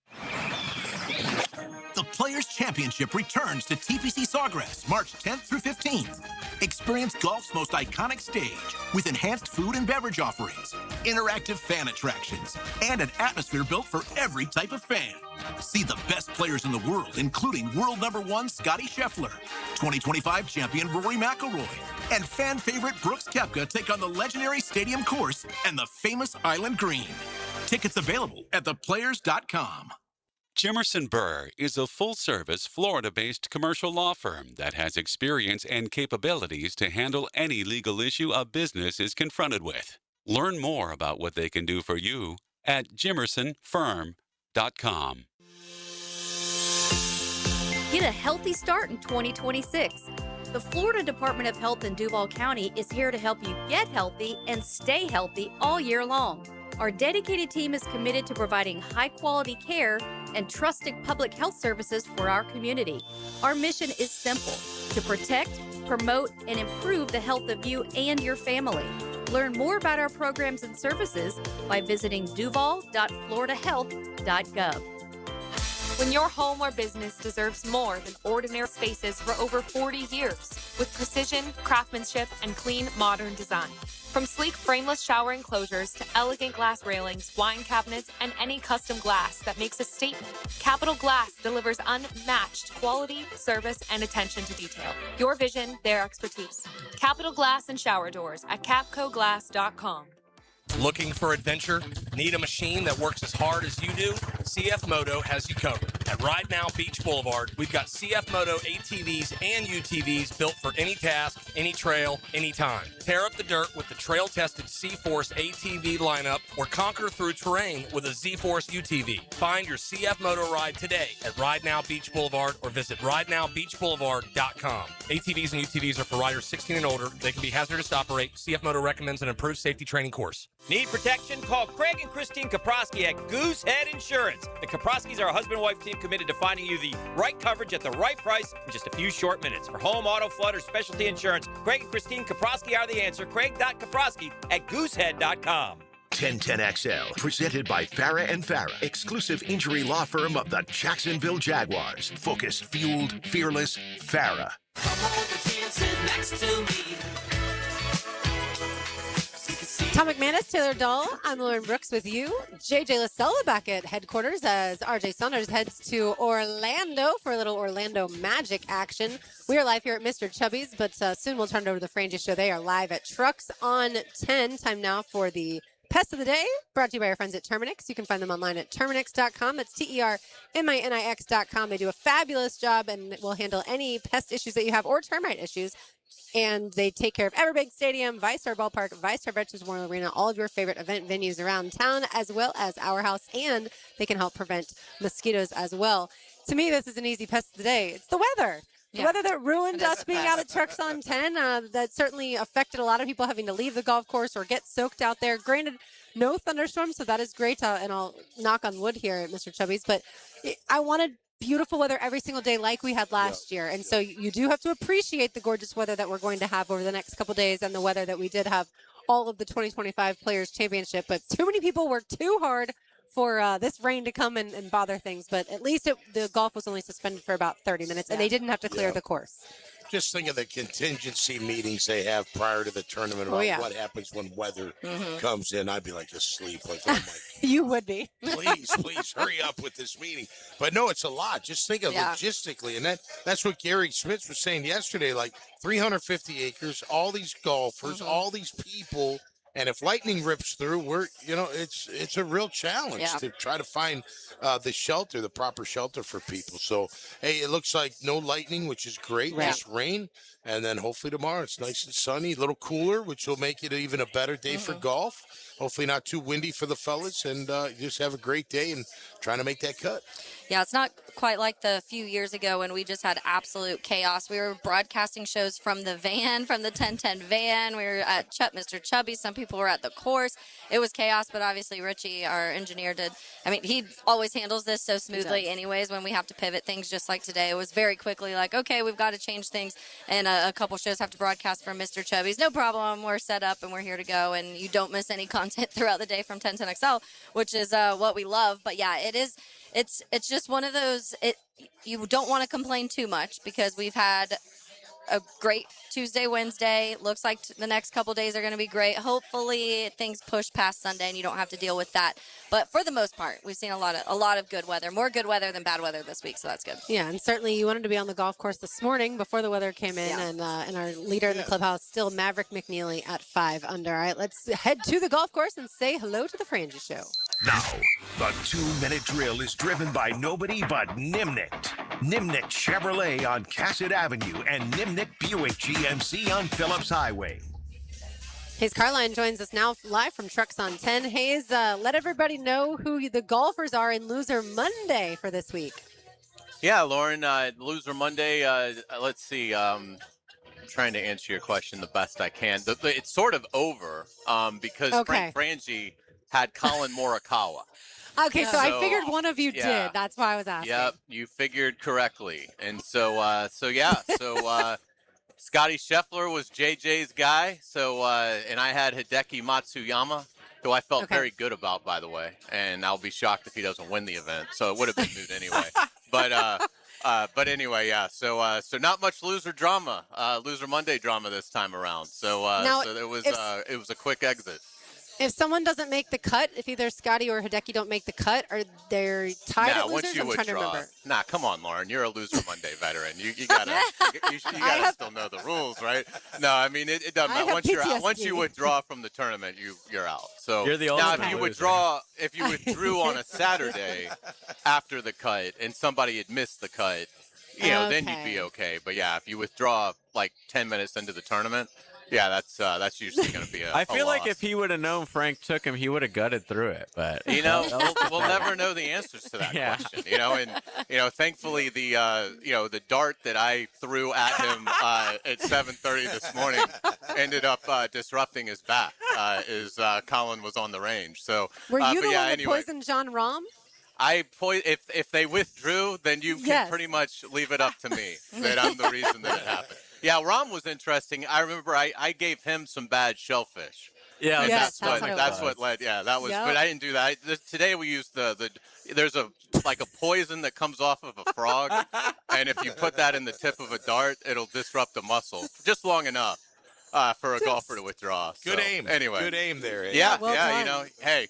The Players' Championship returns to TPC Sawgrass March 10th through 15th. Experience golf's most iconic stage with enhanced food and beverage offerings, interactive fan attractions, and an atmosphere built for every type of fan. See the best players in the world, including world #1 Scotty Scheffler, 2025 champion Rory McIlroy, and fan favorite Brooks Koepka take on the legendary Stadium Course and the famous Island Green. Tickets available at theplayers.com. Jimerson Burr is a full-service, Florida-based commercial law firm that has experience and capabilities to handle any legal issue a business is confronted with. Learn more about what they can do for you at jimersonfirm.com. Get a healthy start in 2026. The Florida Department of Health in Duval County is here to help you get healthy and stay healthy all year long. Our dedicated team is committed to providing high-quality care and trusted public health services for our community. Our mission is simple: to protect, promote, and improve the health of you and your family. Learn more about our programs and services by visiting duval.floridahealth.gov. When your home or business deserves more than ordinary spaces for over 40 years, with precision, craftsmanship, and clean, modern design. From sleek frameless shower enclosures to elegant glass railings, wine cabinets, and any custom glass that makes a statement, Capital Glass delivers unmatched quality, service, and attention to detail. Your vision, their expertise. Capital Glass and Shower Doors at capcoglass.com. Looking for adventure? Need a machine that works as hard as you do? CF Moto has you covered. At Ride Now Beach Boulevard, we've got CF Moto ATVs and UTVs built for any task, any trail, anytime. Tear up the dirt with the trail-tested C-Force ATV lineup or conquer through terrain with a Z-Force UTV. Find your CF Moto ride today at Ride Now Beach Boulevard or visit ridenowbeachboulevard.com. ATVs and UTVs are for riders 16 and older. They can be hazardous to operate. CF Moto recommends an improved safety training course. Need protection? Call Craig and Christine Kaprosky at Goosehead Insurance. The Kaproskys are a husband and wife team committed to finding you the right coverage at the right price in just a few short minutes. For home, auto, flood, or specialty insurance, Craig and Christine Kaprosky are the answer. Craig.Kaprosky at goosehead.com. 1010XL, presented by Farah and Farah, exclusive injury law firm of the Jacksonville Jaguars. Focused, fueled, fearless, Farah. Top Tom McManus, Taylor Dahl, I'm Lauren Brooks with you. JJ Lasella back at headquarters as RJ Saunders heads to Orlando for a little Orlando Magic action. We are live here at Mr. Chubby's, but soon we'll turn it over to the Frangie Show. They are live at Trucks on 10. Time now for the Pest of the Day, brought to you by our friends at Terminix. You can find them online at Terminix.com. That's TERMINIX.com. They do a fabulous job and will handle any pest issues that you have or termite issues. And they take care of Everbank Stadium, ViStar Ballpark, ViStar Veterans Memorial Arena, all of your favorite event venues around town, as well as our house. And they can help prevent mosquitoes as well. To me, this is an easy pest of the day. It's the weather. The weather that ruined us being out at Trucks on 10, that certainly affected a lot of people having to leave the golf course or get soaked out there. Granted, no thunderstorms, so that is great, and I'll knock on wood here at Mr. Chubby's, but I wanted beautiful weather every single day like we had last year, and so you do have to appreciate the gorgeous weather that we're going to have over the next couple days and the weather that we did have all of the 2025 Players Championship, but too many people worked too hard for this rain to come and bother things, but at least the golf was only suspended for about 30 minutes, and they didn't have to clear the course. Just think of the contingency meetings they have prior to the tournament about what happens when weather comes in. I'd be like asleep. Like, oh my You would be. please hurry up with this meeting. But no, it's a lot. Just think of logistically. And that's what Gary Smith was saying yesterday, like 350 acres, all these golfers, all these people. And if lightning rips through, it's a real challenge to try to find the proper shelter for people. So, hey, it looks like no lightning, which is great. Just rain. And then hopefully tomorrow it's nice and sunny, a little cooler, which will make it even a better day for golf. Hopefully not too windy for the fellas, and just have a great day and trying to make that cut. Yeah, it's not quite like the few years ago when we just had absolute chaos. We were broadcasting shows from the van, from the 1010 van. We were at Mr. Chubby. Some people were at the course. It was chaos, but obviously Richie, our engineer, he always handles this so smoothly anyways when we have to pivot things just like today. It was very quickly like, okay, we've got to change things, and a couple shows have to broadcast from Mr. Chubby's. No problem. We're set up, and we're here to go, and you don't miss any content throughout the day from 1010XL, which is what we love. But, yeah, it is. It's just one of those, you don't want to complain too much because we've had a great Tuesday, Wednesday. Looks like the next couple days are going to be great. Hopefully things push past Sunday and you don't have to deal with that. But for the most part, we've seen a lot of good weather, more good weather than bad weather this week, so that's good. Yeah, and certainly you wanted to be on the golf course this morning before the weather came in, and our leader in the clubhouse, still Maverick McNeely at 5 under. All right, let's head to the golf course and say hello to the Frangie Show. Now, the 2-minute drill is driven by nobody but Nimnicht. Nimnicht Chevrolet on Cassett Avenue and Nimnicht Buick GMC on Phillips Highway. Hayes Carline joins us now live from Trucks on 10. Hayes, let everybody know who the golfers are in Loser Monday for this week. Yeah, Lauren, Loser Monday, let's see. I'm trying to answer your question the best I can. It's sort of over because Frank Frangie had Colin Morikawa. Okay, so I figured one of you did. That's why I was asking. Yep, you figured correctly. And so Scotty Scheffler was JJ's guy. So, and I had Hideki Matsuyama, who I felt very good about, by the way. And I'll be shocked if he doesn't win the event. So it would have been moot anyway. But anyway, yeah. So not much loser drama, Loser Monday drama this time around. So it was a quick exit. If someone doesn't make the cut, if either Scotty or Hideki don't make the cut, are they tied at losers? Once you I'm trying to remember. Nah, come on, Lauren. You're a Loser Monday veteran. You gotta still know the rules, right? No, I mean it doesn't matter. Once you withdraw from the tournament, you're out. So you're the only now if you withdrew on a Saturday after the cut and somebody had missed the cut, then you'd be okay. But yeah, if you withdraw like 10 minutes into the tournament. Yeah, that's usually going to be a I feel like loss. if he would have known Frank took him, he would have gutted through it. But we'll never know the answers to that question. And thankfully the dart that I threw at him at 7:30 this morning ended up disrupting his back. Colin was on the range. So were you the one that poisoned John Rahm? If they withdrew, then you can pretty much leave it up to me that I'm the reason that it happened. Yeah, Rahm was interesting. I remember I gave him some bad shellfish. Yeah, and that's what led. Yeah, that was. Yep. But I didn't do that. Today we used there's a poison that comes off of a frog, and if you put that in the tip of a dart, it'll disrupt the muscle just long enough. for a golfer to withdraw. Good So, aim. Anyway. Good aim there. Abe. Yeah, well done. you know, hey,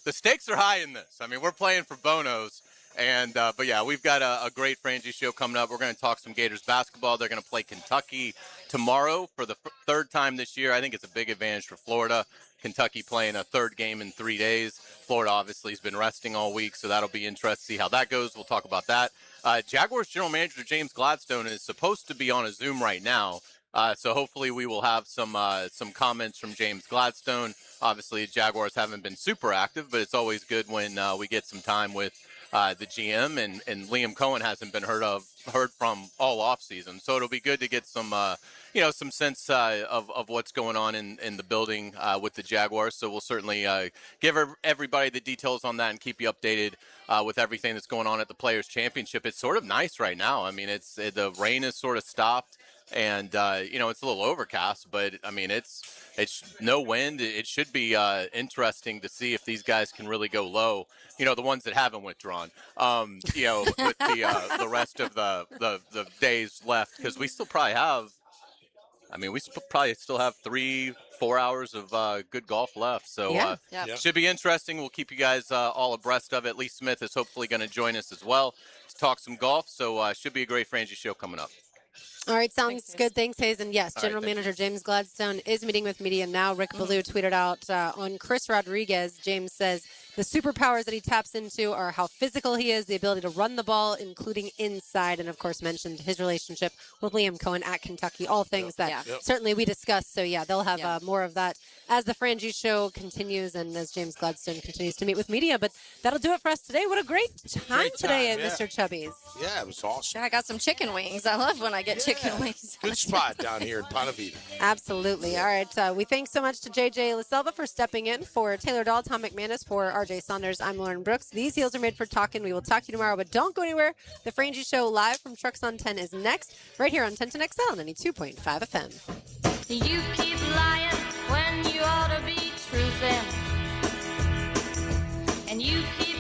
the stakes are high in this. I mean, we're playing for bonos. And but yeah, we've got a great Frangie show coming up. We're going to talk some Gators basketball. They're going to play Kentucky tomorrow for the third time this year. I think it's a big advantage for Florida. Kentucky playing a third game in 3 days. Florida obviously has been resting all week, so that'll be interesting to see how that goes. We'll talk about that. Jaguars general manager James Gladstone is supposed to be on a Zoom right now. So hopefully we will have some comments from James Gladstone. Obviously, Jaguars haven't been super active, but it's always good when we get some time with the GM, and Liam Cohen hasn't been heard from all offseason. So it'll be good to get some some sense of what's going on in the building with the Jaguars. So we'll certainly give everybody the details on that and keep you updated with everything that's going on at the Players Championship. It's sort of nice right now. I mean, the rain has sort of stopped. And, it's a little overcast, but, I mean, it's no wind. It should be interesting to see if these guys can really go low, the ones that haven't withdrawn, with the rest of the days left. Because we still probably have, still have 3-4 hours of good golf left. So should be interesting. We'll keep you guys all abreast of it. Lee Smith is hopefully going to join us as well to talk some golf. So should be a great Frangie show coming up. All right, sounds good. Thanks, Hayes. And yes, General Manager James Gladstone is meeting with media now. Rick Ballou tweeted out on Chris Rodriguez. James says the superpowers that he taps into are how physical he is, the ability to run the ball, including inside, and of course mentioned his relationship with Liam Cohen at Kentucky. All things that certainly we discussed. So yeah, they'll have more of that as the Frangie show continues and as James Gladstone continues to meet with media. But that'll do it for us today. What a great time today at Mr. Chubby's. Yeah, it was awesome. I got some chicken wings. I love when I get chicken wings. Good spot down here in Ponte Vedra. Absolutely. All right. We thank so much to JJ LaSelva for stepping in. For Taylor Dahl, Tom McManus, for RJ Saunders, I'm Lauren Brooks. These heels are made for talking. We will talk to you tomorrow, but don't go anywhere. The Frangie Show live from Trucks on 10 is next, right here on 1010XL 92.5 FM. You keep lying when you ought to be